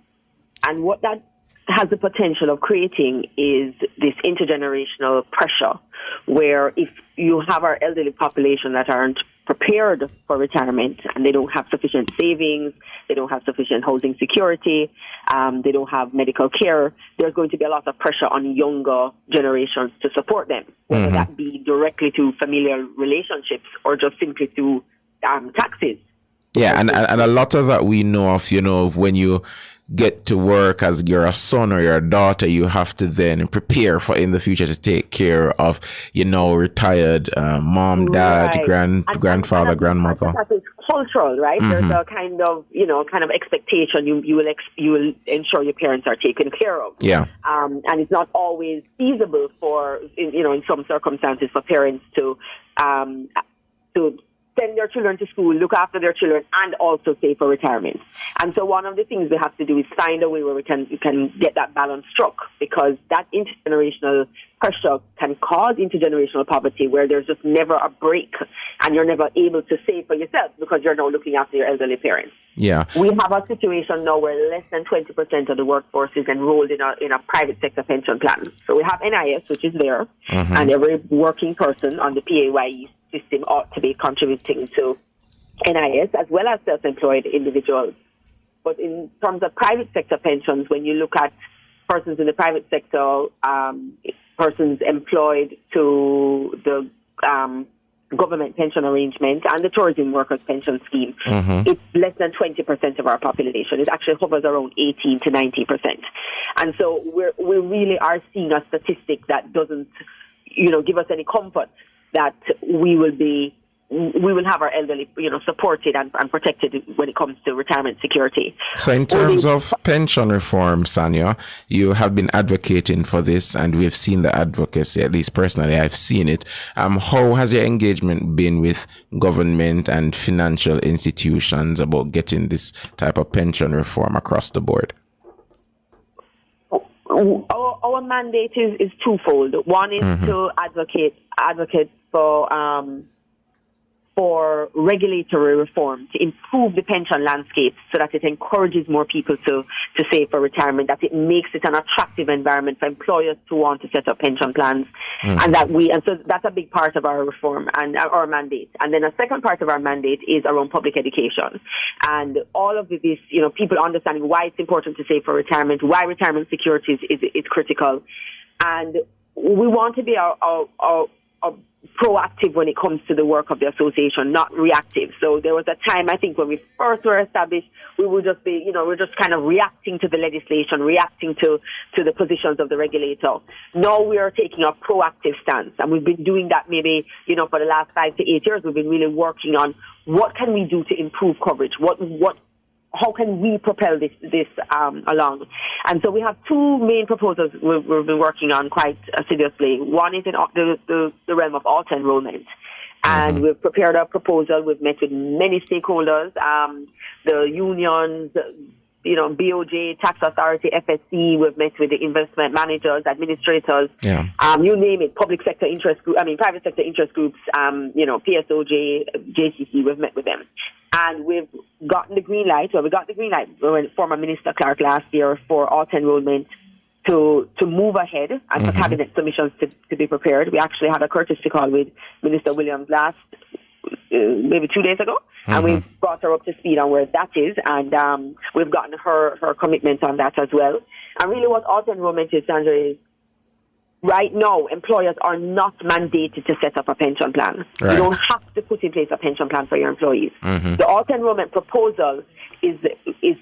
Speaker 9: And what that has the potential of creating is this intergenerational pressure, where if you have our elderly population that aren't prepared for retirement and they don't have sufficient savings, they don't have sufficient housing security, they don't have medical care, there's going to be a lot of pressure on younger generations to support them, whether that be directly to familial relationships or just simply through taxes.
Speaker 6: Yeah, and a lot of that we know of, when you get to work as you're a son or you're a daughter, you have to then prepare for in the future to take care of, retired mom, dad, grandfather, grandmother.
Speaker 9: That is cultural, right? There's a kind of expectation you will ensure your parents are taken care of.
Speaker 6: Yeah.
Speaker 9: And it's not always feasible for, in some circumstances for parents to send their children to school, look after their children, and also save for retirement. And so one of the things we have to do is find a way where we can get that balance struck, because that intergenerational pressure can cause intergenerational poverty where there's just never a break and you're never able to save for yourself because you're now looking after your elderly parents.
Speaker 6: Yeah.
Speaker 9: We have a situation now where less than 20% of the workforce is enrolled in a private sector pension plan. So we have NIS, which is there, and every working person on the PAYE system ought to be contributing to NIS as well as self-employed individuals. But in terms of private sector pensions, when you look at persons in the private sector, persons employed to the government pension arrangement and the tourism workers pension scheme, it's less than 20% of our population. It actually hovers around 18 to 90%. And so we really are seeing a statistic that doesn't, give us any comfort that we will have our elderly, supported and protected when it comes to retirement security.
Speaker 6: So in terms of pension reform, Sanya, you have been advocating for this, and we've seen the advocacy, at least personally, I've seen it. How has your engagement been with government and financial institutions about getting this type of pension reform across the board?
Speaker 9: Our mandate is twofold. One is to advocate for regulatory reform to improve the pension landscape so that it encourages more people to save for retirement, that it makes it an attractive environment for employers to want to set up pension plans, and so that's a big part of our reform and our mandate. And then a second part of our mandate is around public education, and all of this, people understanding why it's important to save for retirement, why retirement security is critical, and we want to be proactive when it comes to the work of the association, not reactive. So there was a time, I think, when we first were established, we would just be, we're just kind of reacting to the legislation, reacting to the positions of the regulator. Now we are taking a proactive stance, and we've been doing that maybe, for the last 5 to 8 years. We've been really working on what can we do to improve coverage, how can we propel this along? And so we have two main proposals we've been working on quite assiduously. One is in the realm of auto-enrollment. And we've prepared a proposal. We've met with many stakeholders, the unions, BOJ, Tax Authority, FSC. We've met with the investment managers, administrators, you name it, private sector interest groups, PSOJ, JCC. We've met with them. And we've gotten the green light. Well, we got the green light when former Minister Clark last year for auto-enrollment to move ahead and for cabinet submissions to be prepared. We actually had a courtesy call with Minister Williams maybe 2 days ago, and we've brought her up to speed on where that is, and we've gotten her commitment on that as well. And really what auto-enrollment is, Sandra, is right now, employers are not mandated to set up a pension plan. Right. You don't have to put in place a pension plan for your employees. The auto-enrollment proposal is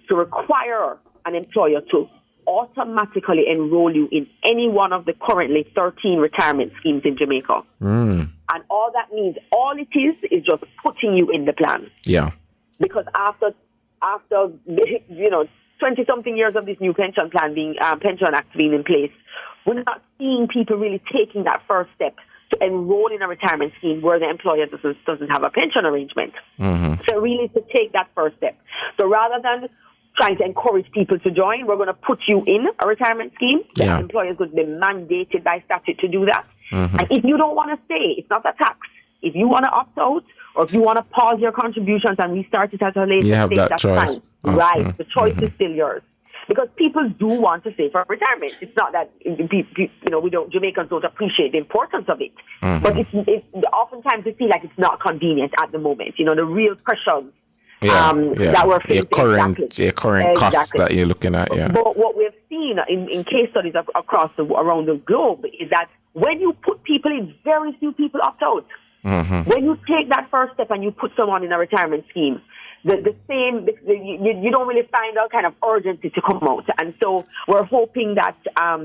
Speaker 9: to require an employer to automatically enroll you in any one of the currently 13 retirement schemes in Jamaica. And all that means, all it is just putting you in the plan.
Speaker 6: Yeah.
Speaker 9: Because after 20-something years of this new pension plan Pension Act being in place, we're not seeing people really taking that first step to enroll in a retirement scheme where the employer doesn't have a pension arrangement. So really to take that first step. So rather than trying to encourage people to join, we're going to put you in a retirement scheme. The employer is going to be mandated by statute to do that. And if you don't want to stay, it's not a tax. If you want to opt out, or if you want to pause your contributions and restart it at a later stage, that's fine. Right, the choice is still yours. Because people do want to save for retirement. It's not that Jamaicans don't appreciate the importance of it. But it's oftentimes we feel like it's not convenient at the moment. The real pressures that we're facing.
Speaker 6: Your current cost that you're looking at, yeah.
Speaker 9: But what we've seen in case studies around the globe is that when you put people in, very few people opt out. When you take that first step and you put someone in a retirement scheme, you don't really find that kind of urgency to come out, and so we're hoping that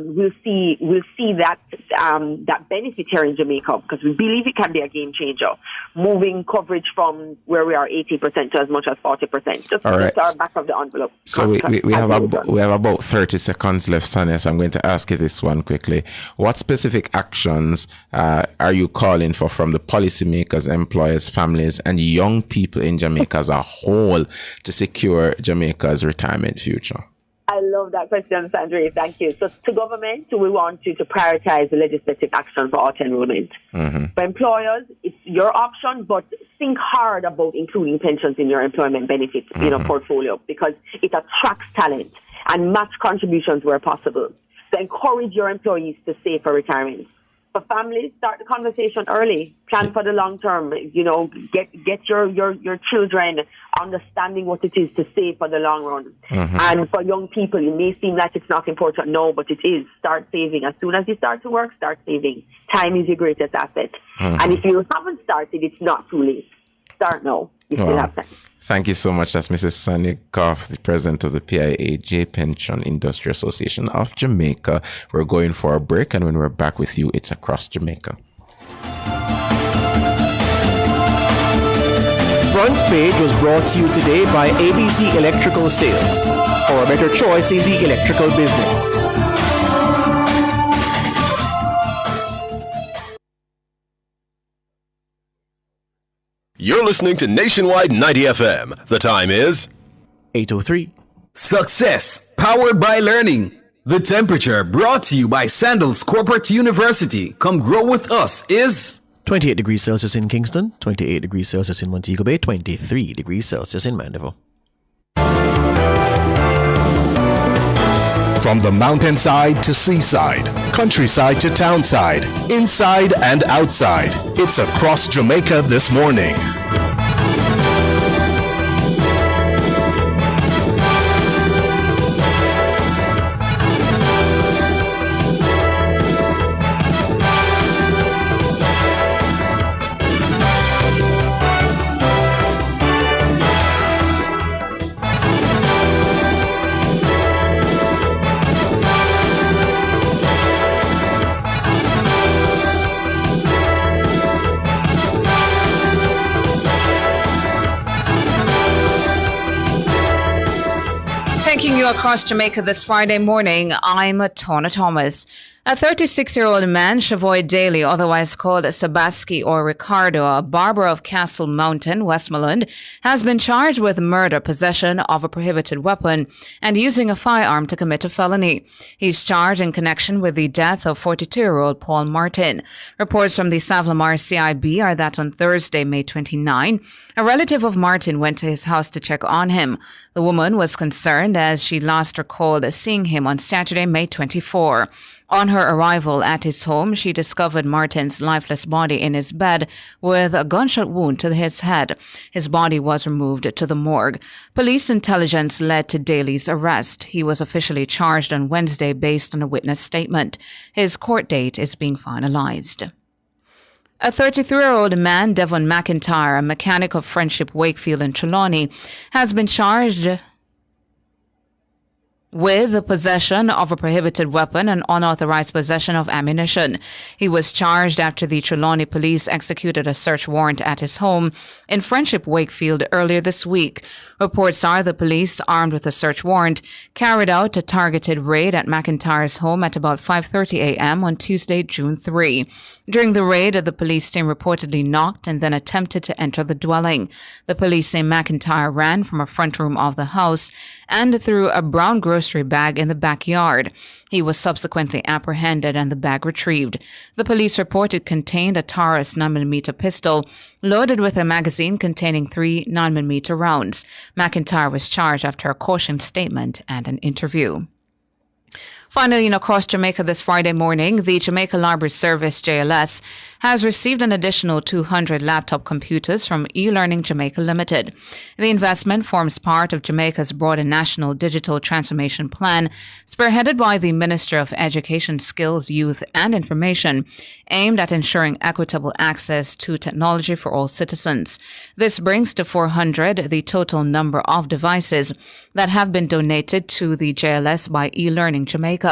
Speaker 9: we'll see that benefit here in Jamaica, because we believe it can be a game changer, moving coverage from where we are 80% to as much as 40%. Just
Speaker 6: All right.
Speaker 9: our back of the envelope.
Speaker 6: So we have about 30 seconds left, Sonia. So I'm going to ask you this one quickly. What specific actions are you calling for from the policymakers, employers, families, and young people in Jamaica as a whole to secure Jamaica's retirement future?
Speaker 9: I love that question, Sandra. Thank you. So to government, we want you to prioritize the legislative action for auto-enrollment. For employers, it's your option, but think hard about including pensions in your employment benefits portfolio, because it attracts talent and match contributions where possible. So encourage your employees to save for retirement. For families, start the conversation early. Plan for the long term. Get your children understanding what it is to save for the long run. And for young people, it may seem like it's not important. No, but it is. Start saving. As soon as you start to work, start saving. Time is your greatest asset. And if you haven't started, it's not too late. Start now. You still have time.
Speaker 6: Thank you so much. That's Mrs. Sonia Goff, the president of the PIAJ Pension Industry Association of Jamaica. We're going for a break, and when we're back with you, it's Across Jamaica.
Speaker 5: Front Page was brought to you today by ABC Electrical Sales, for a better choice in the electrical business.
Speaker 16: You're listening to Nationwide 90 FM. The time is
Speaker 5: 8:03.
Speaker 8: Success, powered by learning. The temperature brought to you by Sandals Corporate University. Come grow with us is
Speaker 5: 28 degrees Celsius in Kingston, 28 degrees Celsius in Montego Bay, 23 degrees Celsius in Mandeville.
Speaker 16: from the mountainside to seaside, countryside to townside, inside and outside. It's Across Jamaica this morning.
Speaker 1: Taking you across Jamaica this Friday morning, I'm Tona Thomas. A 36-year-old man, Shavoy Daly, otherwise called Sabaski or Ricardo, a barber of Castle Mountain, Westmoreland, has been charged with murder, possession of a prohibited weapon, and using a firearm to commit a felony. He's charged in connection with the death of 42-year-old Paul Martin. Reports from the Savlamar CIB are that on Thursday, May 29, a relative of Martin went to his house to check on him. The woman was concerned as she last recalled seeing him on Saturday, May 24. On her arrival at his home, she discovered Martin's lifeless body in his bed with a gunshot wound to his head. His body was removed to the morgue. Police intelligence led to Daly's arrest. He was officially charged on Wednesday based on a witness statement. His court date is being finalized. A 33-year-old man, Devon McIntyre, a mechanic of Friendship Wakefield in Trelawney, has been charged with the possession of a prohibited weapon and unauthorized possession of ammunition. He was charged after the Trelawney police executed a search warrant at his home in Friendship Wakefield earlier this week. Reports are the police, armed with a search warrant, carried out a targeted raid at McIntyre's home at about 5:30 a.m. on Tuesday, June 3. During the raid, the police team reportedly knocked and then attempted to enter the dwelling. The police say McIntyre ran from a front room of the house and threw a brown grocery bag in the backyard. He was subsequently apprehended and the bag retrieved. The police report it contained a Taurus 9mm pistol loaded with a magazine containing 3 9mm rounds. McIntyre was charged after a caution statement and an interview. Finally, across Jamaica this Friday morning, the Jamaica Library Service, JLS, has received an additional 200 laptop computers from eLearning Jamaica Limited. The investment forms part of Jamaica's broader national digital transformation plan, spearheaded by the Minister of Education, Skills, Youth and Information, aimed at ensuring equitable access to technology for all citizens. This brings to 400 the total number of devices that have been donated to the JLS by eLearning Jamaica.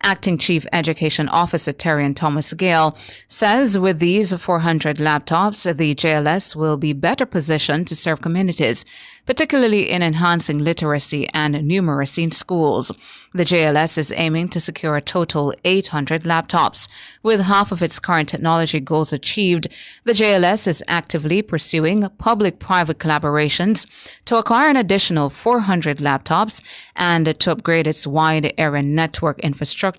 Speaker 1: Acting Chief Education Officer Terrian Thomas Gale says with these 400 laptops, the JLS will be better positioned to serve communities, particularly in enhancing literacy and numeracy in schools. The JLS is aiming to secure a total 800 laptops. With half of its current technology goals achieved, the JLS is actively pursuing public-private collaborations to acquire an additional 400 laptops and to upgrade its wide area network infrastructure,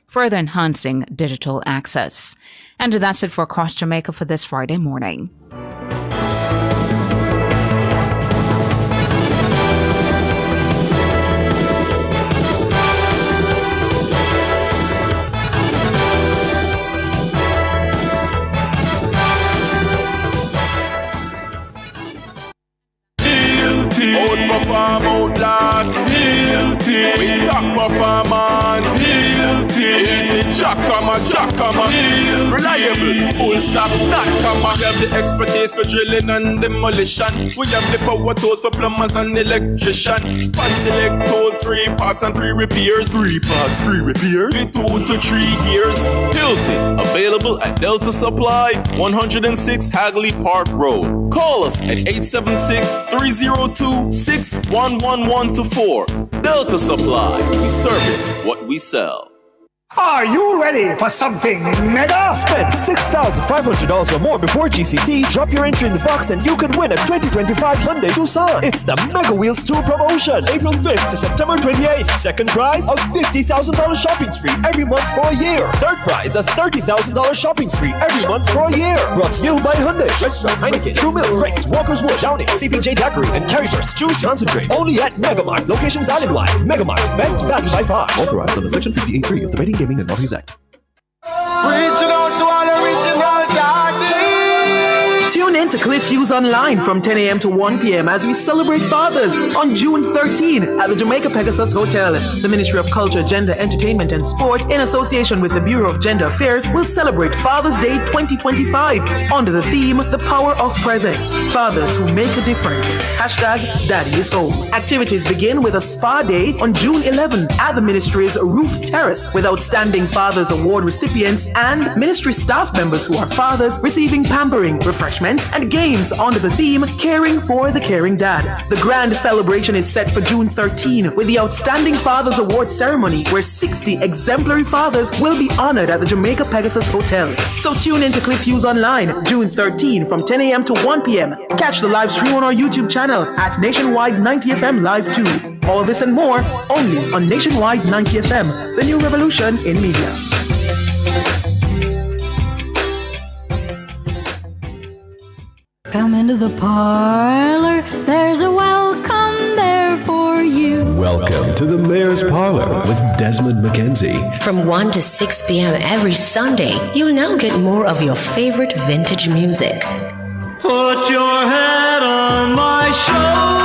Speaker 1: further enhancing digital access. And that's it for Across Jamaica for this Friday morning.
Speaker 2: Outperform, outlast, we top performance, Jackama, reliable, full stop, not comma. We have the expertise for drilling and demolition. We have the power tools for plumbers and electrician. Fancy leg tools, 3 parts and 3 repairs. 3 parts, 3 repairs. In 2 to 3 years. Hilton, available at Delta Supply, 106 Hagley Park Road. Call us at 876-302-61124. Delta Supply, we service what we sell.
Speaker 11: Are you ready for something mega? Spend $6,500 or more before GCT, drop your entry in the box and you can win a 2025 Hyundai Tucson. It's the Mega Wheels 2 promotion, April 5th to September 28th. Second prize, a $50,000 shopping spree every month for a year. Third prize, a $30,000 shopping spree every month for a year. Brought to you by Hyundai, Redstone, Heineken, True Milk, Grace, Walker's Wood, Downing, CPJ Daiquiri, and Carriage's Juice Concentrate. Only at Megamart, locations island-wide. Megamart, best value by far. Authorized under Section 58.3 of the Betting, Gaming and Lotteries Act.
Speaker 25: Reaching out to all original daddies. Tune in to Cliff Hughes Online from 10 a.m. to 1 p.m. as we celebrate fathers on June 13 at the Jamaica Pegasus Hotel. The Ministry of Culture, Gender, Entertainment and Sport, in association with the Bureau of Gender Affairs, will celebrate Father's Day 2025 under the theme, The Power of Presence. Fathers who make a difference. Hashtag Daddy is Home. Activities begin with a spa day on June 11 at the Ministry's Roof Terrace with outstanding Fathers Award recipients and Ministry staff members who are fathers receiving pampering, refreshments, and games under the theme Caring for the Caring Dad. The grand celebration is set for June 13 with the Outstanding Fathers Award ceremony where 60 exemplary fathers will be honored at the Jamaica Pegasus Hotel. So tune in to Cliff Hughes Online June 13 from 10 a.m. to 1 p.m. Catch the live stream on our YouTube channel at Nationwide 90 FM Live 2. All this and more only on Nationwide 90 FM, the new revolution in media.
Speaker 24: Come into the parlor, there's a welcome there for you.
Speaker 7: Welcome to the Mayor's Parlor with Desmond McKenzie.
Speaker 15: From 1 to 6 p.m. every Sunday, you'll now get more of your favorite vintage music.
Speaker 17: Put your head on my shoulder.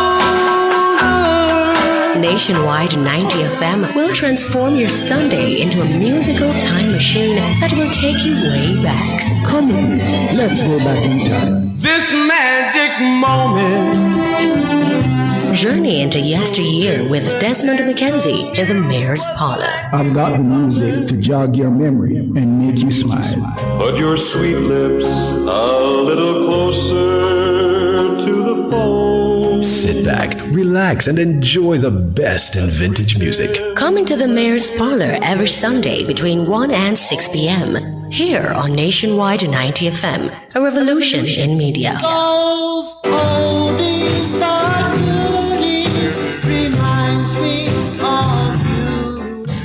Speaker 15: Nationwide 90 FM will transform your Sunday into a musical time machine that will take you way back.
Speaker 7: Come on, let's go back in time.
Speaker 17: This magic moment.
Speaker 15: Journey into yesteryear with Desmond McKenzie in the Mayor's Parlor.
Speaker 7: I've got the music to jog your memory and make you smile.
Speaker 17: Put your sweet lips a little closer to the phone.
Speaker 7: Sit back, relax, and enjoy the best in vintage music.
Speaker 15: Come into the Mayor's Parlor every Sunday between 1 and 6 p.m. here on Nationwide 90 FM, a revolution in media.
Speaker 17: Those oldies but goodies reminds me of you.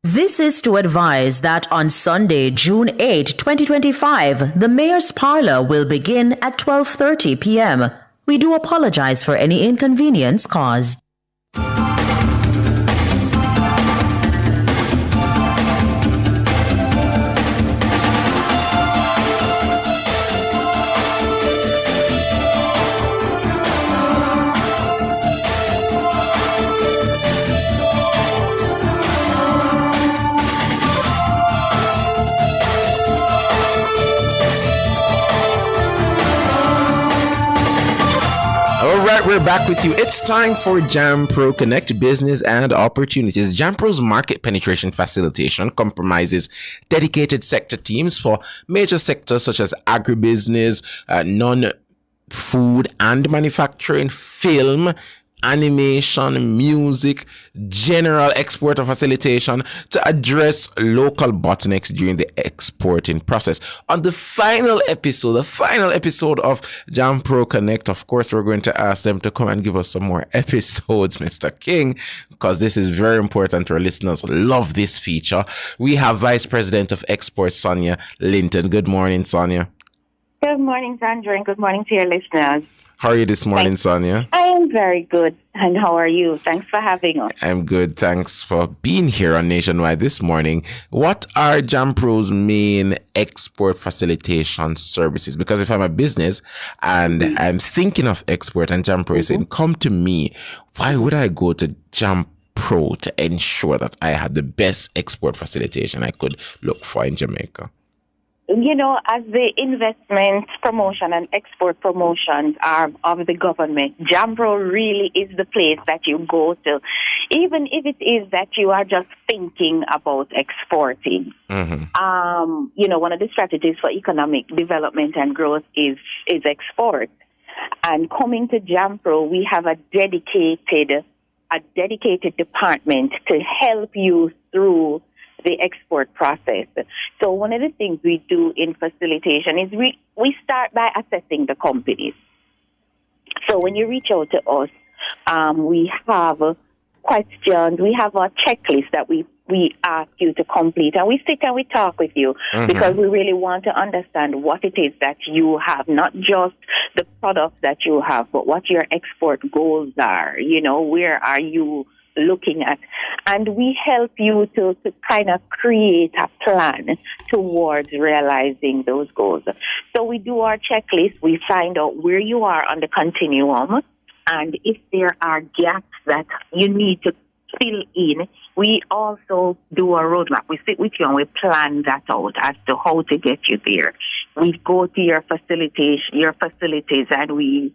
Speaker 18: This is to advise that on Sunday, June 8, 2025, the Mayor's Parlor will begin at 12:30 p.m. We do apologize for any inconvenience caused.
Speaker 6: we're back with you. It's time for JamPro Connect Business and Opportunities. JamPro's market penetration facilitation comprises dedicated sector teams for major sectors such as agribusiness, non-food and manufacturing, film, animation, music, general exporter facilitation to address local bottlenecks during the exporting process. On the final episode of JamPro Connect, of course, we're going to ask them to come and give us some more episodes, Mr. King, because this is very important. Our listeners love this feature. We have Vice President of Export, Sonia Linton. Good morning, Sonia.
Speaker 3: Good morning, Sandra, and good morning to your listeners.
Speaker 6: How are you this morning, Sonia?
Speaker 3: I am very good. And how are you? Thanks for having us.
Speaker 6: I'm good. Thanks for being here on Nationwide this morning. What are JamPro's main export facilitation services? Because if I'm a business and I'm thinking of export and JamPro is saying, come to me, why would I go to JamPro to ensure that I have the best export facilitation I could look for in Jamaica?
Speaker 3: You know, as the investment promotion and export promotions arm of the government, JamPro really is the place that you go to, even if it is that you are just thinking about exporting. You know, one of the strategies for economic development and growth is export. And coming to JamPro, we have a dedicated department to help you through the export process. So one of the things we do in facilitation is we start by assessing the companies. So when you reach out to us, we have questions, we have a checklist that we ask you to complete, and we sit and we talk with you because we really want to understand what it is that you have, not just the products that you have, but what your export goals are. You know, where are you looking at, and we help you to kind of create a plan towards realizing those goals. So we do our checklist, we find out where you are on the continuum, and if there are gaps that you need to fill in, we also do a roadmap. We sit with you and we plan that out as to how to get you there. We go to your facilities, and we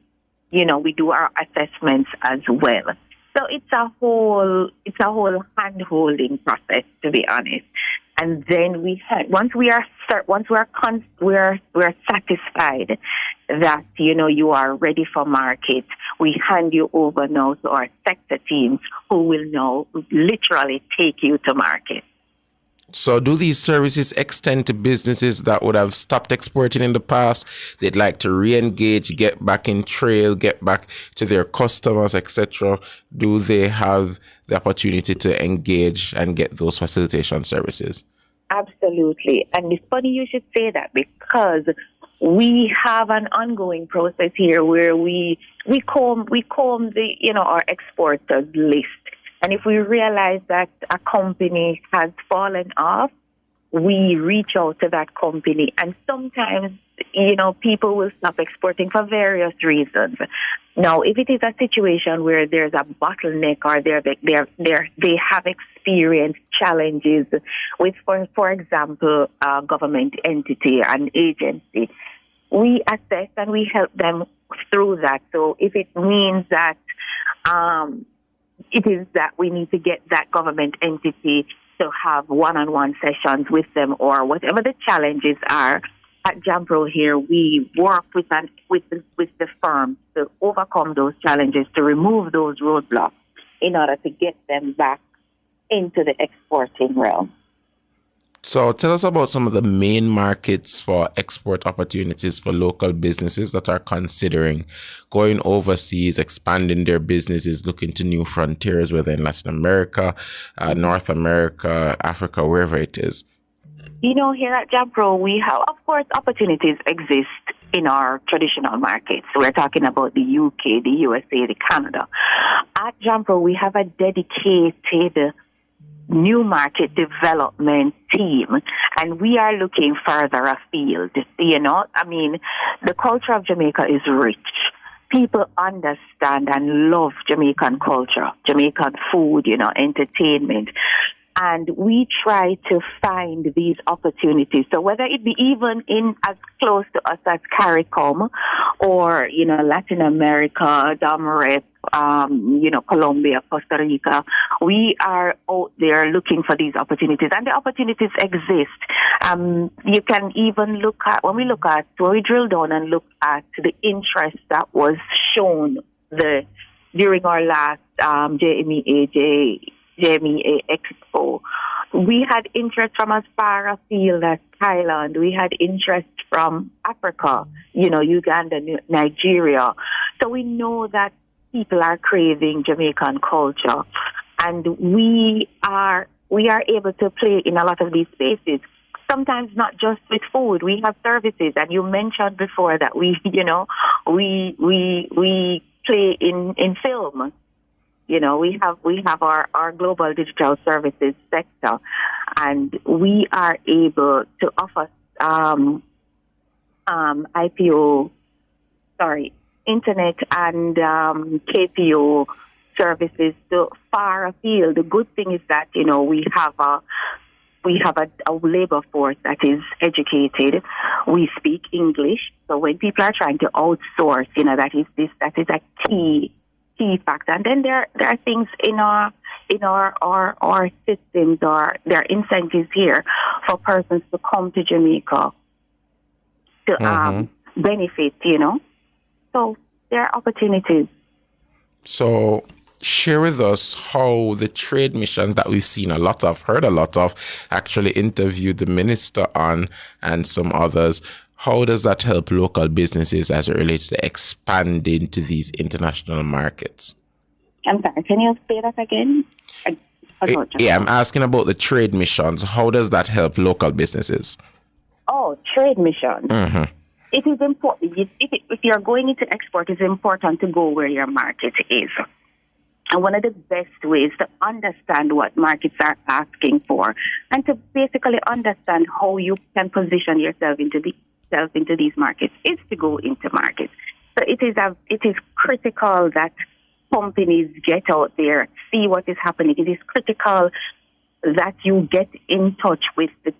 Speaker 3: do our assessments as well. So it's a whole hand-holding process, to be honest. And then once we're satisfied that you are ready for market, we hand you over now to our sector teams, who will now literally take you to market.
Speaker 6: So do these services extend to businesses that would have stopped exporting in the past? They'd like to re-engage, get back in trail, get back to their customers, etc. Do they have the opportunity to engage and get those facilitation services?
Speaker 3: Absolutely. And it's funny you should say that, because we have an ongoing process here where we comb the our exporters list. And if we realize that a company has fallen off, we reach out to that company. And sometimes, people will stop exporting for various reasons. Now, if it is a situation where there's a bottleneck or they have experienced challenges with, for example, a government entity, an agency, we assess and we help them through that. So if it means that it is that we need to get that government entity to have one-on-one sessions with them, or whatever the challenges are, at JamPro here, we work with the firm to overcome those challenges, to remove those roadblocks in order to get them back into the exporting realm.
Speaker 6: So tell us about some of the main markets for export opportunities for local businesses that are considering going overseas, expanding their businesses, looking to new frontiers, whether in Latin America, North America, Africa, wherever it is.
Speaker 3: Here at JamPro, we have, of course, opportunities exist in our traditional markets. We're talking about the UK, the USA, the Canada. At JamPro, we have a dedicated new market development team, and we are looking further afield. The culture of Jamaica is rich. People understand and love Jamaican culture, Jamaican food, entertainment. And we try to find these opportunities. So whether it be even in as close to us as CARICOM or, Latin America, Damaret, Colombia, Costa Rica, we are out there looking for these opportunities, and the opportunities exist. You can even when we drill down and look at the interest that was shown during our last JMEA Expo. We had interest from as far afield as Thailand. We had interest from Africa, Uganda, Nigeria. So we know that people are craving Jamaican culture, and we are able to play in a lot of these spaces. Sometimes not just with food. We have services, and you mentioned before that we play in film. We have our global digital services sector, and we are able to offer internet and KPO services to far afield. The good thing is that we have a labor force that is educated. We speak English, so when people are trying to outsource, that is a key factor. And then there are things in our systems, or there are incentives here for persons to come to Jamaica to benefit. So there are opportunities.
Speaker 6: So share with us how the trade missions that we've seen heard a lot of, actually interviewed the minister on and some others. How does that help local businesses as it relates to expanding to these international markets?
Speaker 3: I'm sorry, can you say that again?
Speaker 6: I'm asking about the trade missions. How does that help local businesses?
Speaker 3: Oh, trade missions.
Speaker 6: Mm-hmm.
Speaker 3: It is important. If you're going into export, it's important to go where your market is. And one of the best ways to understand what markets are asking for, and to basically understand how you can position yourself into these markets, is to go into markets. So it is critical that companies get out there, see what is happening. It is critical that you get in touch with the,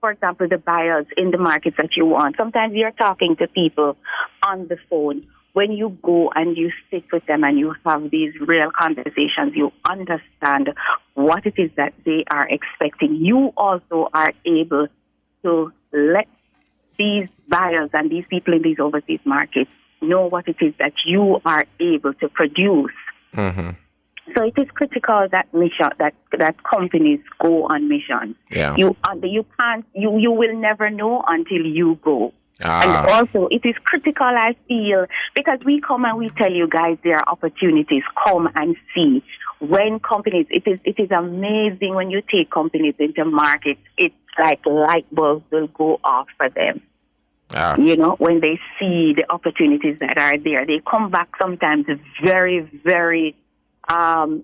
Speaker 3: for example, the buyers in the markets that you want. Sometimes you're talking to people on the phone. When you go and you sit with them and you have these real conversations, you understand what it is that they are expecting. You also are able to let these buyers and these people in these overseas markets know what it is that you are able to produce.
Speaker 6: Mm-hmm.
Speaker 3: So it is critical that that companies go on missions.
Speaker 6: Yeah.
Speaker 3: You will never know until you go. And also, it is critical, I feel, because we come and we tell you guys there are opportunities. Come and see. When companies, it is amazing when you take companies into markets. It's like light bulbs will go off for them. When they see the opportunities that are there, they come back sometimes very, very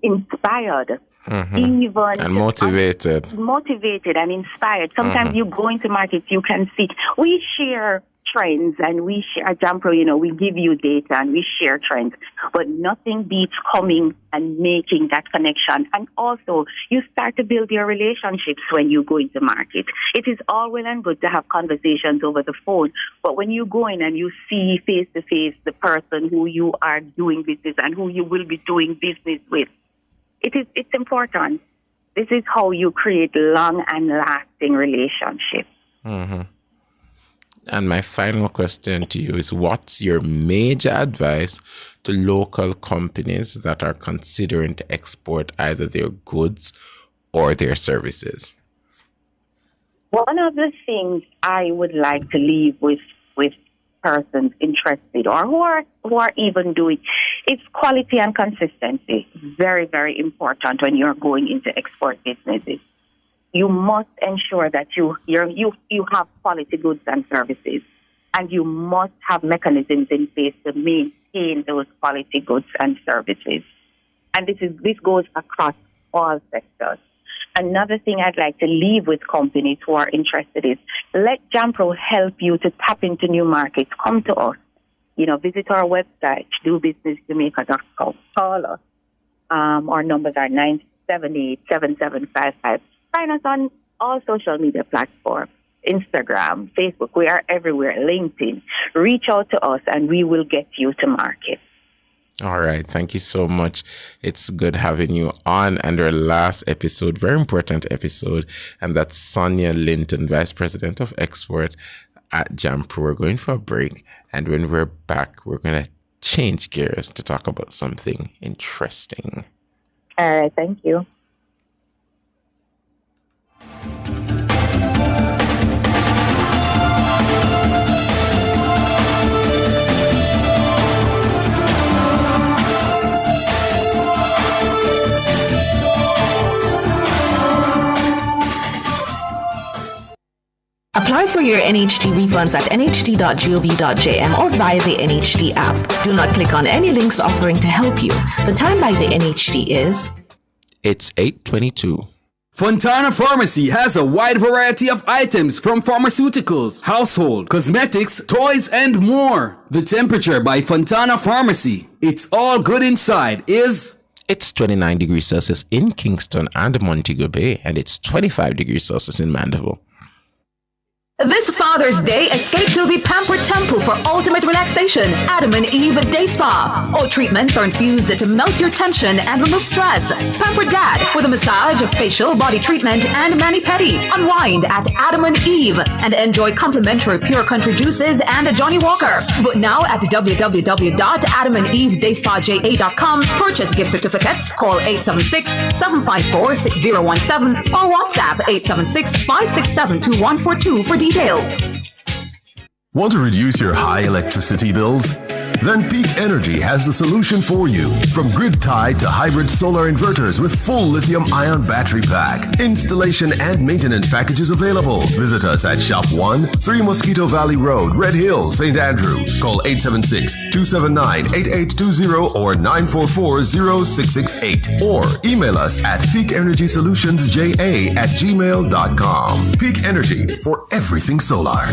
Speaker 3: inspired.
Speaker 6: Mm-hmm.
Speaker 3: Even
Speaker 6: and motivated
Speaker 3: and inspired. Sometimes you go into markets, you can see. We share trends and we share, example, we give you data and we share trends, but nothing beats coming and making that connection. And also, you start to build your relationships when you go into market. It is all well and good to have conversations over the phone, but when you go in and you see face to face the person who you are doing business and who you will be doing business with, it's important. This is how you create long and lasting relationships.
Speaker 6: Mm-hmm. And my final question to you is, what's your major advice to local companies that are considering to export either their goods or their services?
Speaker 3: One of the things I would like to leave with persons interested or who are even doing, it's quality and consistency. Very, very important when you're going into export businesses. You must ensure that you have quality goods and services, and you must have mechanisms in place to maintain those quality goods and services. And this goes across all sectors. Another thing I'd like to leave with companies who are interested is, let Jampro help you to tap into new markets. Come to us. Visit our website, dobusinessjamaica.com. Call us. Our numbers are 578-7755. Find us on all social media platforms. Instagram, Facebook, we are everywhere, LinkedIn. Reach out to us and we will get you to market.
Speaker 6: All right. Thank you so much. It's good having you on. And our last episode, very important episode, and that's Sonia Linton, Vice President of Export at Jampro. We're going for a break. And when we're back, we're going to change gears to talk about something interesting.
Speaker 3: All right. Thank you.
Speaker 10: Apply for your NHD refunds at nhd.gov.jm or via the NHD app. Do not click on any links offering to help you. The time by the NHD is...
Speaker 6: It's 8:22.
Speaker 8: Fontana Pharmacy has a wide variety of items from pharmaceuticals, household, cosmetics, toys, and more. The temperature by Fontana Pharmacy. It's all good inside is...
Speaker 6: It's 29 degrees Celsius in Kingston and Montego Bay, and it's 25 degrees Celsius in Mandeville.
Speaker 12: This Father's Day, escape to the Pamper Temple for ultimate relaxation. Adam and Eve Day Spa. All treatments are infused to melt your tension and remove stress. Pamper Dad with a massage, facial, body treatment, and mani-pedi. Unwind at Adam and Eve and enjoy complimentary Pure Country juices and a Johnny Walker. But now at www.adamandevedayspaja.com. Purchase gift certificates. Call 876-754-6017 or WhatsApp 876-567-2142 for details.
Speaker 16: Want to reduce your high electricity bills? Then Peak Energy has the solution for you. From grid-tied to hybrid solar inverters with full lithium-ion battery pack. Installation and maintenance packages available. Visit us at Shop 1, 3 Mosquito Valley Road, Red Hill, St. Andrew. Call 876-279-8820 or 944-0668. Or email us at peakenergysolutionsja@gmail.com. Peak Energy for everything solar.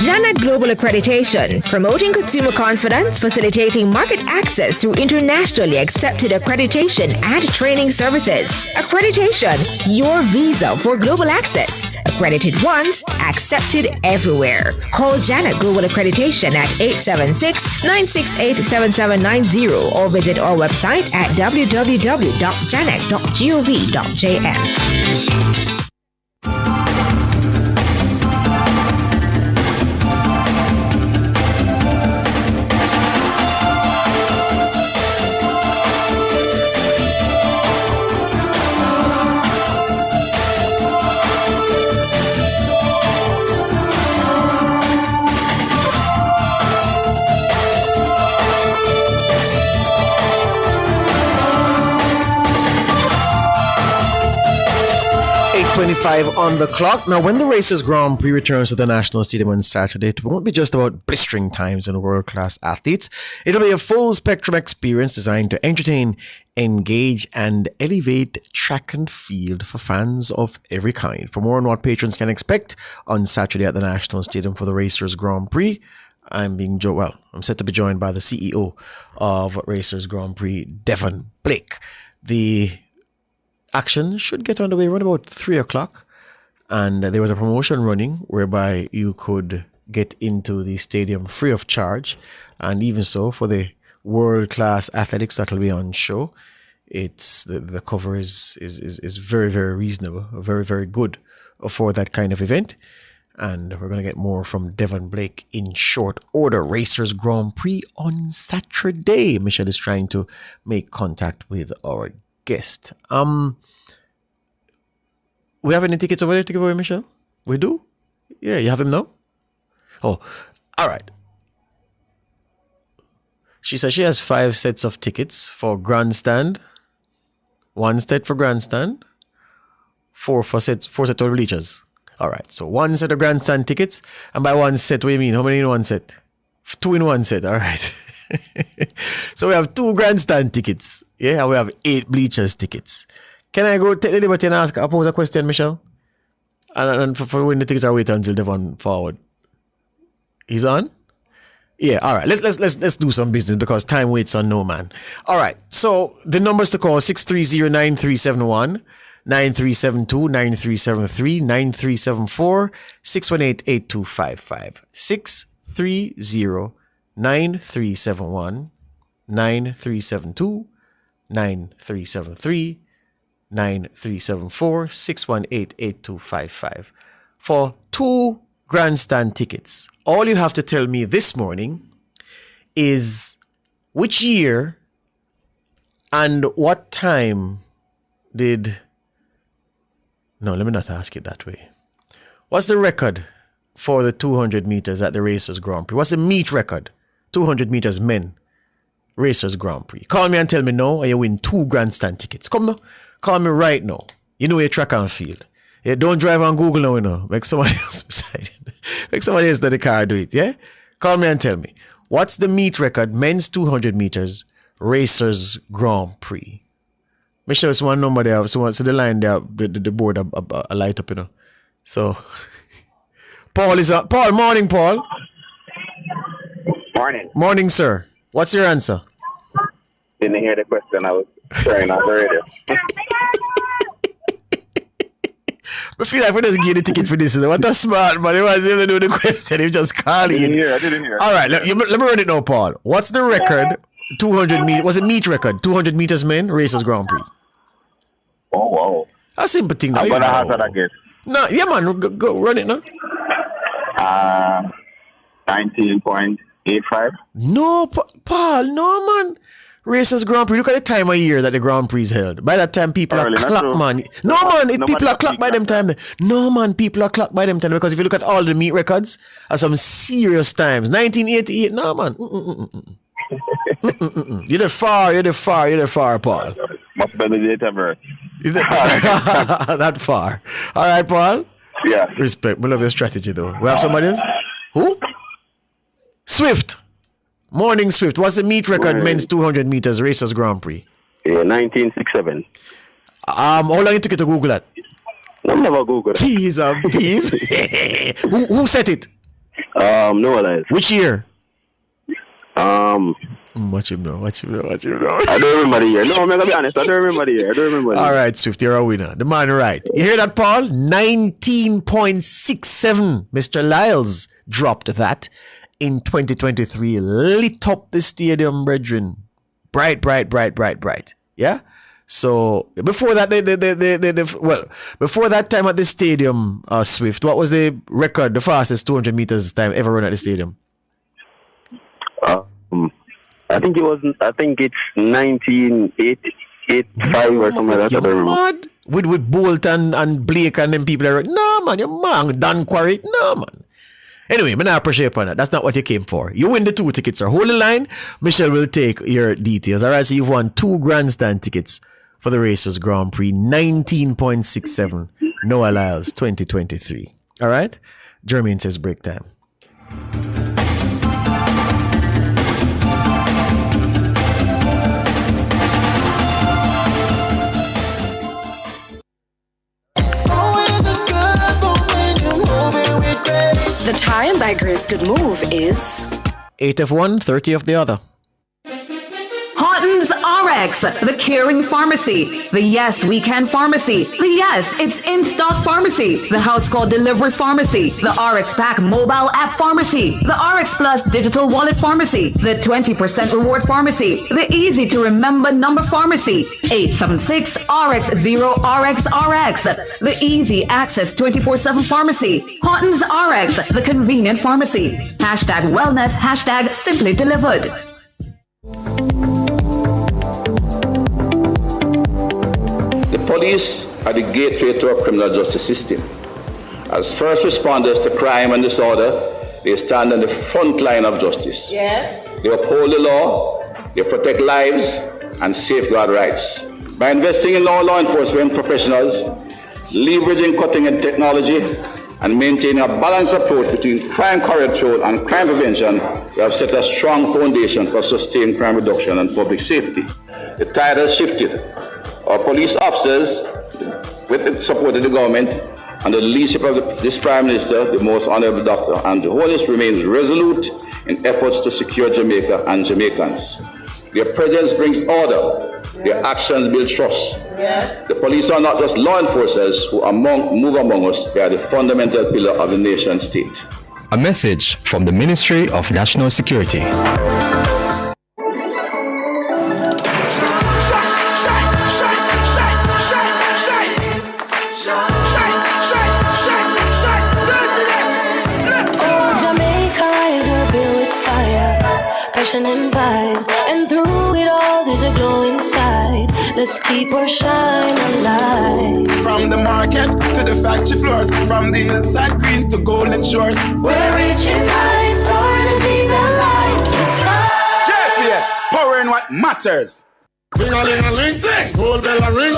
Speaker 13: JANAC Global Accreditation, promoting consumer confidence, facilitating market access through internationally accepted accreditation and training services. Accreditation, your visa for global access. Accredited once, accepted everywhere. Call JANAC Global Accreditation at 876-968-7790 or visit our website at www.janac.gov.jm.
Speaker 5: On the clock. Now, when the Racers Grand Prix returns to the National Stadium on Saturday, it won't be just about blistering times and world-class athletes. It'll be a full-spectrum experience designed to entertain, engage, and elevate track and field for fans of every kind. For more on what patrons can expect on Saturday at the National Stadium for the Racers Grand Prix, I'm set to be joined by the CEO of Racers Grand Prix, Devon Blake. The action should get underway around about 3 o'clock. And there was a promotion running whereby you could get into the stadium free of charge. And even so, for the world-class athletics that will be on show, it's the cover is very, very reasonable, very, very good for that kind of event. And we're going to get more from Devon Blake in short order. Racers Grand Prix on Saturday. Michelle is trying to make contact with our guest. We have any tickets over there to give away, Michelle? We do? Yeah, you have him now? Oh, all right. She says she has 5 sets of tickets for grandstand. 1 set for grandstand. 4 sets of bleachers. All right, so 1 set of grandstand tickets. And by 1 set, what do you mean? How many in 1 set? 2 in 1 set, all right. So we have 2 grandstand tickets. Yeah, and we have 8 bleachers tickets. Can I go take the liberty and pose a question, Michelle? And for when the tickets are waiting until Devon forward. He's on? Yeah, all right. Let's do some business because time waits on no man. All right. So the numbers to call 630-9371, 9372, 9373, 9374, 618-8255. 630-9371, 9372, 9373, 9374, 618-8255 for 2 grandstand tickets. All you have to tell me this morning is which year and what time did... No, let me not ask it that way. What's the record for the 200 meters at the Racers Grand Prix? What's the meet record? 200 meters men, Racers Grand Prix. Call me and tell me no, and you win 2 grandstand tickets. Come now. Call me right now. You know your track and field. Yeah, don't drive on Google now, you know. Make somebody else beside you. Make somebody else in the car do it, yeah? Call me and tell me. What's the meet record, men's 200 meters, Racers Grand Prix? Make sure it's one number there. So the line there, the board a light up, you know. So, Paul is up. Paul, morning, Paul.
Speaker 14: Morning.
Speaker 5: Morning, sir. What's your answer?
Speaker 14: Didn't hear the question. I was turning on the radio.
Speaker 5: I feel like we just give the ticket for this. What a smart man. He was able to do the question. He just called in.
Speaker 14: I didn't hear.
Speaker 5: All right, let me run it now, Paul. What's the record? 200 meters. Was it meet record? 200 meters men, Racers Grand Prix.
Speaker 14: Oh, wow.
Speaker 5: A simple thing.
Speaker 14: I'm going to answer that again.
Speaker 5: No, yeah, man. Go run it now.
Speaker 14: 19.85.
Speaker 5: No, Paul. No, man. Racers Grand Prix. Look at the time of year that the Grand Prix is held. By that time, people are clocked, man. No, man. People are clocked by them time. No, man. People are clocked by them time. Because if you look at all the meet records, are some serious times. 1988. No, man. You're the far, Paul.
Speaker 14: Must be the date of birth.
Speaker 5: That far. All right, Paul?
Speaker 14: Yeah.
Speaker 5: Respect. We love your strategy, though. We have somebody else? Who? Swift. Morning, Swift. What's the meet record, men's 200 meters, Racers Grand Prix?
Speaker 14: Yeah, 1967.
Speaker 5: How long it took you to Google that?
Speaker 14: I never Googled it.
Speaker 5: Jeez, who set it?
Speaker 14: No one else.
Speaker 5: Which year?
Speaker 14: Watch him know. I don't remember the year. No, I'm gonna be honest. I don't remember the year.
Speaker 5: All right, Swift, you're a winner. The man right. You hear that, Paul? 19.67. Mr. Lyles dropped that in 2023. Lit up the stadium, brethren. Bright. Yeah? So, before that, before that time at the stadium, Swift, what was the record, the fastest 200 meters time ever run at the stadium?
Speaker 14: I think it's 1985 or something like that.
Speaker 5: You're mad? With Bolt and Blake and them people. No, man, you're mad. Dan Quarry. No, man. Anyway, I'm not appreciate upon that. That's not what you came for. You win the 2 tickets, sir. Hold the line. Michelle will take your details. All right, so you've won 2 grandstand tickets for the Racers Grand Prix. 19.67. Noah Lyles, 2023. All right? Jermaine says break time.
Speaker 20: The time by Grace Good Move is
Speaker 5: 8 of one, 30 of the other.
Speaker 12: Haughton's RX, the caring pharmacy, the Yes We Can pharmacy, the Yes It's in stock pharmacy, the house call delivery pharmacy, the RX Pack mobile app pharmacy, the RX Plus digital wallet pharmacy, the 20% reward pharmacy, the easy to remember number pharmacy, 876-RX0RXRX, the easy access 24/7 pharmacy, Haughton's RX, the convenient pharmacy, #wellness, #simply delivered.
Speaker 21: The police are the gateway to our criminal justice system. As first responders to crime and disorder, they stand on the front line of justice.
Speaker 20: Yes.
Speaker 21: They uphold the law, they protect lives, and safeguard rights. By investing in law enforcement professionals, leveraging cutting-edge technology, and maintaining a balanced approach between crime control and crime prevention, we have set a strong foundation for sustained crime reduction and public safety. The tide has shifted. Our police officers, with the support of the government and the leadership of this Prime Minister, the Most Honorable Dr. Andrew Holness, remains resolute in efforts to secure Jamaica and Jamaicans. Their presence brings order. Their actions build trust. Yes. The police are not just law enforcers who move among us. They are the fundamental pillar of the nation state.
Speaker 4: A message from the Ministry of National Security.
Speaker 24: And vibes, and through it all there's a glowing side. Let's keep our shine alive.
Speaker 2: From the market to the factory floors, from the hillside green to golden shores,
Speaker 24: we're reaching heights, our energy that lights the sky.
Speaker 2: JPS, powering what matters. Ring-a-ling-a-ling, whole bell a ring.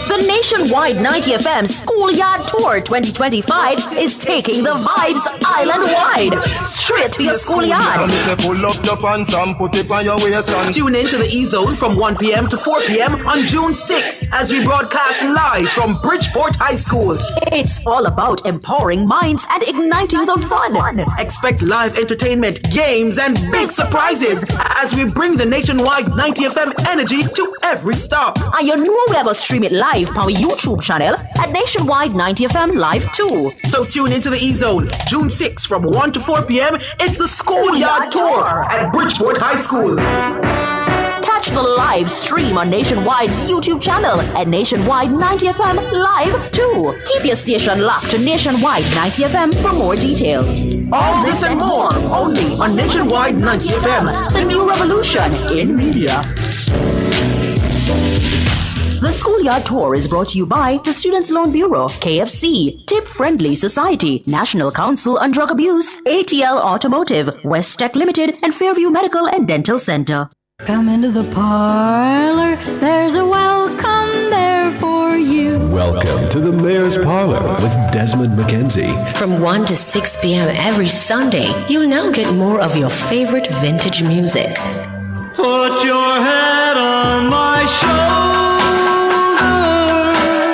Speaker 18: The nationwide 90 FM Schoolyard Tour 2025 is taking the vibes island-wide, straight to your schoolyard.
Speaker 25: Tune in to the E-Zone from 1 p.m. to 4 p.m. on June 6th as we broadcast live from Bridgeport High School.
Speaker 18: It's all about empowering minds and igniting the fun.
Speaker 25: Expect live entertainment, games, and big surprises as we bring the nationwide 90 FM energy to every stop.
Speaker 18: And you know we're going to stream it live on our YouTube channel at Nationwide 90 FM Live 2.
Speaker 25: So tune into the E-Zone, June 6th from 1 to 4 p.m. It's the Schoolyard Tour at Bridgeport High School.
Speaker 18: Catch the live stream on Nationwide's YouTube channel at Nationwide 90 FM Live 2. Keep your station locked to Nationwide 90 FM for more details.
Speaker 25: All this and more only on Nationwide 90 FM,
Speaker 18: the new revolution in media. The Schoolyard Tour is brought to you by the Students' Loan Bureau, KFC, Tip Friendly Society, National Council on Drug Abuse, ATL Automotive, West Tech Limited, and Fairview Medical and Dental Center.
Speaker 24: Come into the parlor, there's a welcome there for you.
Speaker 7: Welcome to the Mayor's Parlor with Desmond McKenzie.
Speaker 15: From 1 to 6 p.m. every Sunday, you'll now get more of your favorite vintage music.
Speaker 17: Put your head on my shoulder.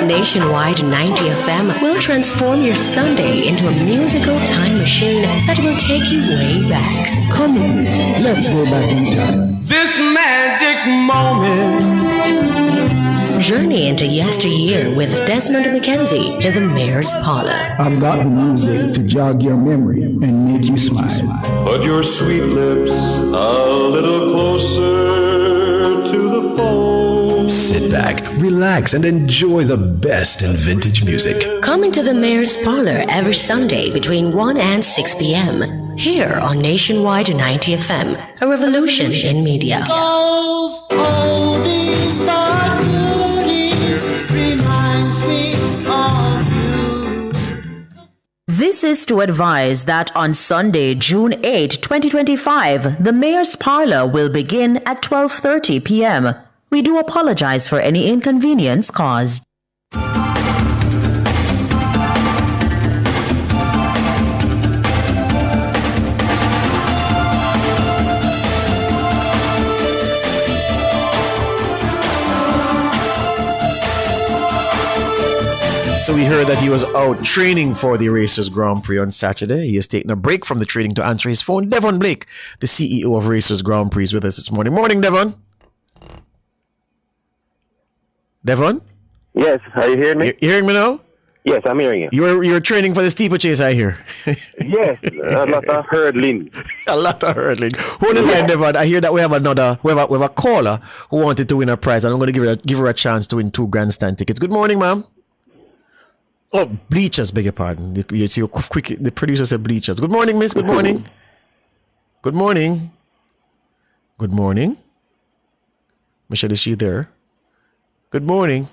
Speaker 15: Nationwide 90 FM will transform your Sunday into a musical time machine that will take you way back.
Speaker 9: Come on, let's go back in time.
Speaker 17: This magic moment.
Speaker 15: Journey into yesteryear with Desmond McKenzie in the Mayor's Parlor.
Speaker 9: I've got the music to jog your memory and make you smile.
Speaker 17: Put your sweet lips a little closer to the phone.
Speaker 7: Sit back, relax, and enjoy the best in vintage music.
Speaker 15: Coming to the Mayor's Parlor every Sunday between 1 and 6 p.m. Here on Nationwide 90 FM, a revolution in media.
Speaker 17: Those oldies but goodies reminds me of you.
Speaker 18: This is to advise that on Sunday, June 8, 2025, the Mayor's Parlor will begin at 12:30 p.m. We do apologize for any inconvenience caused.
Speaker 5: So we heard that he was out training for the Racers Grand Prix on Saturday. He has taken a break from the training to answer his phone. Devon Blake, the CEO of Racers Grand Prix, is with us this morning. Morning, Devon. Devon?
Speaker 14: Yes, are you hearing me?
Speaker 5: You hearing me now?
Speaker 14: Yes, I'm hearing you.
Speaker 5: You're training for the steeplechase, I hear.
Speaker 14: Yes, a lot of hurdling.
Speaker 5: A lot of hurdling. Hold the line, Devon. I hear that we have a caller who wanted to win a prize, and I'm going to give her a chance to win 2 grandstand tickets. Good morning, ma'am. Oh, bleachers, beg your pardon. You see, quick. The producer said bleachers. Good morning, miss. Good morning. Good morning. Good morning. Michelle, is she there? Good morning.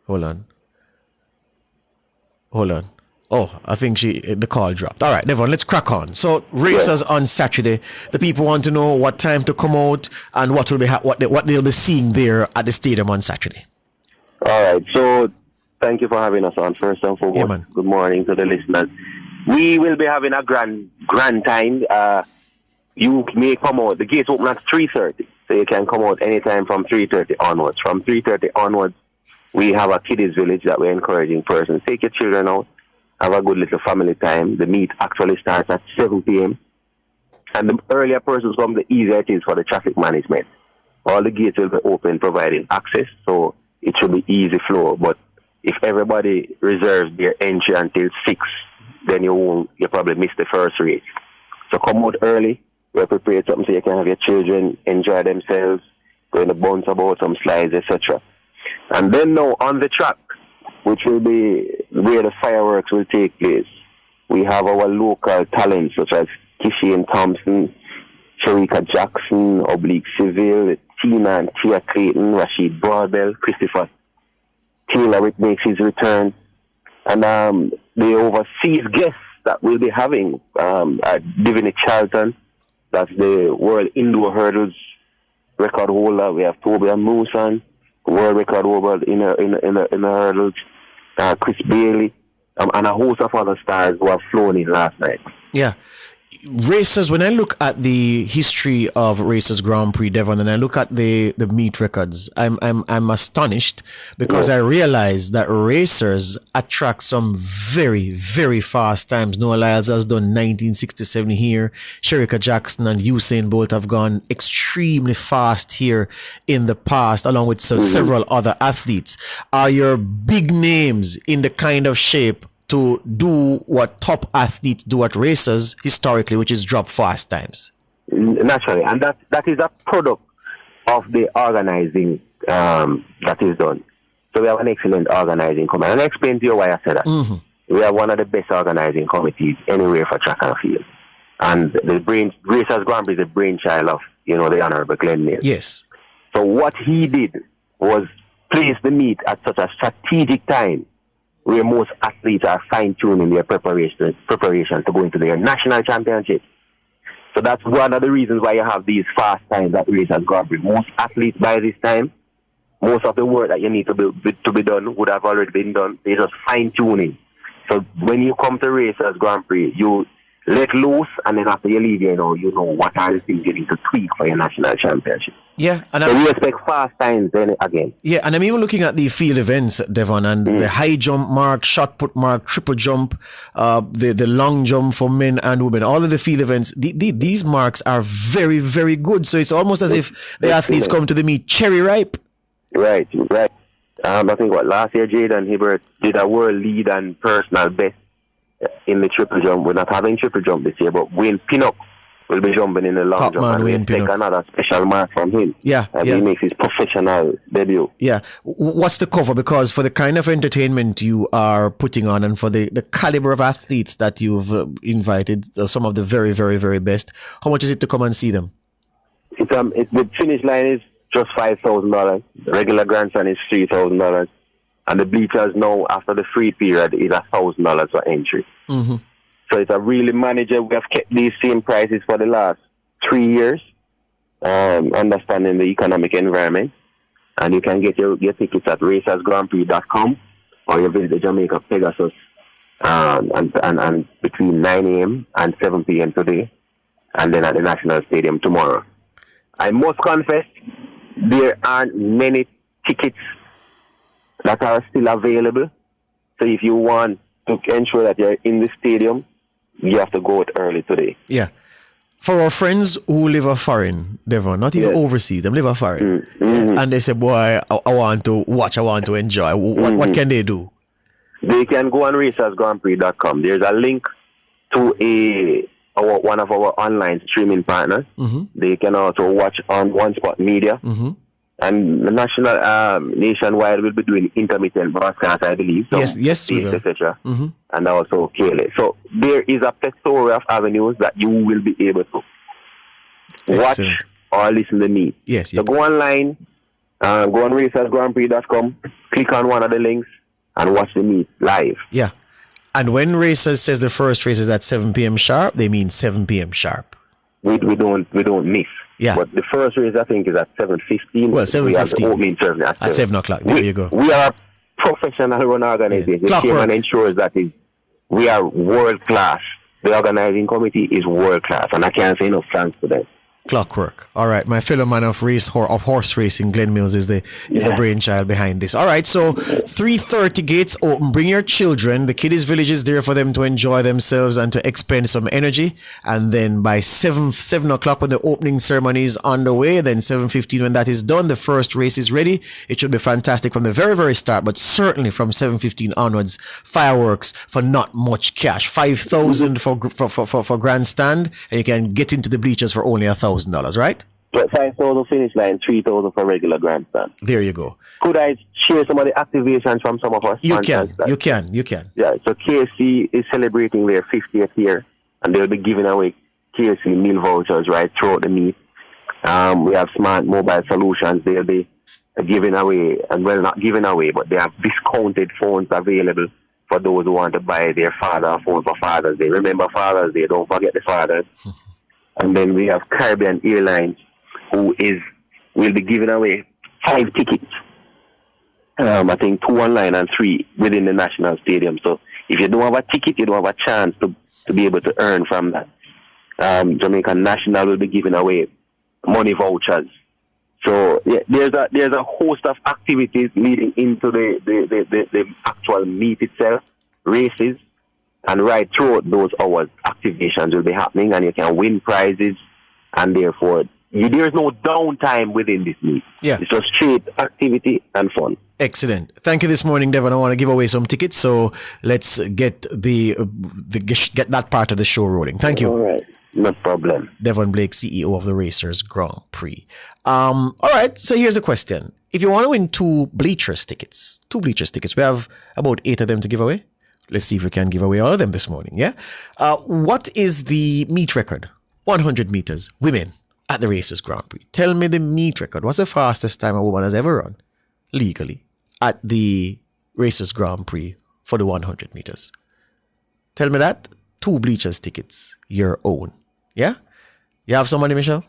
Speaker 5: Hold on. Oh, I think the call dropped. All right, Devon, let's crack on. So, Racers on Saturday. The people want to know what time to come out and what will be what they'll be seeing there at the stadium on Saturday.
Speaker 14: All right. So, thank you for having us on. First and foremost, good morning to the listeners. We will be having a grand time. You may come out. The gates open at 3:30, so you can come out anytime from 3:30 onwards. From 3:30 onwards, we have a kiddies village that we're encouraging persons. Take your children out. Have a good little family time. The meet actually starts at 7 p.m. And the earlier persons come, the easier it is for the traffic management. All the gates will be open, providing access, so it should be easy flow. But if everybody reserves their entry until 6, then you probably miss the first race. So come out early. We're prepared something so you can have your children enjoy themselves, going to bounce about some slides, etc. And then now on the track, which will be where the fireworks will take place, we have our local talents such as Kishane Thompson, Sharika Jackson, Oblique Civil, Tina and Tia Clayton, Rashid Broadbell, Christopher Taylor makes his return. And the overseas guests that we'll be having are Divinity Charlton, that's the World Indoor Hurdles record holder. We have Toby Amusan, world record holder in the hurdles, Chris Bailey, and a host of other stars who have flown in last night.
Speaker 5: Yeah. Racers, when I look at the history of Racers Grand Prix, Devon, and I look at the meet records, I'm astonished because I realize that Racers attract some very, very fast times. Noah Lyles has done 1967 here. Sharika Jackson and Usain Bolt have gone extremely fast here in the past, along with several other athletes. Are your big names in the kind of shape to do what top athletes do at races historically, which is drop fast times?
Speaker 14: Naturally, and that is a product of the organizing that is done. So we have an excellent organizing committee. And I'll explain to you why I said that. Mm-hmm. We have one of the best organizing committees anywhere for track and field. And the Racers Grand Prix is a brainchild of, the Honorable Glenn Mills.
Speaker 5: Yes.
Speaker 14: So what he did was place the meet at such a strategic time where most athletes are fine-tuning their preparation to go into their national championship. So that's one of the reasons why you have these fast times at Racers Grand Prix. Most athletes by this time, most of the work that you need to be done would have already been done. They're just fine-tuning. So when you come to Racers Grand Prix, you let loose, and then after you leave, you know what are the things you need to tweak for your national championship.
Speaker 5: Yeah, and
Speaker 14: so we expect fast times then again.
Speaker 5: Yeah, and I'm even looking at the field events, Devon, and the high jump mark, shot put mark, triple jump, the long jump for men and women. All of the field events, these marks are very, very good. So it's almost as if the athletes come to the meet cherry ripe.
Speaker 14: Right. I think last year Jaden Hibbert did a world lead and personal best in the triple jump. We're not having triple jump this year, but Wayne Pinnock will be jumping in the long
Speaker 5: Top
Speaker 14: jump,
Speaker 5: man,
Speaker 14: and we'll take another special mark from him.
Speaker 5: Yeah.
Speaker 14: He makes his professional debut.
Speaker 5: Yeah. What's the cover? Because for the kind of entertainment you are putting on and for the caliber of athletes that you've invited, some of the very, very, very best, how much is it to come and see them?
Speaker 14: The finish line is just $5,000. The regular grandstand is $3,000. And the bleachers now, after the free period, is $1,000 for entry.
Speaker 5: Mm-hmm.
Speaker 14: So it's a really manager. We have kept these same prices for the last 3 years, understanding the economic environment. And you can get your tickets at racersgrandprix.com, or you visit the Jamaica Pegasus and between 9 a.m. and 7 p.m. today, and then at the National Stadium tomorrow. I must confess, there aren't many tickets that are still available. So if you want to ensure that you're in the stadium, you have to go out early today.
Speaker 5: Yeah. For our friends who live a foreign, Devon, not even overseas, they live a foreign, and they say, boy, I want to watch, I want to enjoy. What can they do?
Speaker 14: They can go on racersgrandprix.com. There's a link to one of our online streaming partners.
Speaker 5: Mm-hmm.
Speaker 14: They can also watch on One Spot Media.
Speaker 5: Mm-hmm.
Speaker 14: And the nationwide will be doing intermittent broadcast, I believe. So
Speaker 5: yes, we will.
Speaker 14: Etc.
Speaker 5: Mm-hmm.
Speaker 14: And also KLA. So there is a plethora of avenues that you will be able to watch or listen to me.
Speaker 5: Yes.
Speaker 14: So go online, go on racersgrandprix.com, click on one of the links, and watch the meet live.
Speaker 5: Yeah. And when Racers says the first race is at 7 p.m. sharp, they mean 7 p.m. sharp.
Speaker 14: We don't miss.
Speaker 5: Yeah.
Speaker 14: But the first race, I think, is at 7:15.
Speaker 5: Well, 7:15.
Speaker 14: We have the opening service
Speaker 5: at 7 o'clock. There you go.
Speaker 14: We are a professional run organization. The chairman ensures that we are world class. The organizing committee is world class, and I can't say enough thanks to them.
Speaker 5: Clockwork. All right, my fellow man of horse racing, Glenn Mills is the brainchild behind this. All right, so 3:30 gates open. Bring your children. The Kiddies Village is there for them to enjoy themselves and to expend some energy. And then by 7 o'clock when the opening ceremony is underway, then 7:15 when that is done, the first race is ready. It should be fantastic from the very, very start, but certainly from 7:15 onwards, fireworks for not much cash. 5,000 for grandstand, and you can get into the bleachers for only $1,000. Right?
Speaker 14: 5,000 finish line, 3,000 for regular grandstand.
Speaker 5: There you go.
Speaker 14: Could I share some of the activations from some of us?
Speaker 5: You can.
Speaker 14: Yeah, so KFC is celebrating their 50th year, and they'll be giving away KFC meal vouchers right throughout the meet. We have smart mobile solutions. They'll be giving away, and well, not giving away, but they have discounted phones available for those who want to buy their father a phone for Father's Day. Remember Father's Day, don't forget the fathers. And then we have Caribbean Airlines, will be giving away 5 tickets. I think 2 online and 3 within the National Stadium. So if you don't have a ticket, you don't have a chance to be able to earn from that. Jamaican National will be giving away money vouchers. So yeah, there's a host of activities leading into the actual meet itself, races. And right throughout those hours, activations will be happening, and you can win prizes, and therefore there's no downtime within this meet.
Speaker 5: Yeah,
Speaker 14: it's just straight activity and fun.
Speaker 5: Excellent. Thank you this morning, Devon. I want to give away some tickets, so let's get get that part of the show rolling. Thank you.
Speaker 14: All right, no problem.
Speaker 5: Devon Blake, CEO of the Racers Grand Prix. All right. So here's a question: if you want to win 2 bleachers tickets, we have about 8 of them to give away. Let's see if we can give away all of them this morning, yeah? What is the meet record? 100 meters, women at the Racers Grand Prix. Tell me the meet record. What's the fastest time a woman has ever run legally at the Racers Grand Prix for the 100 meters? Tell me that. 2 bleachers tickets, your own, yeah? You have somebody, Michelle?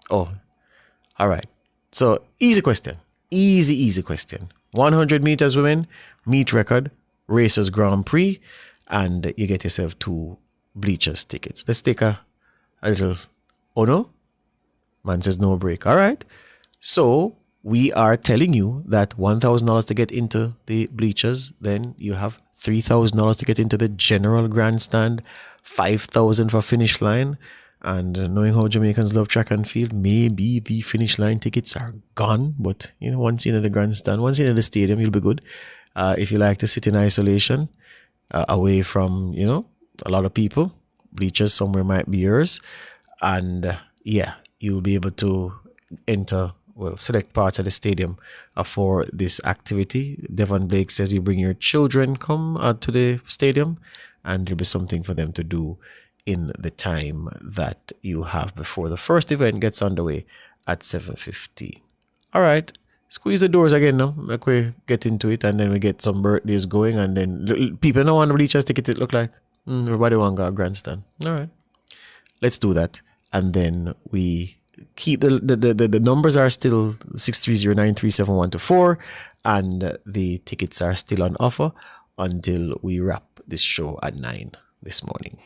Speaker 5: Oh, all right. So, easy question. Easy question. 100 meters women, meet record, Racers Grand Prix, and you get yourself 2 bleachers tickets. Let's take a little. Oh no, man says no break. All right, so we are telling you that $1,000 to get into the bleachers, then you have $3,000 to get into the general grandstand, $5,000 for finish line. And knowing how Jamaicans love track and field, maybe the finish line tickets are gone, but once you're in the grandstand, once you're in the stadium, you'll be good. If you like to sit in isolation, away from, a lot of people, bleachers somewhere might be yours. And you'll be able to enter, select parts of the stadium for this activity. Devon Blake says you bring your children, come to the stadium, and there'll be something for them to do in the time that you have before the first event gets underway at 7:15. All right. Squeeze the doors again now. Like we get into it, and then we get some birthdays going, and then people don't want to bleachers ticket. It look like everybody want to go grandstand. All right, let's do that, and then we keep the numbers are still 630-937-124, and the tickets are still on offer until we wrap this show at 9 this morning.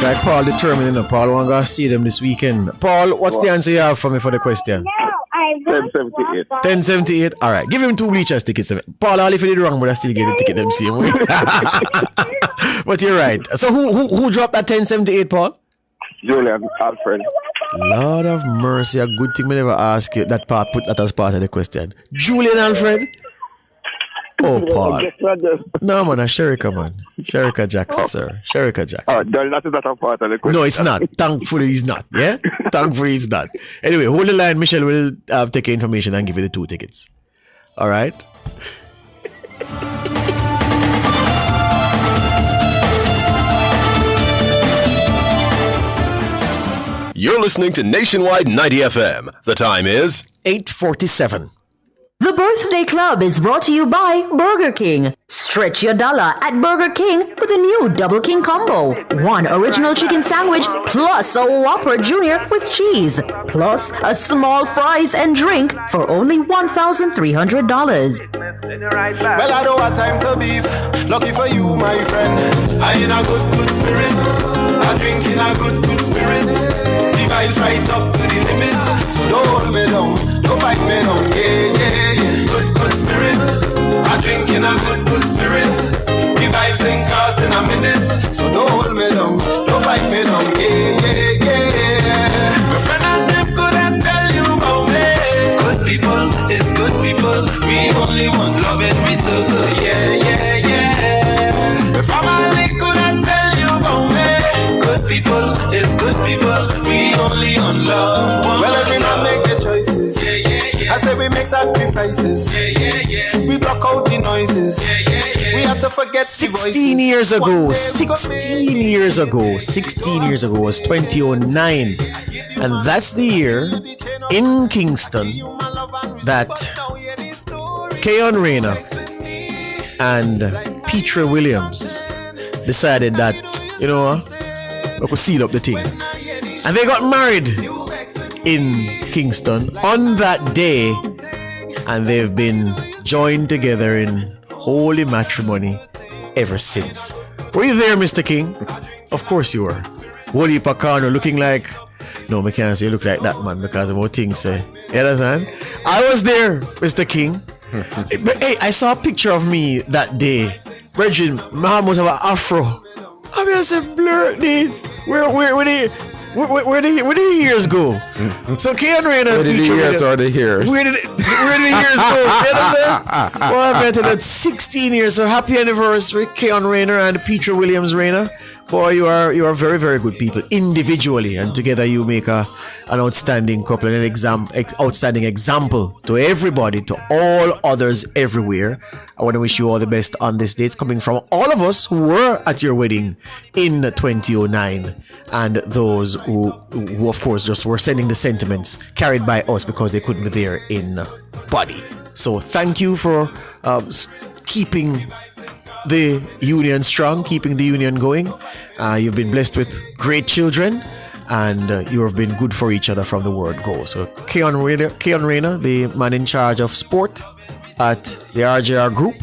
Speaker 5: Like Paul determined, Paul want to go to stadium this weekend. Paul, what's the answer you have for me for the question?
Speaker 14: 1078.
Speaker 5: 1078. All right, give him 2 bleachers tickets. Paul, all if you did wrong, but I still get the ticket them same way. But you're right. So who dropped that 1078, Paul?
Speaker 14: Julian Alfred.
Speaker 5: Lord of mercy, a good thing me never ask you that part. Put that as part of the question. Julian Alfred. Oh, Paul. No, man, Sherika, man. Sherika Jackson, sir. Sherika Jackson.
Speaker 14: That is not a part of the question.
Speaker 5: No, it's not. Thankfully, he's not. Yeah? Thankfully, he's not. Anyway, hold the line. Michelle will take your information and give you the 2 tickets. All right?
Speaker 16: You're listening to Nationwide 90 FM. The time is
Speaker 5: 8:47.
Speaker 18: The Birthday Club is brought to you by Burger King. Stretch your dollar at Burger King with a new Double King combo. 1 original chicken sandwich plus a Whopper Junior with cheese, plus a small fries and drink for only $1,300.
Speaker 2: Well, I don't have time to beef. Lucky for you, my friend. I in a good spirit. I drink in a good spirits. The vibes right up to the limits. So don't hold me down, don't fight me down. Yeah. Good spirit. I drink in a good spirits. The vibes ain't cast in a minute. So don't hold me down, don't fight me down. Yeah. My friend and them couldn't tell you about me. Good people is good people. We only want love and we still good. Yeah. My family couldn't tell you about me. Good people is good people. We only on love. Well, every man make their choices. I say we make sacrifices. We block out the noises. We have to forget
Speaker 5: 16 years ago. 16 years ago was 2009. And that's the year in Kingston that Keon Rayner and Petra Williams decided that, you know, we could seal up the thing. And they got married in Kingston on that day, and they've been joined together in holy matrimony ever since. Were you there, Mr. King? Of course you were. Wally Pacano looking like... No, I can't say you look like that, man, because of what things say. You understand? I was there, Mr. King. But hey, I saw a picture of me that day. Brethren, my must have an afro. I mean, I said, blur this. Where the years go? So Keon Rayner,
Speaker 6: where did the years or the hairs?
Speaker 5: Where did the years go? Well, I bet that's 16 years. So happy anniversary, Keon Rayner and Petra Williams Rayner. Boy, you are very, very good people individually, and together you make an outstanding couple and an outstanding example to everybody, to all others everywhere. I want to wish you all the best on this day. It's coming from all of us who were at your wedding in 2009, and those who of course just were sending the sentiments carried by us because they couldn't be there in body. So thank you for keeping the union strong, keeping the union going. You've been blessed with great children, and you have been good for each other from the word go. So Keon Rayner, the man in charge of sport at the RJR Group,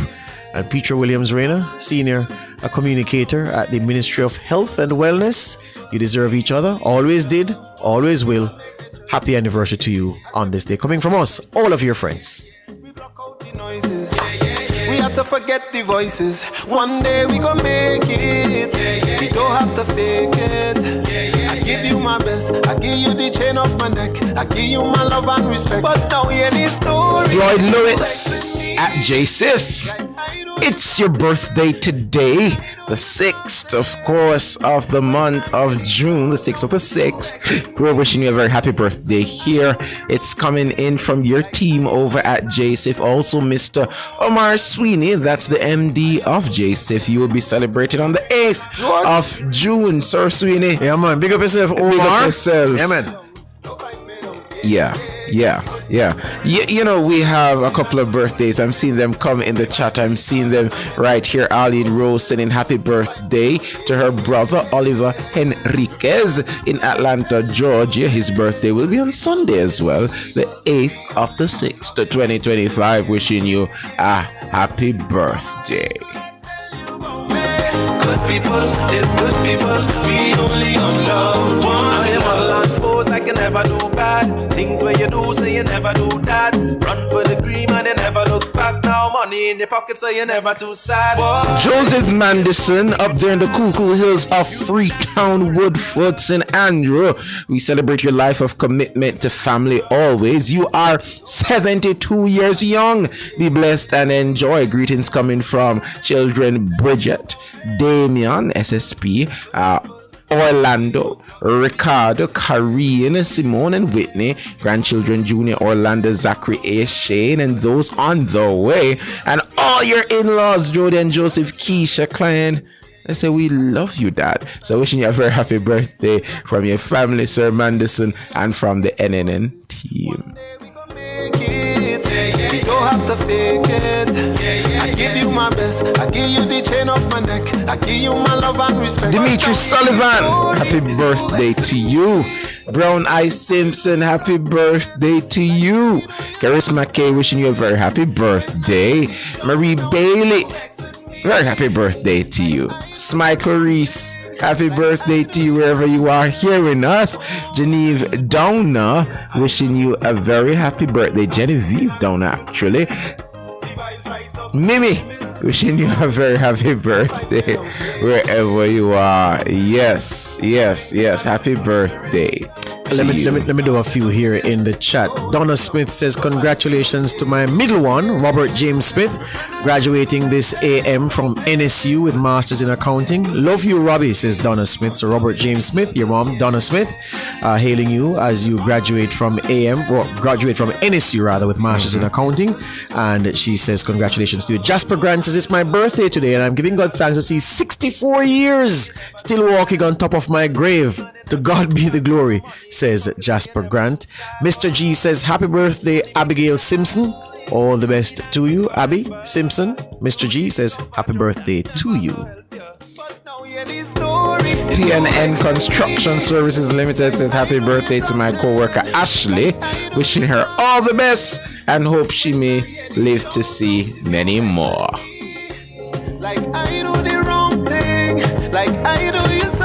Speaker 5: and Petra Williams Rayner, senior communicator at the Ministry of Health and Wellness. You deserve each other. Always did, always will. Happy anniversary to you on this day. Coming from us, all of your friends.
Speaker 2: We have to forget the voices. One day we gon' make it. We don't have to fake it. I give you my best. I give you the chain off my neck. I give you my love and respect. But now hear this story.
Speaker 6: Floyd Lewis at JSIF. It's your birthday today, the 6th, of course, of the month of June, the 6th of the 6th. We're wishing you a very happy birthday here. It's coming in from your team over at JSIF. Also, Mr. Omar Sweeney, that's the MD of JSIF. You will be celebrating on the 8th of June, Sir Sweeney.
Speaker 5: Yeah, man. Big up yourself, Omar.
Speaker 6: Big up yourself.
Speaker 5: Yeah, man.
Speaker 6: Yeah. You know, we have a couple of birthdays. I'm seeing them come in the chat. I'm seeing them right here. Arlene Rose sending happy birthday to her brother Oliver Henriquez in Atlanta, Georgia. His birthday will be on Sunday as well, the 8th of the 6th, 2025. Wishing you a happy birthday.
Speaker 2: Good people is good people. We only on love one. I am a land force like an never do bad. Things where you do, say you never do that. Run for the green and you never look back. Now money in your pocket, so you never too sad. Whoa.
Speaker 6: Joseph Mandison up there in the cool hills of Freetown, Woodford, St. Andrew. We celebrate your life of commitment to family always. You are 72 years young. Be blessed and enjoy. Greetings coming from children Bridget, Damian, SSP, Orlando, Ricardo, Karine, Simone, and Whitney, grandchildren Junior, Orlando, Zachary, A. Shane, and those on the way, and all your in-laws, Jody and Joseph, Keisha, Klein. I say we love you, Dad. So wishing you a very happy birthday from your family, Sir Mandison, and from the NNN team.
Speaker 2: You don't have to fake it. I give you my best. I give you the chain of my neck. I give you my love and respect.
Speaker 6: Dimitri Sullivan, happy birthday to you. Brown Eye Simpson, happy birthday to you. Charisma K, wishing you a very happy birthday. Marie Bailey, very happy birthday to you. Smile Clarice, happy birthday to you wherever you are hearing us. Genevieve Downer, wishing you a very happy birthday. Genevieve Downer, actually. Mimi, wishing you a very happy birthday wherever you are. Yes. Happy birthday.
Speaker 5: Let me do a few here in the chat. Donna Smith says, congratulations to my middle one, Robert James Smith, graduating this AM from NSU with Masters in Accounting. Love you, Robbie, says Donna Smith. So Robert James Smith, your mom, Donna Smith, hailing you as you graduate from NSU rather, with Masters in Accounting. And she says, congratulations to you. Jasper Grant says, it's my birthday today and I'm giving God thanks to see 64 years still walking on top of my grave. To God be the glory, says Jasper Grant. Mr. G says, happy birthday, Abigail Simpson. All the best to you, Abby Simpson. Mr. G says, happy birthday to you.
Speaker 6: PNN Construction Services Limited said happy birthday to my co-worker Ashley, wishing her all the best and hope she may live to see many more.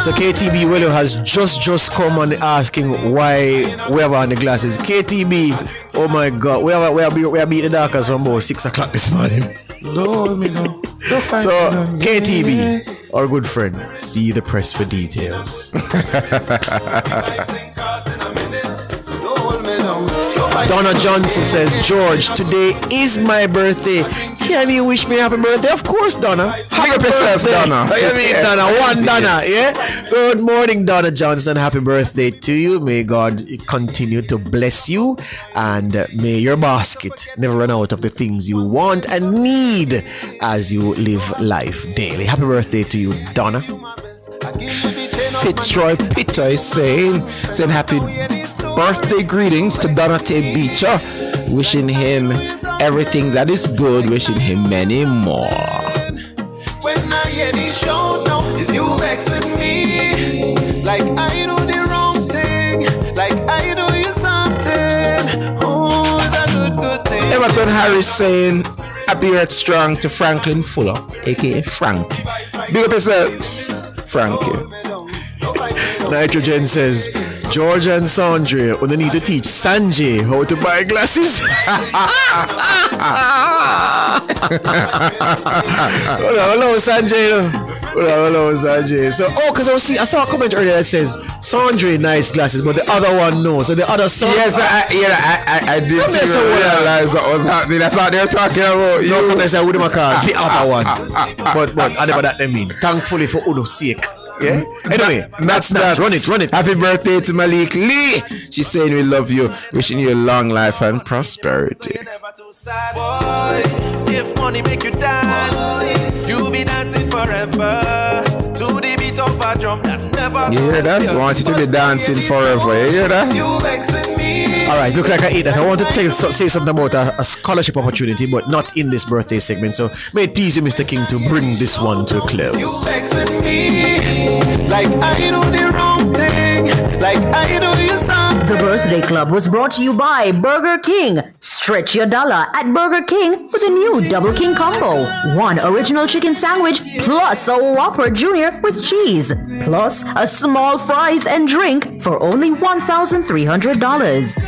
Speaker 5: So KTB Willow has just come on asking why we have on the glasses. KTB, oh my God, we are beating the darkers from about 6 o'clock this morning.
Speaker 6: Lord, me know.
Speaker 5: So KTB, our good friend, see the press for details. Donna Johnson says, George, today is my birthday. Can you wish me happy birthday? Of course, Donna. Happy birthday, Donna. Donna, one Donna, yeah? Good morning, Donna Johnson. Happy birthday to you. May God continue to bless you, and may your basket never run out of the things you want and need as you live life daily. Happy birthday to you, Donna.
Speaker 6: Fitzroy Peter is saying happy birthday greetings to Donate Beecher, wishing him everything that is good, wishing him many more.
Speaker 2: When I hear this show now, is you vex with me? Like I do the wrong thing, like I do you something. Oh, it's a good thing.
Speaker 6: Everton Harris saying happy earth strong to Franklin Fuller, aka Frankie. Big up yourself, Frankie.
Speaker 5: Nitrogen says, George and Sandra, we need to teach Sanjay how to buy glasses. Hello, Sanjay. Hello, Sanjay. So, because I saw a comment earlier that says Sandra nice glasses, but the other one no. So the other Sandra.
Speaker 6: Yes, I did realize what was happening. I thought they were talking about you.
Speaker 5: No, because I wouldn't call the other one. But I never that they mean. Thankfully for Udo's sake. Yeah. Anyway, that's run it.
Speaker 6: Happy birthday to Malik Lee. She's saying we love you, wishing you a long life and prosperity.
Speaker 2: Boy, if money make you dance, you'll be dancing forever to the beat of a drum that never.
Speaker 6: You hear that? Want you to be dancing forever. You hear that?
Speaker 5: All right, look like I ate that. I want to say something about a scholarship opportunity, but not in this birthday segment. So may it please you, Mr. King, to bring this one to a close.
Speaker 2: You vex with me, like I do the wrong thing, like I do you something.
Speaker 18: The birthday Birthday Club was brought to you by Burger King. Stretch your dollar at Burger King with a new Double King combo. 1 original chicken sandwich plus a Whopper Jr. with cheese. Plus a small fries and drink for only $1,300.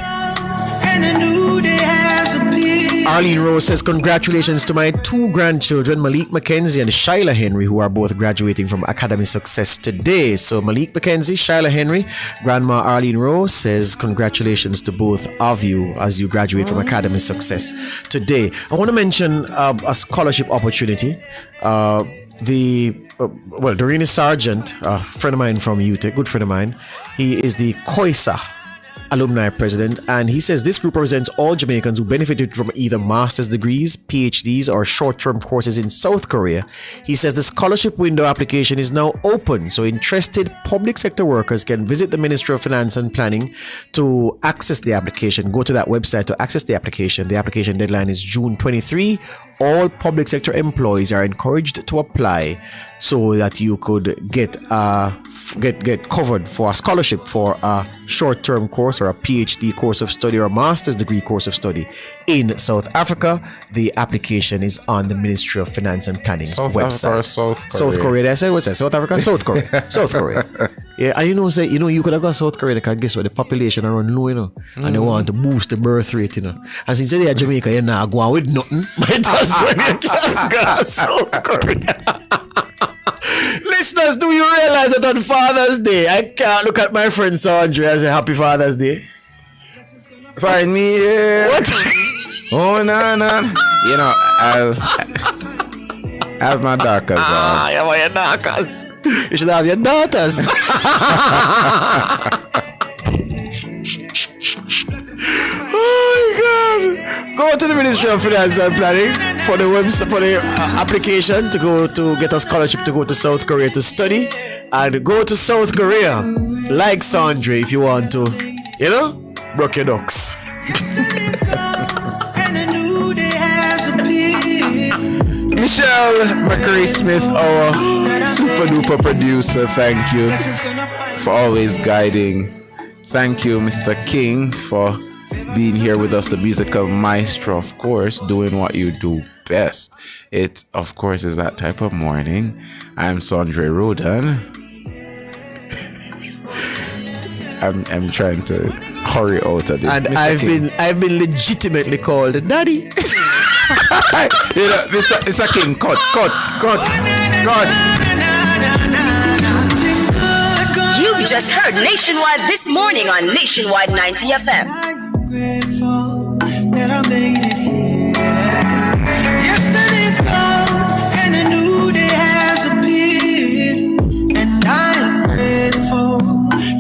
Speaker 1: And a new day has appeared.
Speaker 5: Arlene Rose says, congratulations to my 2 grandchildren, Malik McKenzie and Shyla Henry, who are both graduating from Academy Success today. So Malik McKenzie, Shyla Henry, Grandma Arlene Rose says, congratulations to both of you as you graduate from Academy Success today. I want to mention a scholarship opportunity. Doreen Sargent, a friend of mine from UTEC, good friend of mine, he is the COISA alumni president, and he says this group represents all Jamaicans who benefited from either master's degrees, PhDs, or short-term courses in South Korea. He says the scholarship window application is now open, so interested public sector workers can visit the Ministry of Finance and Planning to access the application. Go to that website to access the application. The application deadline is June 23. All public sector employees are encouraged to apply so that you could get covered for a scholarship for a short-term course or a PhD course of study or a master's degree course of study in South Africa. The application is on the Ministry of Finance and Planning website. South Korea. Did I say what's that? South Africa? South Korea. South Korea. Yeah, and you could have got South Korea because guess what? The population are run low, and they want to boost the birth rate, And since they are Jamaica, you're not going with nothing. Might as well you can't go South Korea. Listeners, do you realize that on Father's Day, I can't look at my friend Sandra and say Happy Father's Day?
Speaker 6: Find me here.
Speaker 5: What?
Speaker 6: Oh, no. I have my daughters.
Speaker 5: You have your daughters. You should have your daughters. Oh my God! Go to the Ministry of Finance and Planning for the website, for the application to go to get a scholarship to go to South Korea to study, and go to South Korea like Sandra if you want to, broke your ducks.
Speaker 6: Michelle McCurry Smith, our super duper producer, thank you for always guiding. Thank you, Mr. King, for being here with us, the musical maestro, of course, doing what you do best. It, of course, is that type of morning. I'm Sondre Rodan. I'm trying to hurry out of this.
Speaker 5: And
Speaker 6: Mr.
Speaker 5: I've been legitimately called Daddy.
Speaker 6: Mr. King, cut.
Speaker 20: You just heard Nationwide this morning on Nationwide 90 FM.
Speaker 1: Grateful that I made it here. Yesterday's gone and a new day has appeared, and I am grateful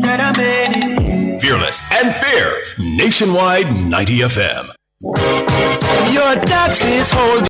Speaker 1: that I made it here.
Speaker 16: Fearless and fair. Nationwide 90 FM.
Speaker 1: Your taxes hold.